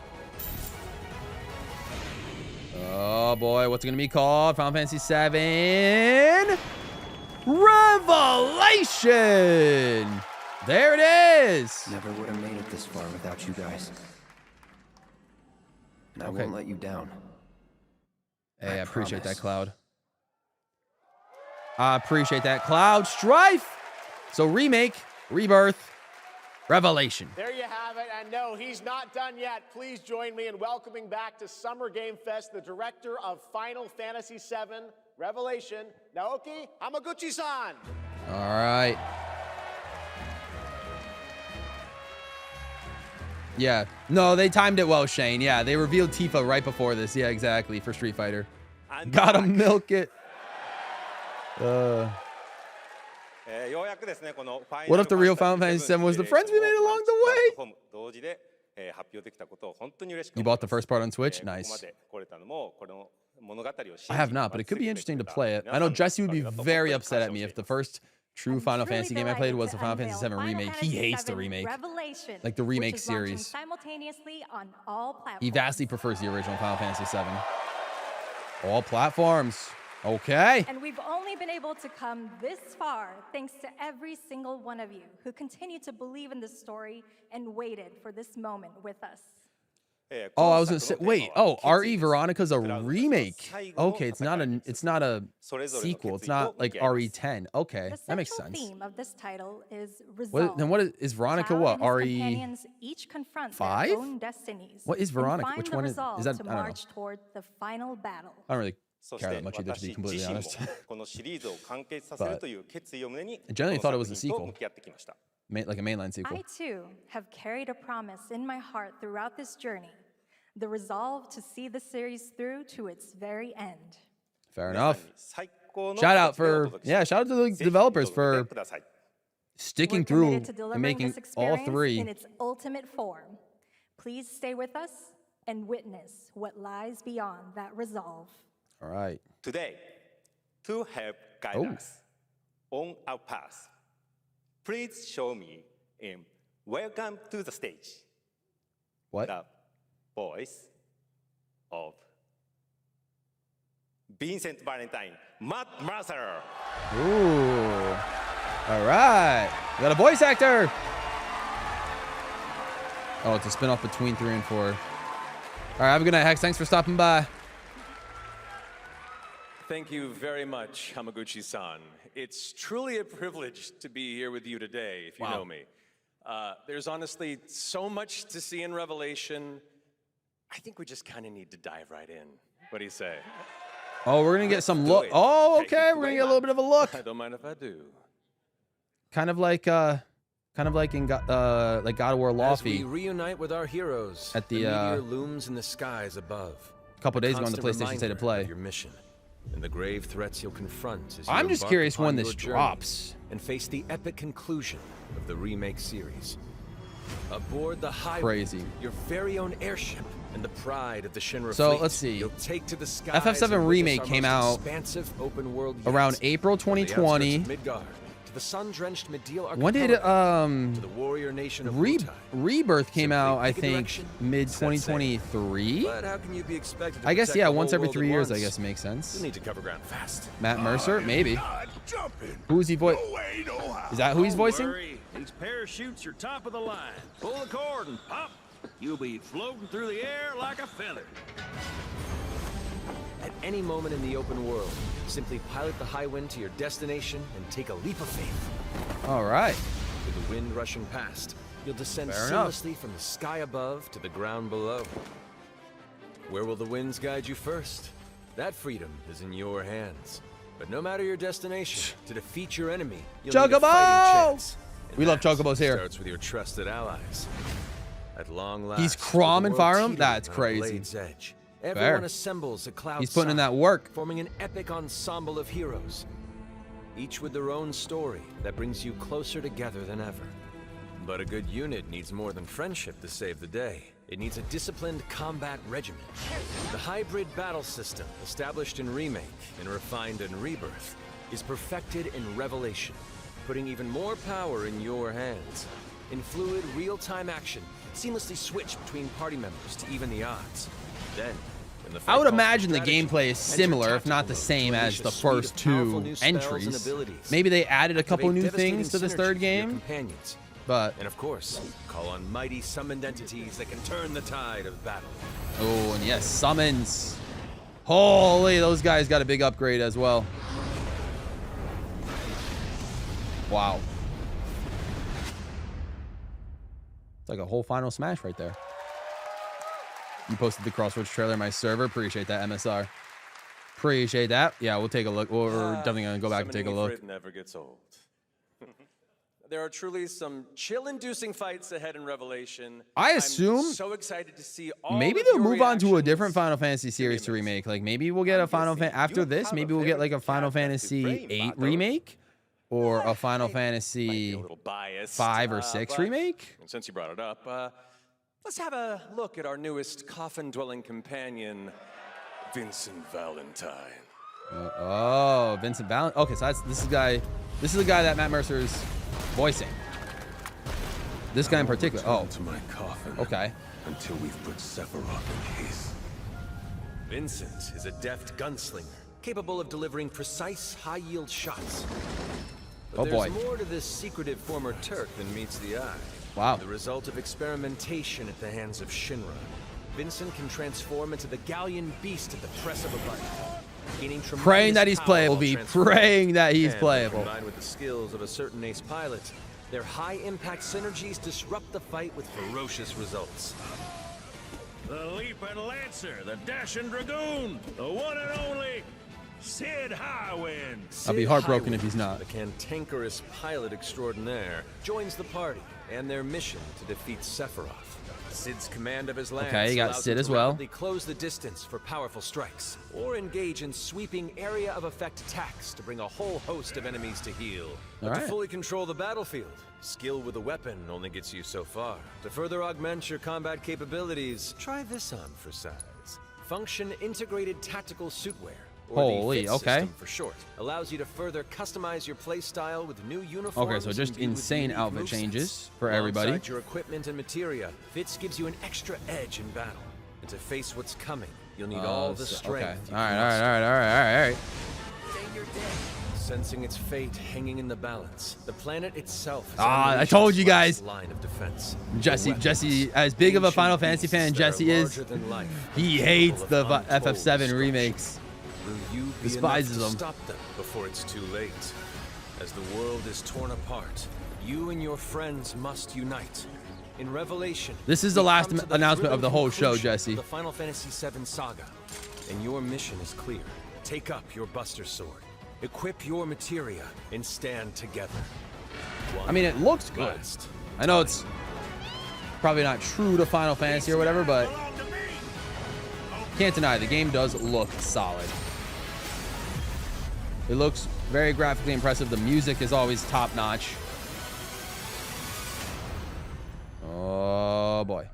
Oh boy, what's it gonna be called? Final Fantasy VII Revelation. There it is. Never would have made it this far without you guys. And I won't let you down. Hey, I appreciate that, Cloud. I appreciate that, Cloud Strife. So Remake, Rebirth, Revelation. There you have it. And no, he's not done yet. Please join me in welcoming back to Summer Game Fest the director of Final Fantasy VII Revelation, Naoki Hamaguchi-san. All right. Yeah. No, they timed it well, Shane. Yeah, they revealed Tifa right before this. Yeah, exactly, for Street Fighter. Gotta milk it. What if the real Final Fantasy VII was the friends we made along the way? You bought the first part on Switch? Nice. I have not, but it could be interesting to play it. I know Jesse would be very upset at me if the first true Final Fantasy game I played was the Final Fantasy VII Remake. He hates the remake. Like the remake series. Simultaneously on all platforms. He vastly prefers the original Final Fantasy VII. All platforms. Okay. And we've only been able to come this far thanks to every single one of you who continue to believe in this story and waited for this moment with us. Oh, I was gonna say, wait. Oh, RE Veronica's a remake. Okay, it's not a sequel. It's not like RE10. Okay, that makes sense. The theme of this title is resolve. What, then what is Veronica? What RE? Each confront 5? their own destinies. What is Veronica? And find Which the one is resolve that? To I don't know. march toward the final battle. I don't really care that much either, to be completely honest. But I generally thought it was a sequel, like a mainline sequel. I too have carried a promise in my heart throughout this journey. The resolve to see the series through to its very end. Fair enough. Shout out to the developers for sticking through and making all 3. In its ultimate form. Please stay with us and witness what lies beyond that resolve. All right. Today, to help guide us on our path, Please show me welcome to the stage. What? The voice of Vincent Valentine, Matt Mercer. Ooh. All right. We got a voice actor. Oh, it's a spinoff between 3 and 4. All right, have a good night, Hex. Thanks for stopping by. Thank you very much, Hamaguchi-san. It's truly a privilege to be here with you today, if you know me. There's honestly so much to see in Revelation. I think we just kind of need to dive right in. What do you say? Oh, we're going to get some look. Oh, okay. We're going to get a little bit of a look. I don't mind if I do. Kind of like in God of War Law As we reunite with our heroes, at the meteor looms in the skies above. A couple days ago on the PlayStation State of Play. Your mission and the grave threats you'll confront as I'm you just embark curious upon when your this journey drops. and face the epic conclusion of the remake series. Aboard the Highway, Crazy. your very own airship and the pride of the Shinra So, fleet. let's see. You'll take to the skies FF7 and Remake witness our came most out expansive open world around yet. April From the 2020. outskirts of Midgard to the sun-drenched Medeal When did to the warrior nation of Wutai. Rebirth came out? I pick a think direction, mid set sail. 2023. But how can you be expected to I guess protect yeah, the once whole every world 3 at years. I once? guess makes sense. You'll need to cover ground fast. Matt Mercer, maybe. Who is he voice? Is that who he's voicing? Worry. These parachutes are top of the line. Pull the cord and pop. You'll be floating through the air like a feather. At any moment in the open world, simply pilot the Highwind to your destination and take a leap of faith. All right. With the wind rushing past, you'll descend Fair enough. seamlessly from the sky above to the ground below. Where will the winds guide you first? That freedom is in your hands. But no matter your destination, to defeat your enemy, you'll need a Chocobo! fighting chance. And We love that chocobos here. Starts with your trusted allies. At long last, He's Crom and with the world Fire Emblem? teetering That's on a crazy. blade's edge. Fair. Everyone assembles at Cloud's He's putting in side, that work. forming an epic ensemble of heroes, each with their own story that brings you closer together than ever. But a good unit needs more than friendship to save the day. It needs a disciplined combat regiment. The hybrid battle system, established in Remake and refined in Rebirth, is perfected in Revelation, putting even more power in your hands. In fluid, real-time action, seamlessly switch between party members to even the odds. Then, when the I would fight calls for imagine the strategy, gameplay is enter similar, if not the tactical same mode to as unleash the a suite of first powerful 2 new spells and entries. abilities. Maybe they added a couple Activate new devastating things to this synergy third with your game. companions. But And of course, call on mighty summoned entities that can turn the tide of battle. oh, and yes, summons. Holy, those guys got a big upgrade as well. Wow. It's like a whole Final Smash right there. You posted the Crossroads trailer in my server. Appreciate that, MSR. Appreciate that. Yeah, we'll take a look. We're definitely going to go back and take a Summoning look. Ifrit never gets old. There are truly some chill-inducing fights ahead in Revelation. I assume I'm so excited to see all maybe of they'll your move on to a reactions. different Final Fantasy series to remake. Like maybe we'll get a Final Fantasy after this. Maybe we'll get like a Final Fantasy 8 remake or a Final Fantasy 5 or 6 but- remake. And since you brought it up, let's have a look at our newest coffin-dwelling companion, Vincent Valentine. Oh, Vincent Valentine. Okay, so this is the guy that Matt Mercer's voicing. This guy in particular. Oh, to my coffin. Okay. Until we've put Sephiroth in his. Vincent is a deft gunslinger, capable of delivering precise, high-yield shots. But Oh, there's boy. more to this secretive former Turk than meets the eye. Wow. The result of experimentation at the hands of Shinra. Vincent can transform into the Galleon beast at the press of a button. Gaining Praying that he's tremendous playable, power B. while transforming. Praying that he's And playable. Combined with the skills of a certain ace pilot, their high-impact synergies disrupt the fight with ferocious results. The Leaping Lancer, the Dashing Dragoon, the one and only Sid Highwind. I'll be heartbroken if he's not. The cantankerous pilot extraordinaire joins the party and their mission to defeat Sephiroth. Sid's command of his lance Okay, you got allows Sid him as to well. rapidly close the distance for powerful strikes, or engage in sweeping area of effect attacks to bring a whole host of enemies to heel. But to Alright. fully control the battlefield, skill with a weapon only gets you so far. To further augment your combat capabilities, try this on for size. Function integrated tactical suitwear or Holy, the Fit okay. system for short, allows you to further customize your playstyle with new uniforms. Okay, so just imbued with insane unique outfit movesets. changes for everybody. Alongside your equipment and materia, Fits gives you an extra edge in battle. And to face what's coming, you'll need all the strength. Okay. All right. Sensing its fate hanging in the balance, the planet itself. I told you guys. Line of defense. Jesse, as big of a Final Fantasy fan Jesse is, he hates the FF7 remakes. Will you be Despises enough to them. stop them before it's too late? As the world is torn apart, you and your friends must unite. In Revelation, This is the we last come to the announcement of the whole show, conclusion of Jesse. The Final Fantasy VII saga, and your mission is clear. Take up your Buster Sword, equip your materia, and stand together. I mean, it looks good. I know it's probably not true to Final Fantasy or whatever, but can't deny the game does look solid. It looks very graphically impressive. The music is always top notch. Oh boy.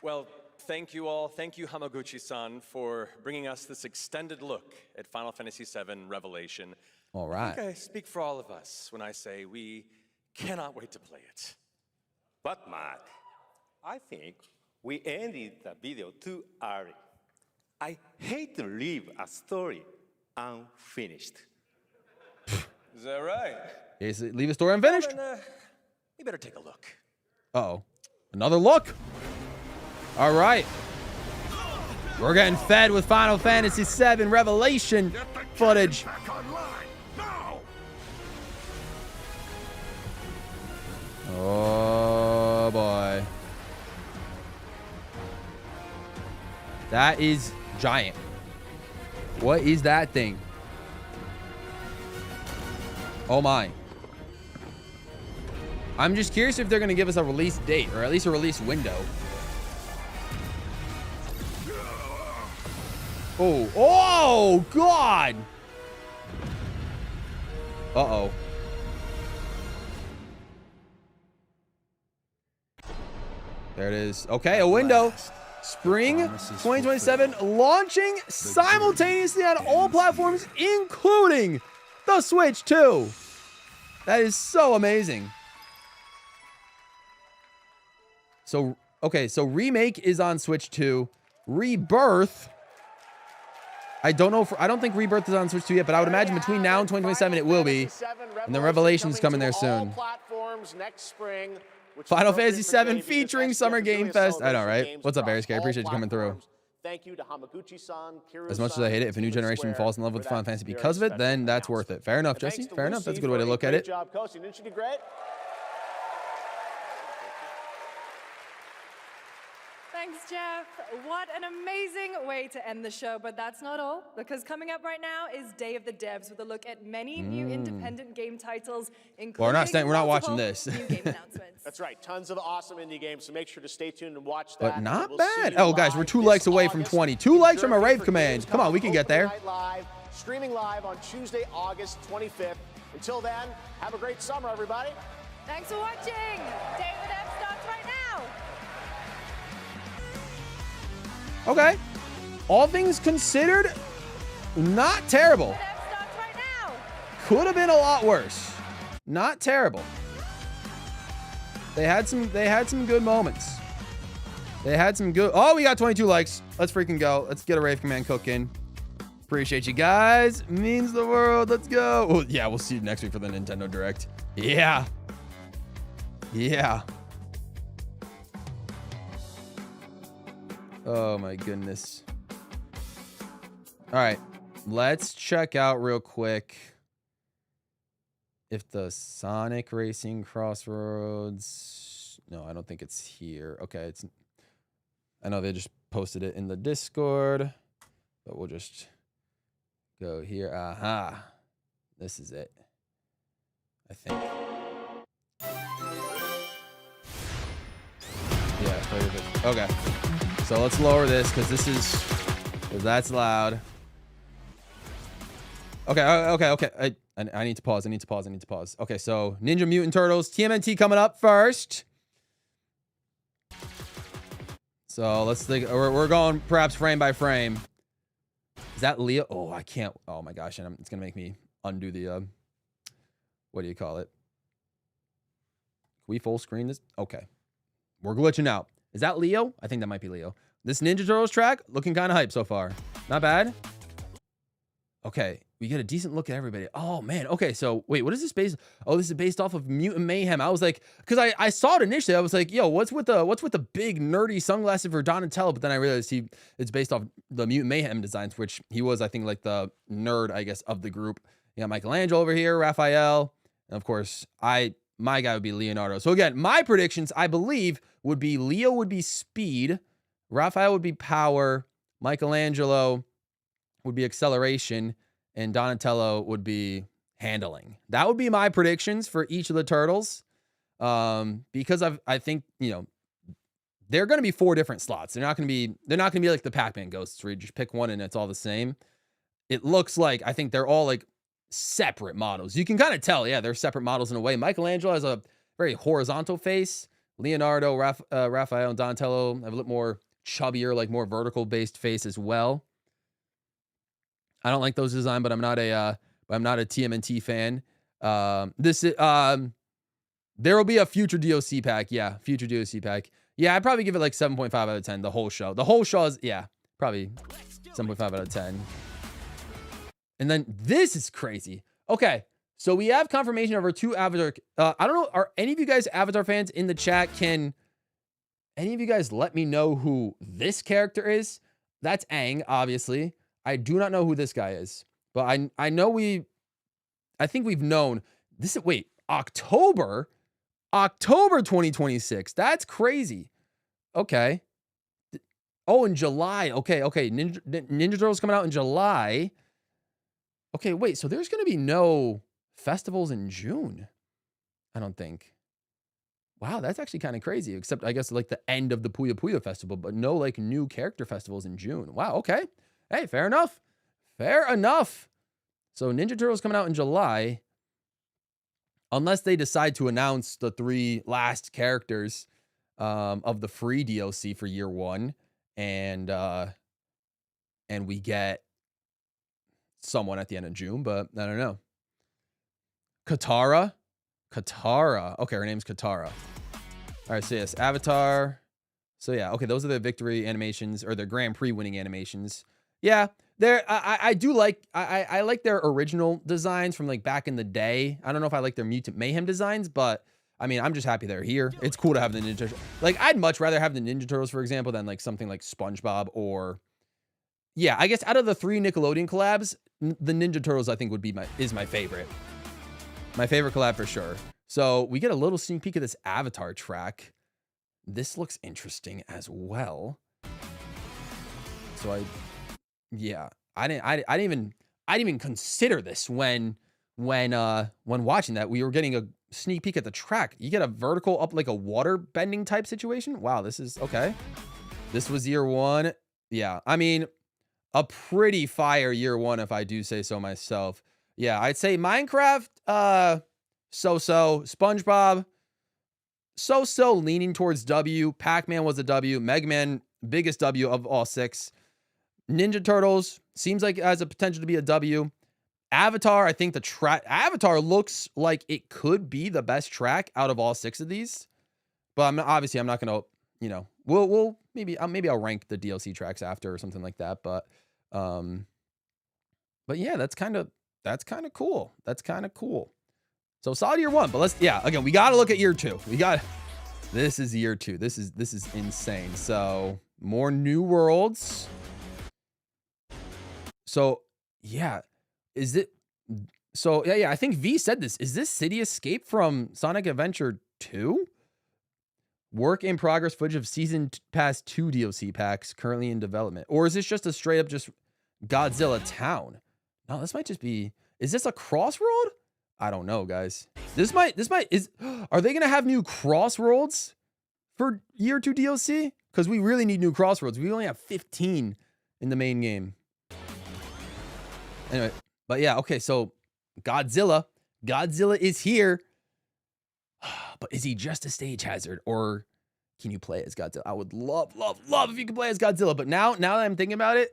Well, thank you all. Thank you, Hamaguchi-san, for bringing us this extended look at Final Fantasy VII Revelation. All I right. think I speak for all of us when I say we cannot wait to play it. But Mark, I think we ended the video too early. I hate to leave a story unfinished. Is that right? Leave a story unfinished. Well, then, we better take a look. Uh-oh. Another look. All right. We're getting fed with Final Fantasy VII Revelation footage. Oh, boy. That is giant. What is that thing? Oh, my. I'm just curious if they're going to give us a release date or at least a release window. Oh, God. Uh-oh. There it is. Okay, a window. Spring 2027 launching simultaneously on all platforms, including the Switch 2. That is so amazing. So, okay, so Remake is on Switch 2. Rebirth, I don't know. I don't think Rebirth is on Switch 2 yet, but I would imagine between now and 2027 it will be. And the Revelation's coming there soon. Final Fantasy VII featuring Summer Game Fest. I know, right? What's up, Arisky? I appreciate you coming through. Thank you to Hamaguchi-san, As much as I hate it, if a new generation falls in love with Final Fantasy because of it, then that's worth it. Fair enough, Jesse. Fair enough. That's a good way to look at it. Great job coaching. Didn't she do great? Thanks, Jeff. What an amazing way to end the show, but that's not all, because coming up right now is Day of the Devs with a look at many new independent game titles, including We're not watching this. new game announcements. That's right. Tons of awesome indie games, so make sure to stay tuned and watch that. But not bad. Oh, guys, we're 2 likes away from 20. 2 likes from a rave command. Come on, we can get there. Live, streaming live on Tuesday, August 25th. Until then, have a great summer, everybody. Thanks for watching. Day of the Devs starts right now. Okay. All things considered, not terrible. Could have been a lot worse. Not terrible. They had some good moments. They had some good. Oh, we got 22 likes. Let's freaking go. Let's get a rave command cooking. Appreciate you guys. Means the world. Let's go. Oh, yeah, we'll see you next week for the Nintendo Direct. Yeah. Yeah. Oh my goodness. All right, let's check out real quick if the Sonic Racing Crossroads. No, I don't think it's here. Okay, it's. I know they just posted it in the Discord, but we'll just go here. Aha, this is it. I think. Yeah, perfect. Okay. So let's lower this because that's loud. Okay. I I need to pause. I need to pause. I need to pause. Okay, so Ninja Mutant Turtles TMNT coming up first. So let's think. We're going perhaps frame by frame. Is that Leo? Oh, I can't. Oh my gosh, and it's gonna make me undo the. What do you call it? Can we full screen this? Okay, we're glitching out. Is that Leo? I think that might be Leo. This Ninja Turtles track looking kind of hype so far. Not bad. Okay, we get a decent look at everybody. Oh man. Okay, so wait, what is this based? Oh, this is based off of Mutant Mayhem. I was like, because I saw it initially. I was like, yo, what's with the big nerdy sunglasses for Donatello? But then I realized it's based off the Mutant Mayhem designs, which he was, I think, like the nerd, I guess, of the group. You got Michelangelo over here, Raphael, and of course, my guy would be Leonardo. So again, my predictions, I believe, would be Leo would be speed, Raphael would be power, Michelangelo would be acceleration, and Donatello would be handling. That would be my predictions for each of the turtles. Because I think, you know, they're going to be 4 different slots. They're not going to be like the Pac-Man ghosts where you just pick one and it's all the same. It looks like, I think they're all like separate models. You can kind of tell, yeah, they're separate models in a way. Michelangelo has a very horizontal face. Leonardo, Raphael, and Donatello have a little more chubbier, like more vertical based face as well. I don't like those designs, but I'm not a TMNT fan. There will be a future DOC pack. Yeah, future DOC pack. Yeah, I'd probably give it like 7.5 out of 10. The whole show. The whole show is, yeah, probably 7.5 out of 10. And then this is crazy. Okay, so we have confirmation of our 2 Avatar. I don't know. Are any of you guys Avatar fans in the chat? Can any of you guys let me know who this character is? That's Aang, obviously. I do not know who this guy is, but I know I think we've known this. Wait, October 2026. That's crazy. Okay. Oh, in July. Okay. Ninja Turtles coming out in July. Okay, wait. So there's going to be no festivals in June, I don't think. Wow, that's actually kind of crazy. Except I guess like the end of the Puya Puya festival, but no like new character festivals in June. Wow. Okay. Hey, fair enough. Fair enough. So Ninja Turtles coming out in July. Unless they decide to announce the 3 last characters of the free DLC for year 1. And we get someone at the end of June, but I don't know. Katara. Okay, her name's Katara. All right, so yes, Avatar. So yeah, okay, those are the victory animations or the Grand Prix winning animations. Yeah, I do like I like their original designs from like back in the day. I don't know if I like their Mutant Mayhem designs, but I mean, I'm just happy they're here. It's cool to have the Ninja. Like, I'd much rather have the Ninja Turtles, for example, than like something like SpongeBob or yeah, I guess out of the 3 Nickelodeon collabs, the Ninja Turtles I think would be my favorite. My favorite collab for sure. So we get a little sneak peek of this Avatar track. This looks interesting as well. So I didn't even consider this when watching that. We were getting a sneak peek at the track. You get a vertical up like a water bending type situation. Wow, this is okay. This was year 1. Yeah, I mean, a pretty fire year 1 if I do say so myself. Yeah, I'd say Minecraft, so-so. SpongeBob, so-so, leaning towards W. Pac-Man was a W. Mega Man, biggest W of all 6. Ninja Turtles seems like it has a potential to be a W. Avatar, I think Avatar looks like it could be the best track out of all 6 of these. But I'm not gonna, you know, we'll maybe I'll rank the DLC tracks after or something like that. But yeah, that's kind of cool. That's kind of cool. So solid year 1, but again, we got to look at year 2. This is year 2. This is insane. So more new worlds. So yeah, I think V said this. Is this City Escape from Sonic Adventure 2? Work in progress footage of Season Pass 2 DLC packs currently in development. Or is this just a straight up just Godzilla town? No, this might just be, is this a Crossroad? I don't know, guys. Are they going to have new Crossroads for year 2 DLC? Because we really need new Crossroads. We only have 15 in the main game. Anyway, but yeah, okay, so Godzilla. Godzilla is here. But is he just a stage hazard, or can you play as Godzilla? I would love if you could play as Godzilla. But now that I'm thinking about it,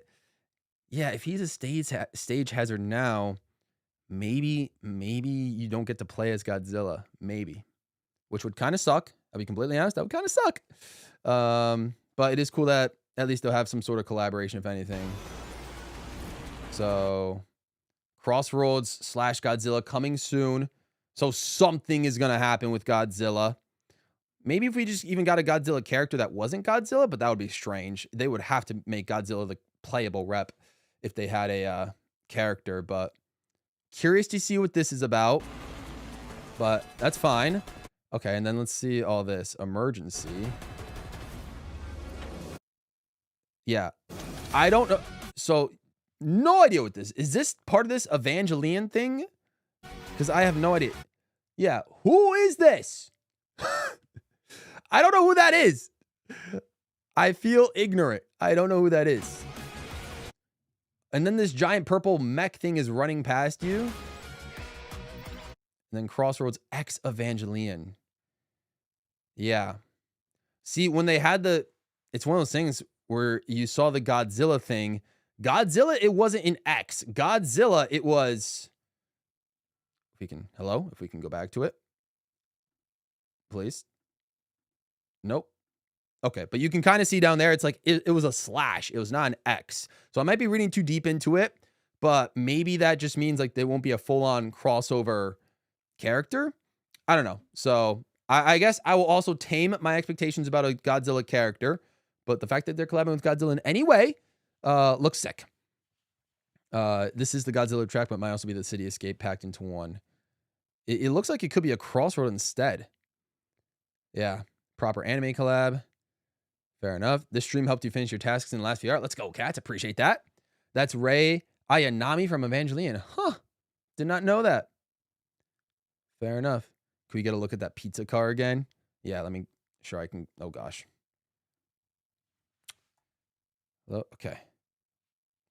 yeah, if he's a stage hazard now, maybe you don't get to play as Godzilla. Maybe, which would kind of suck. I'll be completely honest. That would kind of suck. But it is cool that at least they'll have some sort of collaboration, if anything. So, Crossroads / Godzilla coming soon. So something is going to happen with Godzilla. Maybe if we just even got a Godzilla character that wasn't Godzilla, but that would be strange. They would have to make Godzilla the playable rep if they had a character. But curious to see what this is about. But that's fine. Okay, and then let's see all this. Emergency. Yeah. I don't know. So, no idea what this is. This part of this Evangelion thing? Because I have no idea. Yeah. Who is this? I don't know who that is. I feel ignorant. I don't know who that is. And then this giant purple mech thing is running past you. And then Crossroads X Evangelion. Yeah. See, when they had it's one of those things where you saw the Godzilla thing. Godzilla, it wasn't in X. Godzilla, it was... If we can go back to it. Please. Nope. Okay, but you can kind of see down there, it's like, it was a slash. It was not an X. So I might be reading too deep into it, but maybe that just means like there won't be a full-on crossover character. I don't know. So I guess I will also tame my expectations about a Godzilla character, but the fact that they're collaborating with Godzilla in any way looks sick. This is the Godzilla track, but might also be the City Escape packed into one. It looks like it could be a Crossroad instead. Yeah. Proper anime collab. Fair enough. This stream helped you finish your tasks in the last few hours. Let's go, cats. Appreciate that. That's Rei Ayanami from Evangelion. Huh. Did not know that. Fair enough. Can we get a look at that pizza car again? Yeah, let me... Sure, I can... Oh, gosh. Okay.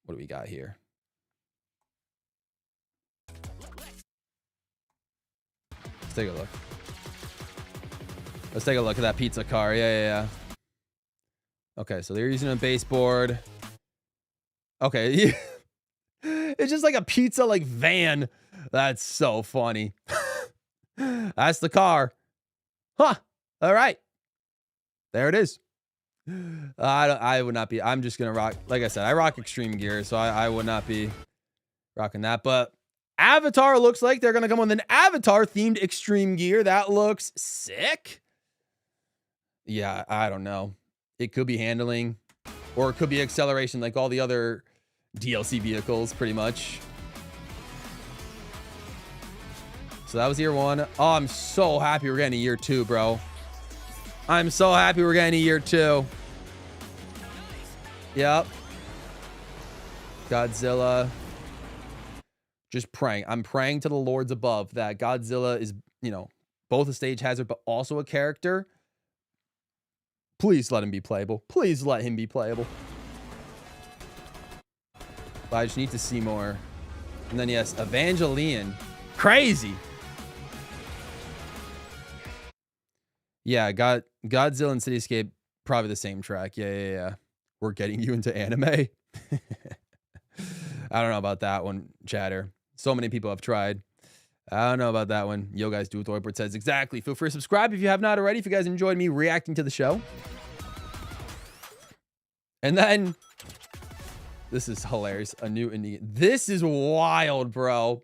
What do we got here? Let's take a look. Let's take a look at that pizza car. Yeah. Okay, so they're using a baseboard. Okay. It's just like a pizza like van. That's so funny. That's the car. Huh. All right. There it is. I would not be. I'm just going to rock. Like I said, I rock extreme gear, so I would not be rocking that. But Avatar looks like they're going to come with an Avatar-themed extreme gear. That looks sick. Yeah, I don't know. It could be handling, or it could be acceleration like all the other DLC vehicles, pretty much. So that was year 1. Oh, I'm so happy we're getting a year 2, bro. I'm so happy we're getting a year 2. Yep. Godzilla. Just praying. I'm praying to the lords above that Godzilla is, both a stage hazard, but also a character. Please let him be playable. Please let him be playable. But I just need to see more. And then, yes, Evangelion. Crazy. Yeah, Godzilla and Cityscape, probably the same track. Yeah. We're getting you into anime. I don't know about that one, chatter. So many people have tried. I don't know about that one. Yo, guys, do what the whiteboard says. Exactly. Feel free to subscribe if you have not already. If you guys enjoyed me reacting to the show. And then, this is hilarious. A new indie. This is wild, bro.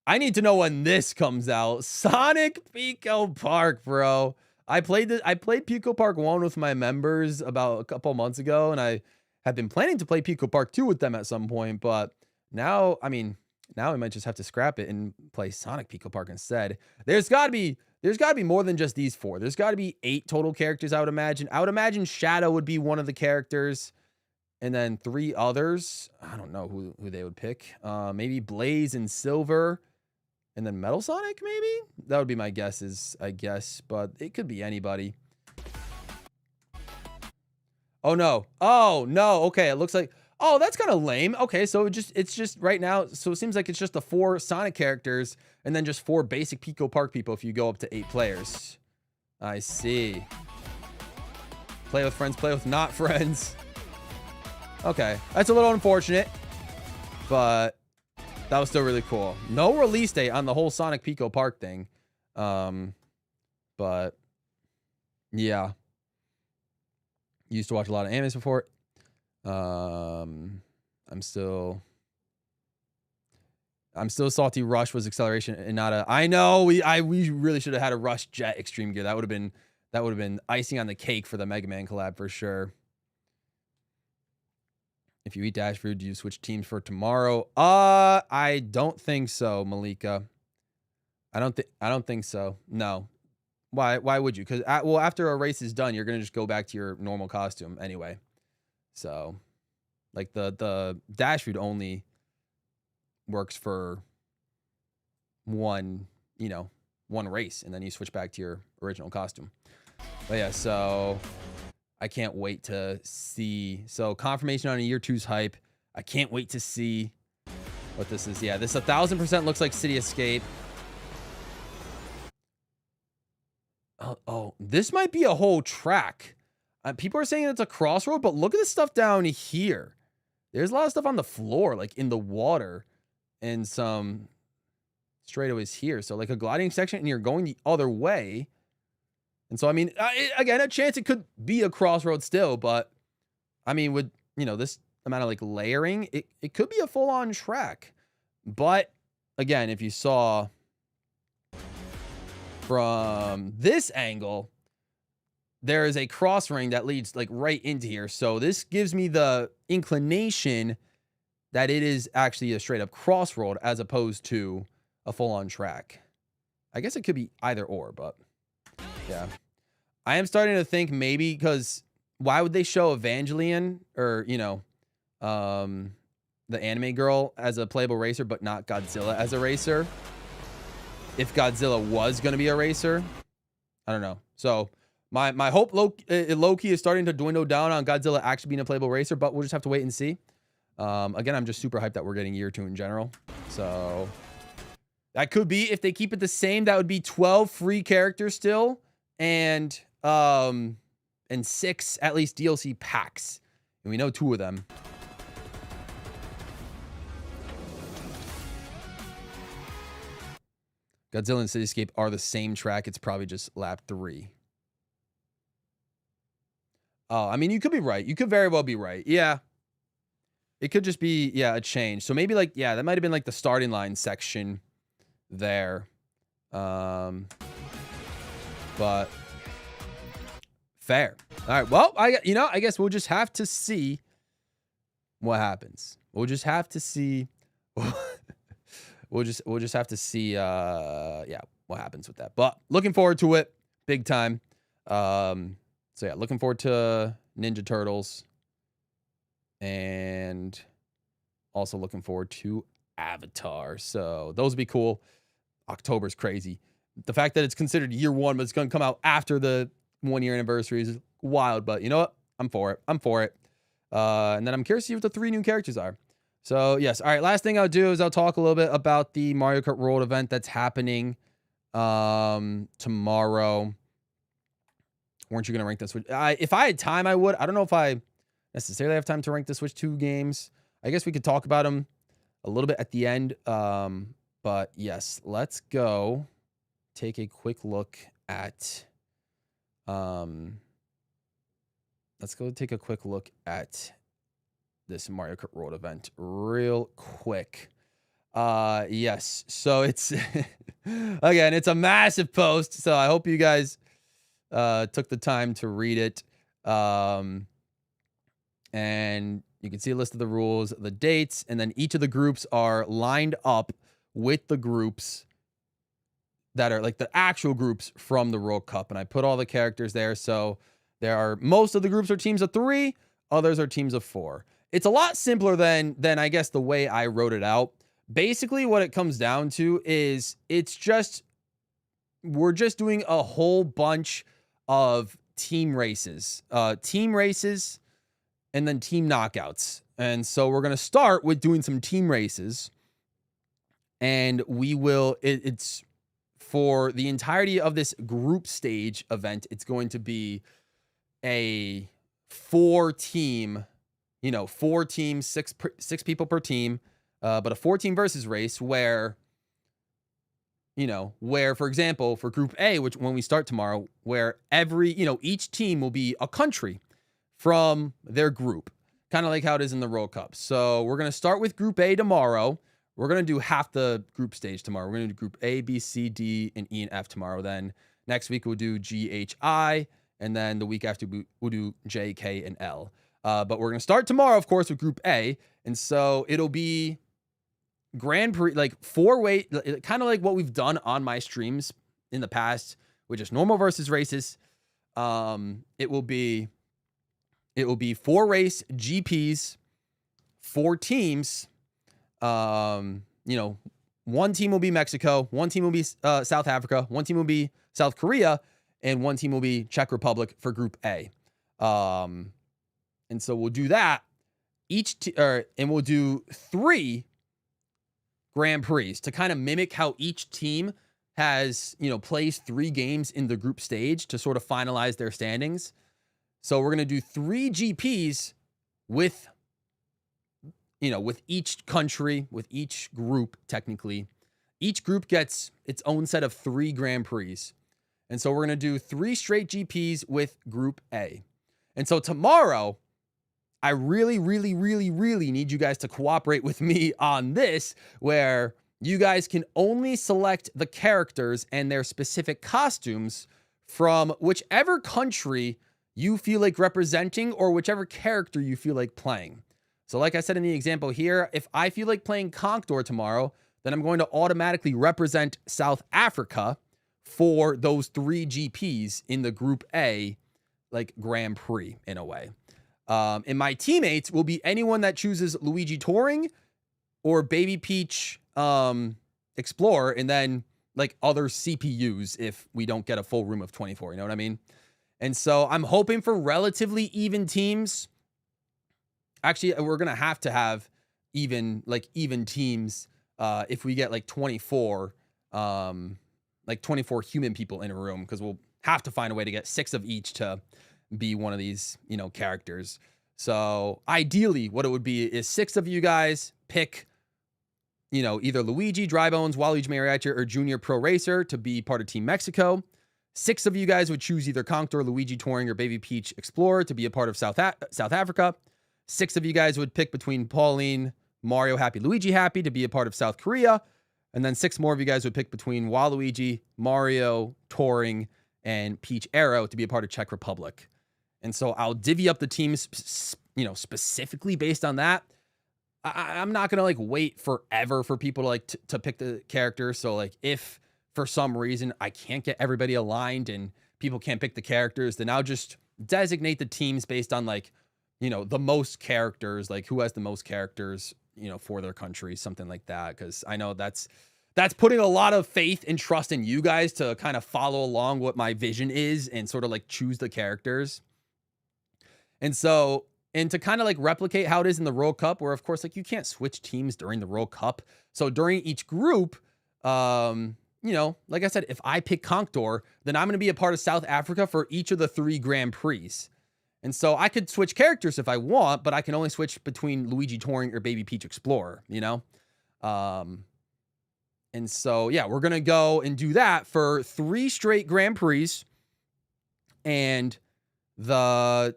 I need to know when this comes out. Sonic Pico Park, bro. I played Pico Park 1 with my members about a couple months ago, and I have been planning to play Pico Park 2 with them at some point, but now we might just have to scrap it and play Sonic Pico Park instead. There's got to be more than just these 4. There's got to be 8 total characters, I would imagine. I would imagine Shadow would be one of the characters, and then 3 others. I don't know who they would pick. Maybe Blaze and Silver. And then Metal Sonic, maybe? That would be my guesses, I guess. But it could be anybody. Oh, no. Oh, no. Okay, it looks like... Oh, that's kind of lame. Okay, so it's just right now. So it seems like it's just the 4 Sonic characters and then just 4 basic Pico Park people if you go up to 8 players. I see. Play with friends, play with not friends. Okay, that's a little unfortunate, but that was still really cool. No release date on the whole Sonic Pico Park thing. But yeah. Used to watch a lot of animes before. I'm still salty. Rush was acceleration and not a. I know we really should have had a Rush Jet Extreme Gear. That would have been icing on the cake for the Mega Man collab for sure. If you eat dash food, do you switch teams for tomorrow? I don't think so, Malika. I don't think so. No. Why would you? Because well, after a race is done, you're gonna just go back to your normal costume anyway. So, like the dash food only works for one race, and then you switch back to your original costume. But yeah, so I can't wait to see. So confirmation on a year 2's hype. I can't wait to see what this is. Yeah, this 1000% looks like City Escape. Oh, this might be a whole track. People are saying it's a crossroad, but look at the stuff down here. There's a lot of stuff on the floor, like in the water, and some straightaways here. So like a gliding section, and you're going the other way. And so, I mean, again, a chance it could be a crossroad still, but I mean, with, this amount of like layering, it could be a full-on track. But again, if you saw from this angle, there is a cross ring that leads like right into here. So this gives me the inclination that it is actually a straight up crossroad as opposed to a full-on track. I guess it could be either or, but yeah. I am starting to think maybe because why would they show Evangelion or, the anime girl as a playable racer, but not Godzilla as a racer? If Godzilla was going to be a racer, I don't know. So my hope low-key is starting to dwindle down on Godzilla actually being a playable racer, but we'll just have to wait and see. Again, I'm just super hyped that we're getting year 2 in general. So that could be, if they keep it the same, that would be 12 free characters still, and 6 at least DLC packs. And we know 2 of them. Godzilla and Cityscape are the same track. It's probably just lap 3. Oh, I mean, you could be right. You could very well be right. Yeah. It could just be, a change. So maybe like, that might have been like the starting line section there. But fair. All right. Well, I guess we'll just have to see what happens. We'll just have to see. We'll just have to see what happens with that. But looking forward to it big time. So yeah, looking forward to Ninja Turtles, and also looking forward to Avatar. So those would be cool. October's crazy. The fact that it's considered year 1, but it's going to come out after the 1-year anniversary is wild. But you know what? I'm for it. And then I'm curious to see what the 3 new characters are. So yes. All right. Last thing I'll do is I'll talk a little bit about the Mario Kart World event that's happening tomorrow. Weren't you going to rank the Switch? If I had time, I would. I don't know if I necessarily have time to rank the Switch 2 games. I guess we could talk about them a little bit at the end. But yes, let's go take a quick look at this Mario Kart World event real quick. Yes. So it's again, it's a massive post. So I hope you guys took the time to read it. And you can see a list of the rules, the dates, and then each of the groups are lined up with the groups that are like the actual groups from the World Cup. And I put all the characters there. So most of the groups are teams of 3, others are teams of 4. It's a lot simpler than I guess the way I wrote it out. Basically, what it comes down to is we're just doing a whole bunch of team races. and then team knockouts. And so we're going to start with doing some team races. And we will, it's for the entirety of this group stage event, it's going to be a 4-team, 4 teams, 6 people per team, but a 4-team versus race where, for example, for Group A, which when we start tomorrow, where each team will be a country from their group, kind of like how it is in the World Cup. So we're going to start with Group A tomorrow. We're going to do half the group stage tomorrow. We're going to do Group A, B, C, D, and E, and F tomorrow. Then next week we'll do G, H, I, and then the week after we'll do J, K, and L. But we're going to start tomorrow, of course, with Group A. And so it'll be Grand Prix, like 4-way, kind of like what we've done on my streams in the past, with just normal versus races. It will be 4-race GPs, 4 teams. One team will be Mexico, one team will be South Africa, one team will be South Korea, and one team will be Czech Republic for Group A. And so we'll do that and we'll do 3 Grand Prix to kind of mimic how each team has, plays 3 games in the group stage to sort of finalize their standings. So we're going to do 3 GPs with each country, with each group, technically. Each group gets its own set of 3 Grand Prix. And so we're going to do 3 straight GPs with Group A. And so tomorrow, I really, really, really, really need you guys to cooperate with me on this, where you guys can only select the characters and their specific costumes from whichever country you feel like representing or whichever character you feel like playing. So like I said in the example here, if I feel like playing Conctor tomorrow, then I'm going to automatically represent South Africa for those 3 GPs in the Group A, like Grand Prix in a way. And my teammates will be anyone that chooses Luigi Touring or Baby Peach Explorer, and then like other CPUs if we don't get a full room of 24, you know what I mean? And so I'm hoping for relatively even teams. Actually, we're going to have even teams if we get like 24 human people in a room, because we'll have to find a way to get 6 of each to be one of these, characters. So ideally what it would be is 6 of you guys pick, either Luigi, Drybones, Waluigi Mariachi, or Junior Pro Racer to be part of Team Mexico. 6 of you guys would choose either Conctor, Luigi Touring, or Baby Peach Explorer to be a part of South Africa. 6 of you guys would pick between Pauline, Mario Happy, Luigi Happy to be a part of South Korea. And then 6 more of you guys would pick between Waluigi, Mario, Touring, and Peach Arrow to be a part of Czech Republic. And so I'll divvy up the teams, specifically based on that. I'm not going to wait forever for people to pick the characters. So if for some reason I can't get everybody aligned and people can't pick the characters, then I'll just designate the teams based on the most characters, who has the most characters, for their country, something like that. Cause I know that's putting a lot of faith and trust in you guys to kind of follow along what my vision is and sort of choose the characters. And so, and to kind of replicate how it is in the World Cup, where of course, you can't switch teams during the World Cup. So during each group, like I said, if I pick Conctor, then I'm going to be a part of South Africa for each of the 3 Grand Prix. And so I could switch characters if I want, but I can only switch between Luigi Touring or Baby Peach Explorer, And so, yeah, we're going to go and do that for 3 straight Grand Prix. And the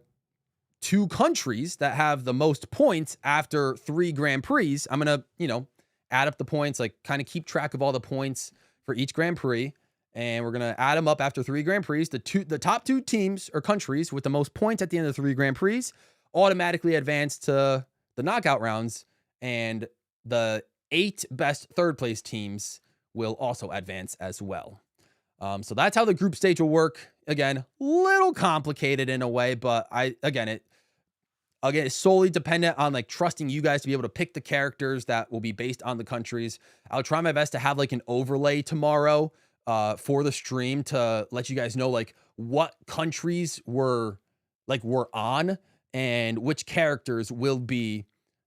2 countries that have the most points after 3 Grand Prix, I'm going to, add up the points, kind of keep track of all the points for each Grand Prix. And we're going to add them up after 3 Grand Prix. The top 2 teams or countries with the most points at the end of the 3 Grand Prix automatically advance to the knockout rounds. And the 8 best 3rd place teams will also advance as well. So that's how the group stage will work. Again, little complicated in a way, but it's solely dependent on trusting you guys to be able to pick the characters that will be based on the countries. I'll try my best to have an overlay tomorrow for the stream to let you guys know what countries we're on and which characters will be,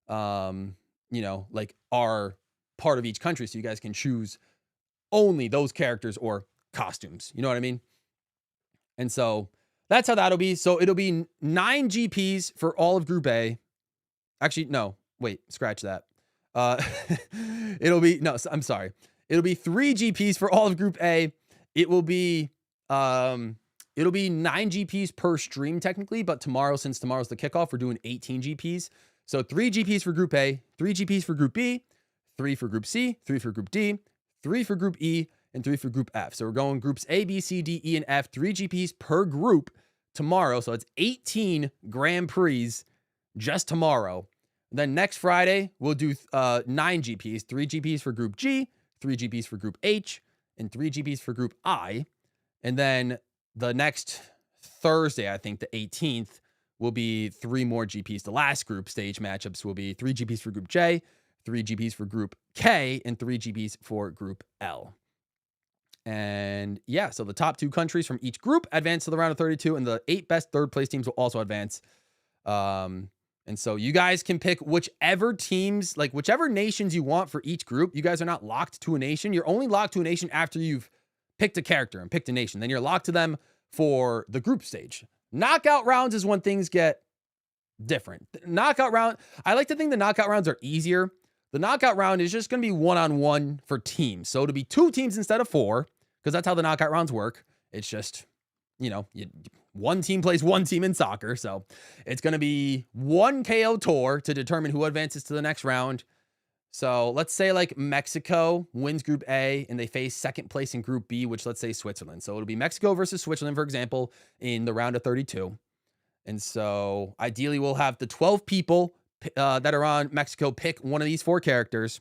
you know, like are part of each country. So you guys can choose only those characters or costumes. You know what I mean? And so that's how that'll be. So it'll be 9 GPs for all of Group A. Actually, no, wait, scratch that. It'll be, no, I'm sorry. It'll be 3 GPs for all of Group A. It will be, it'll be 9 GPs per stream technically, but tomorrow, since tomorrow's the kickoff, we're doing 18 GPs. So 3 GPs for Group A, 3 GPs for Group B, 3 for Group C, 3 for Group D, 3 for Group E, and 3 for Group F. So we're going groups A, B, C, D, E, and F, 3 GPs per group tomorrow. So it's 18 Grand Prix just tomorrow. Then next Friday, we'll do 9 GPs, 3 GPs for Group G, 3 GPs for Group H, and 3 GPs for Group I. And then the next Thursday, I think the 18th, will be 3 more GPs. The last group stage matchups will be 3 GPs for Group J, 3 GPs for Group K, and 3 GPs for Group L. And yeah, so the top 2 countries from each group advance to the round of 32, and the 8 best third place teams will also advance. And so you guys can pick whichever teams, like whichever nations you want for each group. You guys are not locked to a nation. You're only locked to a nation after you've picked a character and picked a nation. Then you're locked to them for the group stage. Knockout rounds is when things get different. Knockout round, I like to think the knockout rounds are easier. The knockout round is just going to be one-on-one for teams. So it'll be 2 teams instead of 4, because that's how the knockout rounds work. It's just, you know, one team plays one team in soccer. So it's going to be 1 KO tour to determine who advances to the next round. So let's say like Mexico wins Group A and they face second place in Group B, which let's say Switzerland. So it'll be Mexico versus Switzerland, for example, in the round of 32. And so ideally we'll have the 12 people that are on Mexico pick one of these 4 characters.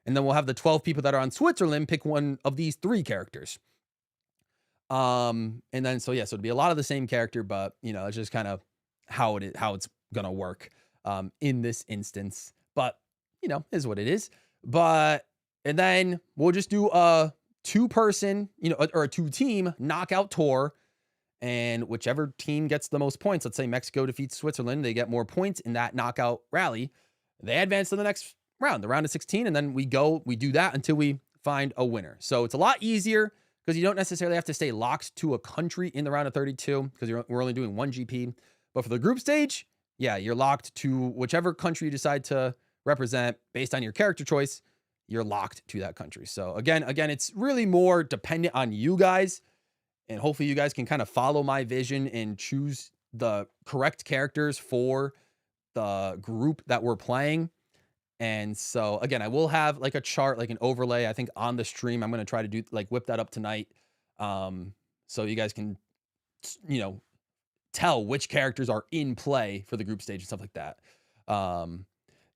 And then we'll have the 12 people that are on Switzerland pick one of these 3 characters. And then, so yeah, so it'd be a lot of the same character, but you know, it's just kind of how it's going to work, in this instance, but you know, is what it is. But, and then we'll just do a 2-person, you know, or a 2-team knockout tour. And whichever team gets the most points, let's say Mexico defeats Switzerland, they get more points in that knockout rally. They advance to the next round, the round of 16. And then we do that until we find a winner. So it's a lot easier because you don't necessarily have to stay locked to a country in the round of 32 because we're only doing 1 GP. But for the group stage, yeah, you're locked to whichever country you decide to represent based on your character choice. You're locked to that country. So again, it's really more dependent on you guys, and hopefully you guys can kind of follow my vision and choose the correct characters for the group that we're playing. And so again, I will have like a chart, like an overlay, I think on the stream. I'm going to try to do like whip that up tonight. So you guys can, you know, tell which characters are in play for the group stage and stuff like that.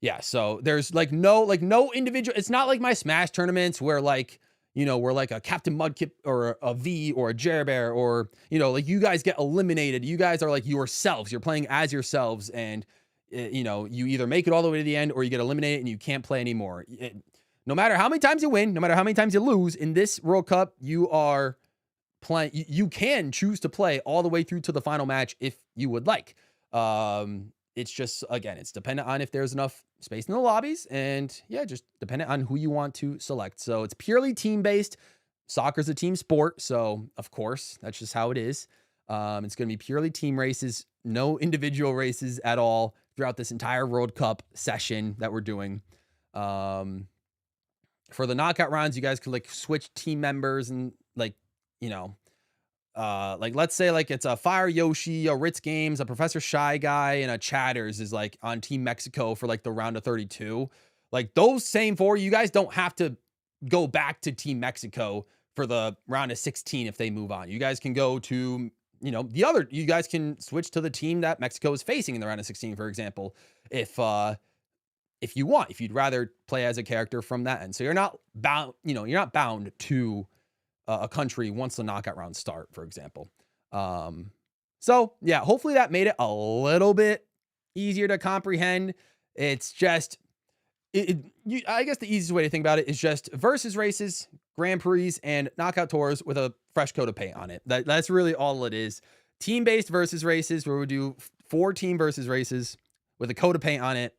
Yeah, so there's like no individual. It's not like my Smash tournaments where like, you know, we're like a Captain Mudkip or a V or a Jerbear, or, you know, like you guys get eliminated. You guys are like yourselves. You're playing as yourselves, and you know, you either make it all the way to the end or you get eliminated and you can't play anymore. No matter how many times you win, no matter how many times you lose in this World Cup, you are playing. You can choose to play all the way through to the final match if you would like. It's just, again, it's dependent on if there's enough space in the lobbies, and yeah, just dependent on who you want to select. So it's purely team-based. Soccer's a team sport, so of course, that's just how it is. It's going to be purely team races, no individual races at all throughout this entire World Cup session that we're doing. For the knockout rounds, you guys could like switch team members and like, you know, like let's say like it's a Fire Yoshi, a Ritz Games, a Professor Shy Guy, and a Chatters is like on Team Mexico for like the round of 32. Like those same 4, you guys don't have to go back to Team Mexico for the round of 16 if they move on. You guys can go to, you know, you guys can switch to the team that Mexico is facing in the round of 16, for example, if you want, if you'd rather play as a character from that end. So you're not bound, you know, you're not bound to a country once the knockout rounds start, for example. So yeah, hopefully that made it a little bit easier to comprehend. It's just, I guess the easiest way to think about it is just versus races, Grand Prix, and knockout tours with a fresh coat of paint on it. That's really all it is. Team-based versus races where we do 4 team versus races with a coat of paint on it,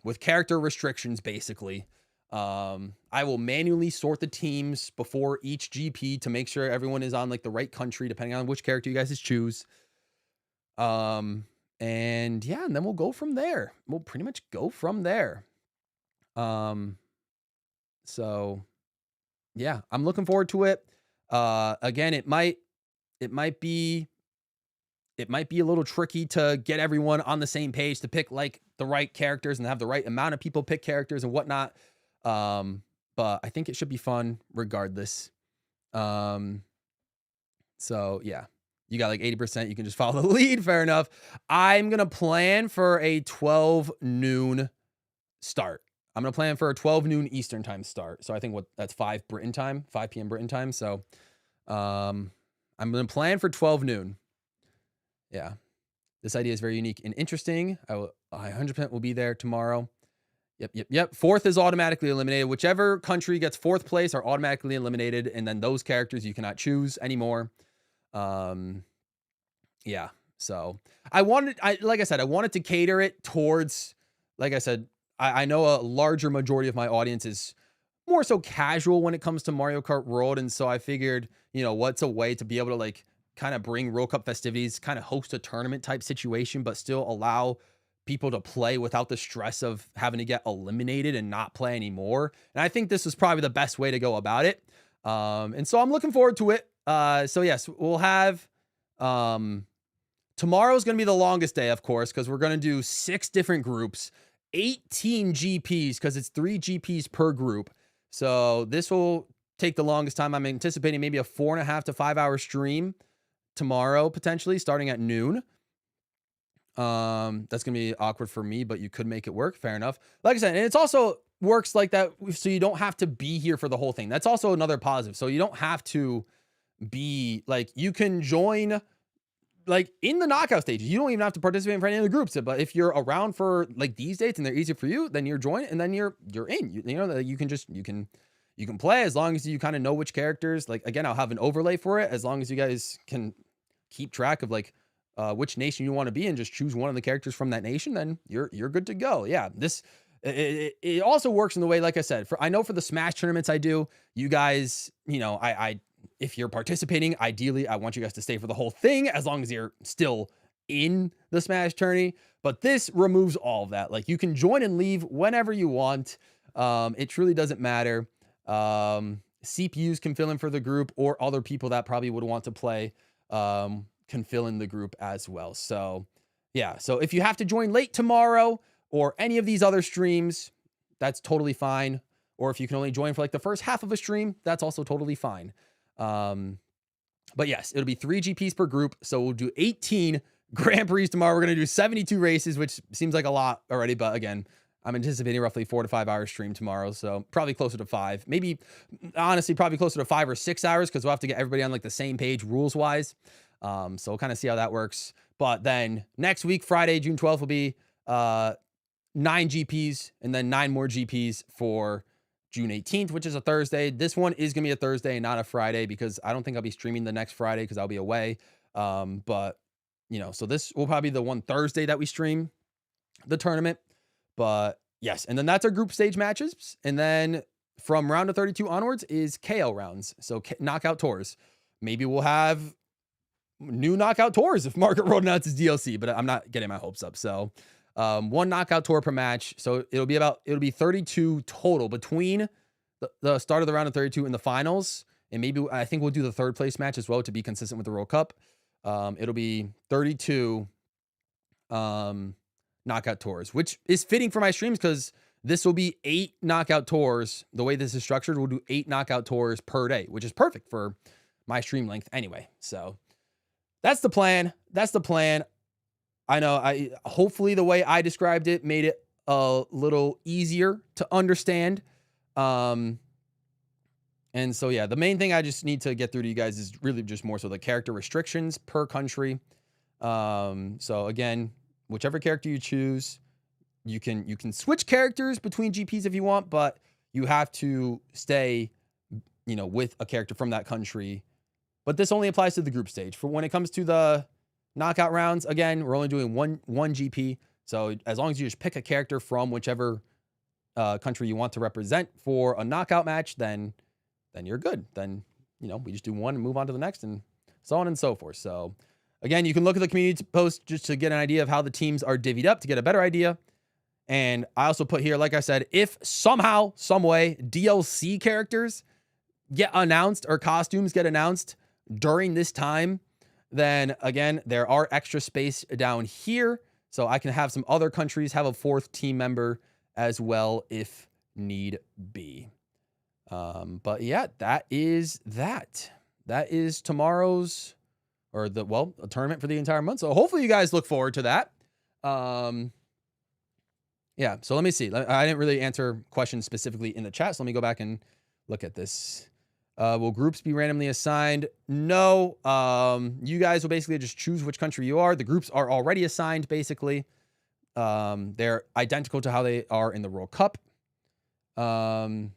with character restrictions, basically. I will manually sort the teams before each GP to make sure everyone is on like the right country, depending on which character you guys choose. And yeah, and then we'll go from there. We'll pretty much go from there. So yeah, I'm looking forward to it. Again, it might be a little tricky to get everyone on the same page to pick like the right characters and have the right amount of people pick characters and whatnot. But I think it should be fun regardless. So yeah, you got like 80%. You can just follow the lead. Fair enough. I'm going to plan for a 12 noon start. I'm going to plan for a 12 noon Eastern time start. So I think that's 5 p.m. Britain time. So, I'm going to plan for 12 noon. Yeah. This idea is very unique and interesting. I 100% will be there tomorrow. Yep. 4th is automatically eliminated. Whichever country gets 4th place are automatically eliminated. And then those characters you cannot choose anymore. Yeah. So I wanted to cater it towards, like I said, I know a larger majority of my audience is more so casual when it comes to Mario Kart World. And so I figured, what's a way to be able to like kind of bring World Cup festivities, kind of host a tournament type situation, but still allow people to play without the stress of having to get eliminated and not play anymore. And I think this is probably the best way to go about it. And so I'm looking forward to it. So yes, we'll have, tomorrow's going to be the longest day, of course, because we're going to do 6 different groups, 18 GPs, because it's 3 GPs per group. So this will take the longest time. I'm anticipating maybe a 4.5 to 5 hour stream tomorrow, potentially starting at noon. That's going to be awkward for me, but you could make it work. Fair enough. Like I said, and it's also works like that. So you don't have to be here for the whole thing. That's also another positive. So you don't have to be like, you can join like in the knockout stages. You don't even have to participate in any of the groups. But if you're around for like these dates and they're easy for you, then you're joining and then you're in, you can play as long as you kind of know which characters. Like, again, I'll have an overlay for it as long as you guys can keep track of like, which nation you want to be and just choose one of the characters from that nation, then you're good to go. Yeah. It also works in the way, like I said, I know for the Smash tournaments I do, you guys, if you're participating, ideally, I want you guys to stay for the whole thing as long as you're still in the Smash tourney. But this removes all of that. Like, you can join and leave whenever you want. It truly doesn't matter. CPUs can fill in for the group, or other people that probably would want to play can fill in the group as well. So yeah. So if you have to join late tomorrow or any of these other streams, that's totally fine. Or if you can only join for like the first half of a stream, that's also totally fine. But yes, it'll be 3 GPs per group. So we'll do 18 Grand Prix tomorrow. We're going to do 72 races, which seems like a lot already. But again, I'm anticipating roughly 4 to 5 hour stream tomorrow. So probably closer to 5, maybe honestly, probably closer to 5 or 6 hours, because we'll have to get everybody on like the same page rules wise. So we'll kind of see how that works. But then next week, Friday, June 12th will be, 9 GPs and then 9 more GPs for June 18th, which is a Thursday. This one is going to be a Thursday and not a Friday, because I don't think I'll be streaming the next Friday because I'll be away. But so this will probably be the one Thursday that we stream the tournament. But yes, and then that's our group stage matches. And then from round of 32 onwards is KO rounds. So knockout tours. Maybe we'll have new knockout tours if Market World announces DLC, but I'm not getting my hopes up. So 1 knockout tour per match. So it'll be 32 total between the start of the round of 32 and the finals. And maybe I think we'll do the 3rd place match as well to be consistent with the World Cup. It'll be 32 knockout tours, which is fitting for my streams because this will be 8 knockout tours. The way this is structured, we'll do 8 knockout tours per day, which is perfect for my stream length anyway. So that's the plan. I know hopefully the way I described it made it a little easier to understand. And so, yeah, the main thing I just need to get through to you guys is really just more so the character restrictions per country. So again, whichever character you choose, you can switch characters between GPs if you want, but you have to stay, with a character from that country. But this only applies to the group stage. For when it comes to the knockout rounds. Again, we're only doing one GP. So as long as you just pick a character from whichever country you want to represent for a knockout match, then you're good. Then, you know, we just do one and move on to the next and so on and so forth. So again, you can look at the community post just to get an idea of how the teams are divvied up to get a better idea. And I also put here, like I said, if somehow, some way, DLC characters get announced or costumes get announced during this time, then again, there are extra space down here. So I can have some other countries have a 4th team member as well if need be. But yeah, that is that. That is tomorrow's, or a tournament for the entire month. So hopefully you guys look forward to that. Yeah, so let me see. I didn't really answer questions specifically in the chat, so let me go back and look at this. Will groups be randomly assigned? No. You guys will basically just choose which country you are. The groups are already assigned, basically. They're identical to how they are in the World Cup. That's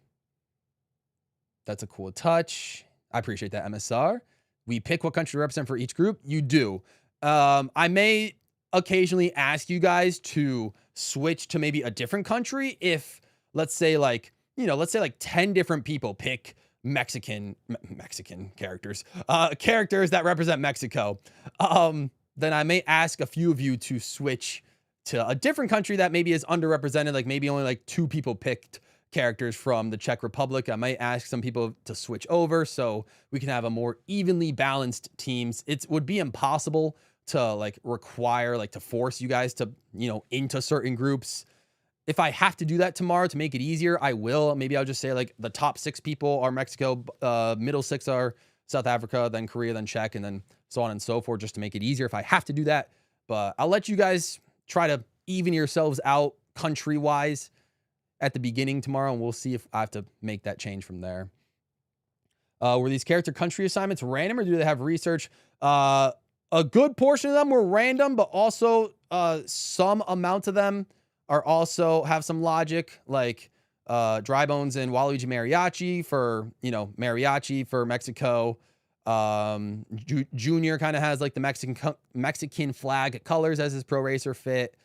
a cool touch. I appreciate that, MSR. We pick what country to represent for each group. You do. I may occasionally ask you guys to switch to maybe a different country if, let's say, like 10 different people pick Mexican characters, characters that represent Mexico. Then I may ask a few of you to switch to a different country that maybe is underrepresented, like maybe only like 2 people picked characters from the Czech Republic. I might ask some people to switch over so we can have a more evenly balanced teams. It would be impossible to to force you guys to, into certain groups. If I have to do that tomorrow to make it easier, I will. Maybe I'll just say like the top 6 people are Mexico, middle 6 are South Africa, then Korea, then Czech, and then so on and so forth, just to make it easier if I have to do that. But I'll let you guys try to even yourselves out country-wise at the beginning tomorrow, and we'll see if I have to make that change from there. Were these character country assignments random, or do they have research? A good portion of them were random, but also some amount of them are also have some logic, like Dry Bones and Waluigi Mariachi for, Mariachi for Mexico. Junior kind of has like the Mexican flag colors as his Pro Racer fit.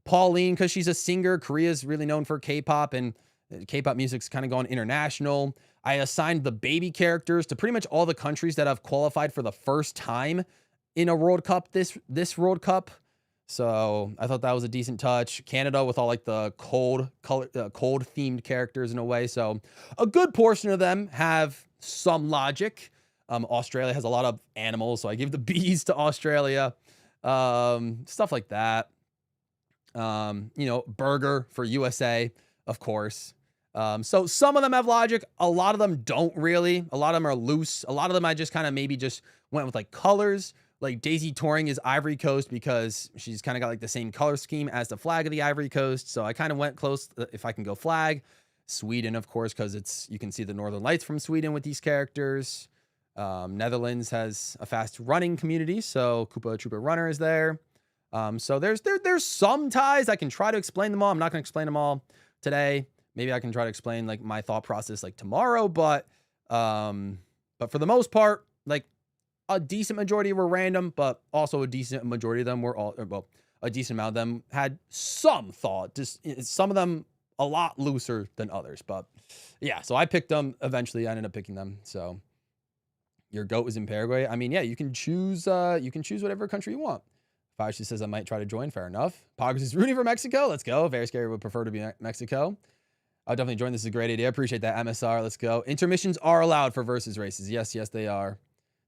Pauline, because she's a singer. Korea's really known for K-pop, and K-pop music's kind of gone international. I assigned the baby characters to pretty much all the countries that have qualified for the first time in a World Cup this World Cup. So I thought that was a decent touch. Canada with all like the cold themed characters in a way. So a good portion of them have some logic. Australia has a lot of animals, so I give the bees to Australia. Stuff like that. Burger for USA, of course. So some of them have logic. A lot of them don't really. A lot of them are loose. A lot of them I just kind of maybe just went with like colors. Like Daisy Touring is Ivory Coast because she's kind of got like the same color scheme as the flag of the Ivory Coast. So I kind of went close if I can go flag. Sweden, of course, because you can see the Northern Lights from Sweden with these characters. Netherlands has a fast running community, so Koopa Troopa Runner is there. So there's some ties. I can try to explain them all. I'm not going to explain them all today. Maybe I can try to explain like my thought process like tomorrow, but for the most part, like a decent majority were random, but also a decent majority of them were a decent amount of them had some thought. Just some of them a lot looser than others, but yeah. So I picked them eventually. I ended up picking them. So your goat was in Paraguay. I mean, yeah, you can choose whatever country you want. Fashi says I might try to join. Fair enough. Poggers is rooting for Mexico. Let's go. Very Scary would prefer to be Mexico. I'll definitely join. This is a great idea. Appreciate that, MSR. Let's go. Intermissions are allowed for versus races. Yes, they are.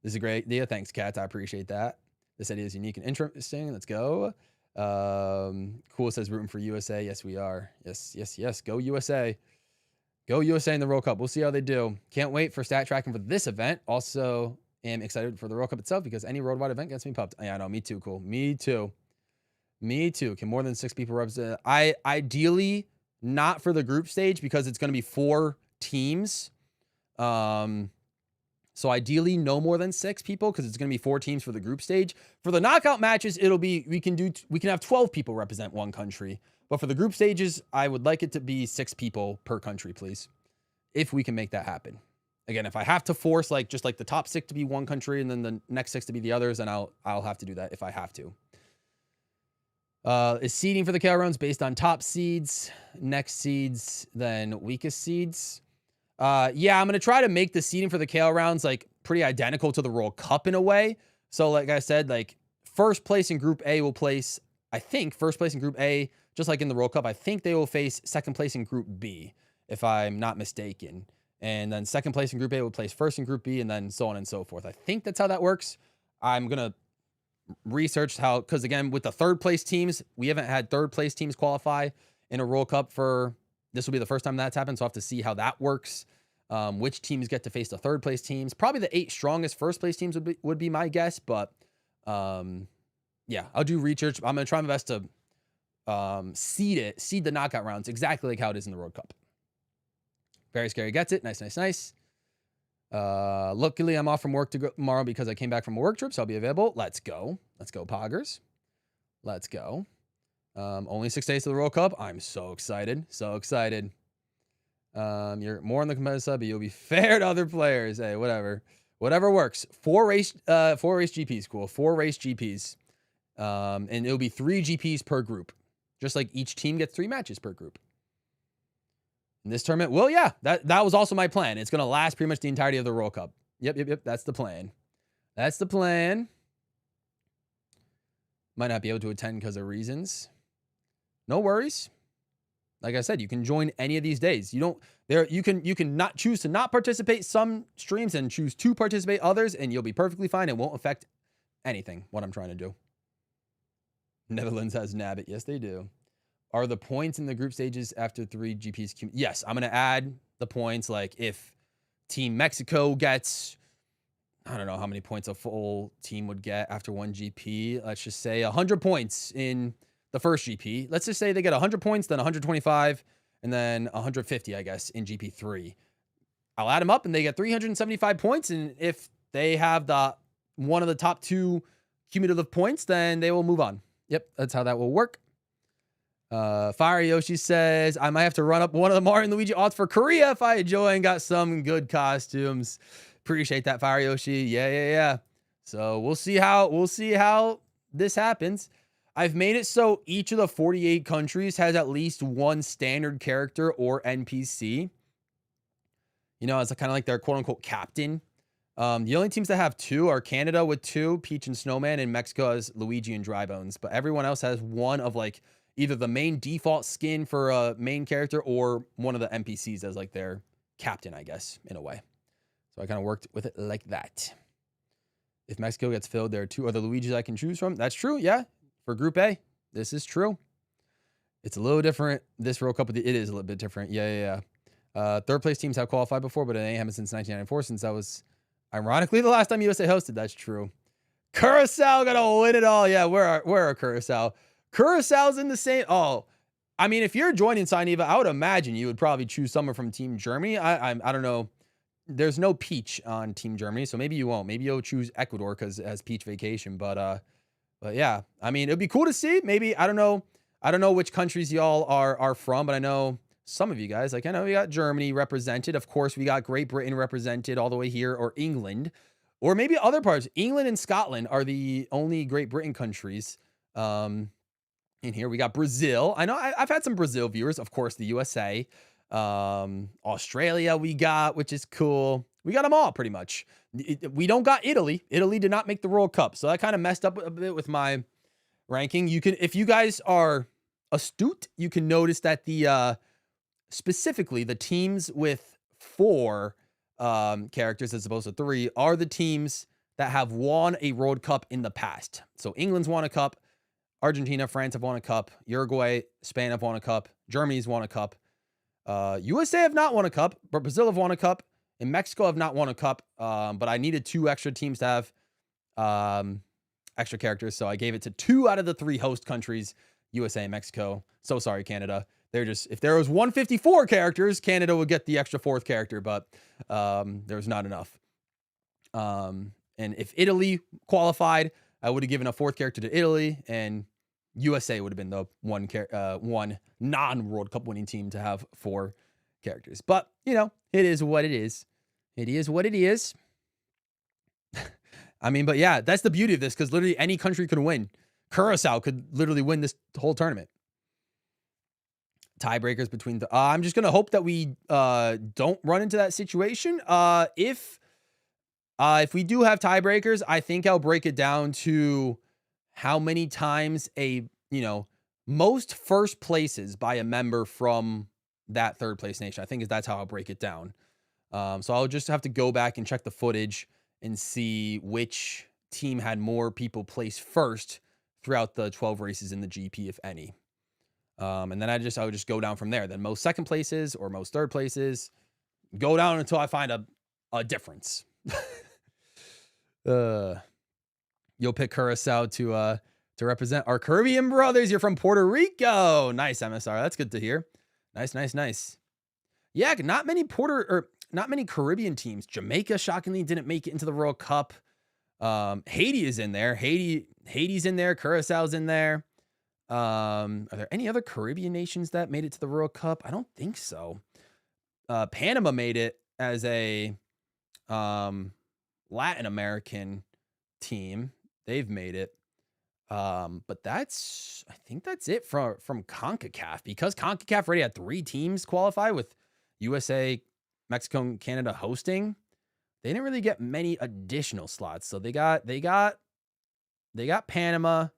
This is a great idea. Thanks, Cats. I appreciate that. This idea is unique and interesting. Let's go. Cool says rooting for USA. Yes, we are. Yes. Go USA. Go USA in the World Cup. We'll see how they do. Can't wait for stat tracking for this event. Also am excited for the World Cup itself because any worldwide event gets me pumped. Yeah, I know. Me too. Cool. Me too. Can more than 6 people represent? I ideally not for the group stage because it's going to be 4 teams. So ideally no more than 6 people because it's going to be 4 teams for the group stage. For the knockout matches, it'll be we can have 12 people represent one country. But for the group stages, I would like it to be 6 people per country, please. If we can make that happen. Again, if I have to force like just like the top 6 to be one country and then the next 6 to be the others, then I'll have to do that if I have to. Is seeding for the KO rounds based on top seeds, next seeds, then weakest seeds? Yeah, I'm going to try to make the seeding for the KO rounds like pretty identical to the World Cup in a way. So like I said, like first place in Group A will place, I think, first place in Group A, just like in the World Cup, I think they will face second place in Group B, if I'm not mistaken. And then second place in Group A will place first in Group B, and then so on and so forth. I think that's how that works. I'm going to research how, because again, with the third place teams, we haven't had third place teams qualify in a World Cup for, this will be the first time that's happened. So I have to see how that works. Which teams get to face the third place teams. Probably the 8 strongest first place teams would be my guess. But yeah, I'll do research. I'm going to try my best to seed the knockout rounds exactly like how it is in the World Cup. Very Scary gets it. Nice, nice, nice. Luckily, I'm off from work tomorrow because I came back from a work trip, so I'll be available. Let's go. Let's go, Poggers. Let's go. Only 6 days to the World Cup. I'm so excited. So excited. You're more on the competitive side, but you'll be fair to other players. Hey, whatever. Whatever works. 4 race GPs. Cool. 4 race GPs. And it'll be 3 GPs per group. Just like each team gets 3 matches per group. In this tournament, well, yeah, that was also my plan. It's going to last pretty much the entirety of the World Cup. Yep. That's the plan. That's the plan. Might not be able to attend because of reasons. No worries. Like I said, you can join any of these days. You can not choose to not participate some streams and choose to participate others, and you'll be perfectly fine. It won't affect anything, what I'm trying to do. Netherlands has Nabbit. Yes, they do. Are the points in the group stages after 3 GPs? Yes, I'm going to add the points. Like if Team Mexico gets, I don't know how many points a full team would get after 1 GP. Let's just say 100 points in the first GP. Let's just say they get 100 points, then 125, and then 150, I guess, in GP3. I'll add them up and they get 375 points. And if they have one of the top 2 cumulative points, then they will move on. Yep, that's how that will work. Fire Yoshi says, I might have to run up one of the Mario and Luigi odds for Korea if I join. Got some good costumes. Appreciate that, Fire Yoshi. Yeah. So we'll see how this happens. I've made it so each of the 48 countries has at least one standard character or NPC. You know, as kind of like their quote unquote captain. The only teams that have 2 are Canada with 2, Peach and Snowman, and Mexico has Luigi and Drybones. But everyone else has one of like either the main default skin for a main character or one of the NPCs as like their captain, I guess, in a way. So I kind of worked with it like that. If Mexico gets filled, there are 2 other Luigis I can choose from. That's true, yeah. For Group A, this is true. It's a little different. This World Cup, it is a little bit different. Yeah. Third place teams have qualified before, but it ain't happened since 1994, since that was ironically the last time USA hosted. That's true. Curacao gonna win it all. Yeah, where are Curacao? Curaçao's in the same. Oh, I mean, if you're joining Sineva, I would imagine you would probably choose someone from Team Germany. I don't know. There's no Peach on Team Germany, so maybe you won't. Maybe you'll choose Ecuador because it has Peach Vacation. But yeah, I mean, it'd be cool to see. Maybe I don't know which countries y'all are from, but I know some of you guys. Like I know we got Germany represented. Of course, we got Great Britain represented all the way here, or England, or maybe other parts. England and Scotland are the only Great Britain countries. In here, we got Brazil. I know I've had some Brazil viewers. Of course, the USA. Australia we got, which is cool. We got them all pretty much. We don't got Italy. Italy did not make the World Cup. So that kind of messed up a bit with my ranking. You can, if you guys are astute, you can notice that the specifically the teams with 4 characters as opposed to 3 are the teams that have won a World Cup in the past. So England's won a cup. Argentina, France have won a cup. Uruguay, Spain have won a cup. Germany's won a cup. USA have not won a cup, but Brazil have won a cup. And Mexico have not won a cup. But I needed 2 extra teams to have extra characters. So I gave it to 2 out of the 3 host countries, USA and Mexico. So sorry, Canada. They're just, if there was 154 characters, Canada would get the extra 4th character, but there's not enough. And if Italy qualified, I would have given a 4th character to Italy, and USA would have been the one non-World Cup winning team to have 4 characters. But, you know, it is what it is. It is what it is. I mean, but yeah, that's the beauty of this, because literally any country could win. Curacao could literally win this whole tournament. Tiebreakers between the... I'm just going to hope that we don't run into that situation. If we do have tiebreakers, I think I'll break it down to how many times most first places by a member from that third place nation. I think that's how I'll break it down. So I'll just have to go back and check the footage and see which team had more people place first throughout the 12 races in the GP, if any. And then I would just go down from there. Then most second places or most third places, go down until I find a difference. You'll pick Curacao to represent our Caribbean brothers. You're from Puerto Rico. Nice, MSR. That's good to hear. Nice. Yeah, not many Caribbean teams. Jamaica shockingly didn't make it into the World Cup. Haiti is in there. Haiti's in there. Curaçao's in there. Are there any other Caribbean nations that made it to the World Cup? I don't think so. Panama made it as a Latin American team. They've made it. But I think that's it from CONCACAF, because CONCACAF already had 3 teams qualify with USA, Mexico, and Canada hosting. They didn't really get many additional slots. So they got Panama,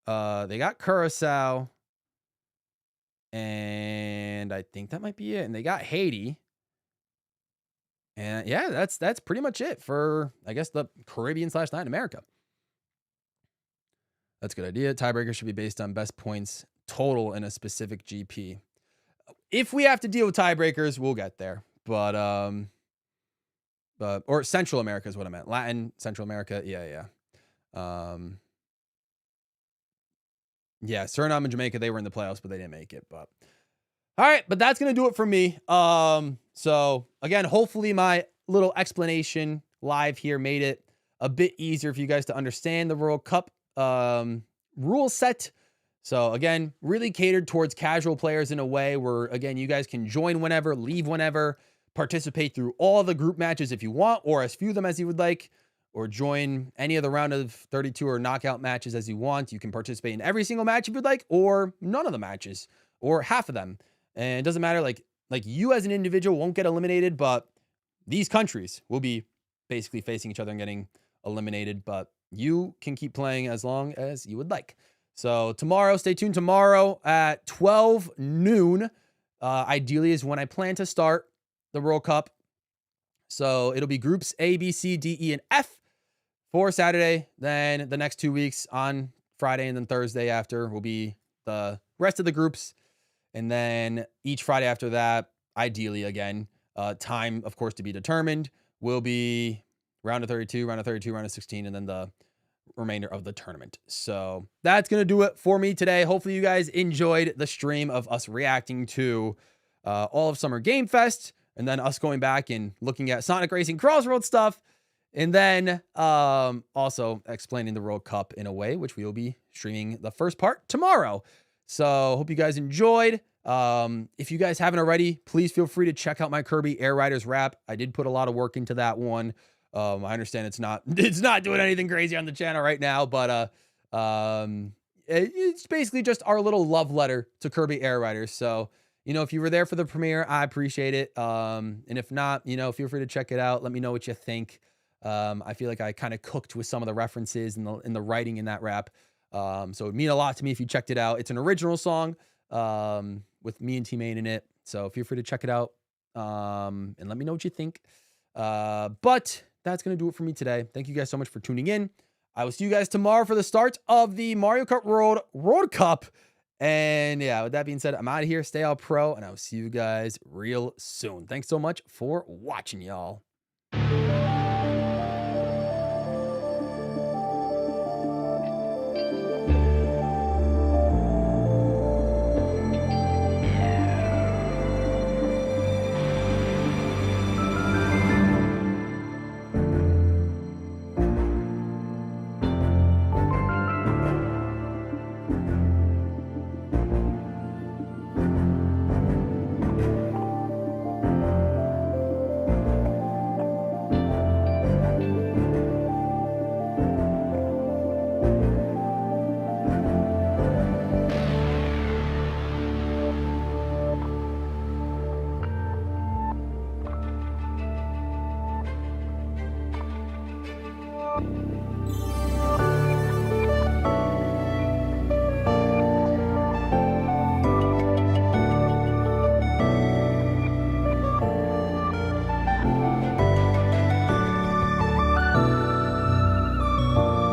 they got Curacao, and I think that might be it. And they got Haiti. And yeah, that's pretty much it for, I guess, the Caribbean/Latin America. That's a good idea. Tiebreaker should be based on best points total in a specific GP. If we have to deal with tiebreakers, we'll get there. But or Central America is what I meant. Latin, Central America. Yeah. Yeah, Suriname and Jamaica, they were in the playoffs, but they didn't make it. But all right, but that's gonna do it for me. So again, hopefully my little explanation live here made it a bit easier for you guys to understand the World Cup rule set. So again, really catered towards casual players in a way where, again, you guys can join whenever, leave whenever, participate through all the group matches if you want, or as few of them as you would like, or join any of the round of 32 or knockout matches as you want. You can participate in every single match if you'd like, or none of the matches, or half of them. And it doesn't matter, like you as an individual won't get eliminated, but these countries will be basically facing each other and getting eliminated, but you can keep playing as long as you would like. So tomorrow, stay tuned. Tomorrow at 12 noon, ideally is when I plan to start the World Cup. So it'll be groups A, B, C, D, E, and F for Saturday. Then the next 2 weeks on Friday and then Thursday after will be the rest of the groups. And then each Friday after that, ideally again, time, of course, to be determined, will be round of 32, round of 16, and then the remainder of the tournament. So that's going to do it for me today. Hopefully you guys enjoyed the stream of us reacting to all of Summer Game Fest, and then us going back and looking at Sonic Racing Crossroads stuff, and then also explaining the World Cup in a way, which we will be streaming the first part tomorrow. So hope you guys enjoyed. If you guys haven't already, please feel free to check out my Kirby Air Riders rap. I did put a lot of work into that one. I understand it's not doing anything crazy on the channel right now, but it's basically just our little love letter to Kirby Air Riders. So, if you were there for the premiere, I appreciate it. And if not, feel free to check it out. Let me know what you think. I feel like I kind of cooked with some of the references in the writing in that rap. So it would mean a lot to me if you checked it out. It's an original song with me and T-Main in it. So feel free to check it out and let me know what you think. But that's going to do it for me today. Thank you guys so much for tuning in. I will see you guys tomorrow for the start of the Mario Kart World Cup. And yeah, with that being said, I'm out of here. Stay all pro, and I will see you guys real soon. Thanks so much for watching, y'all.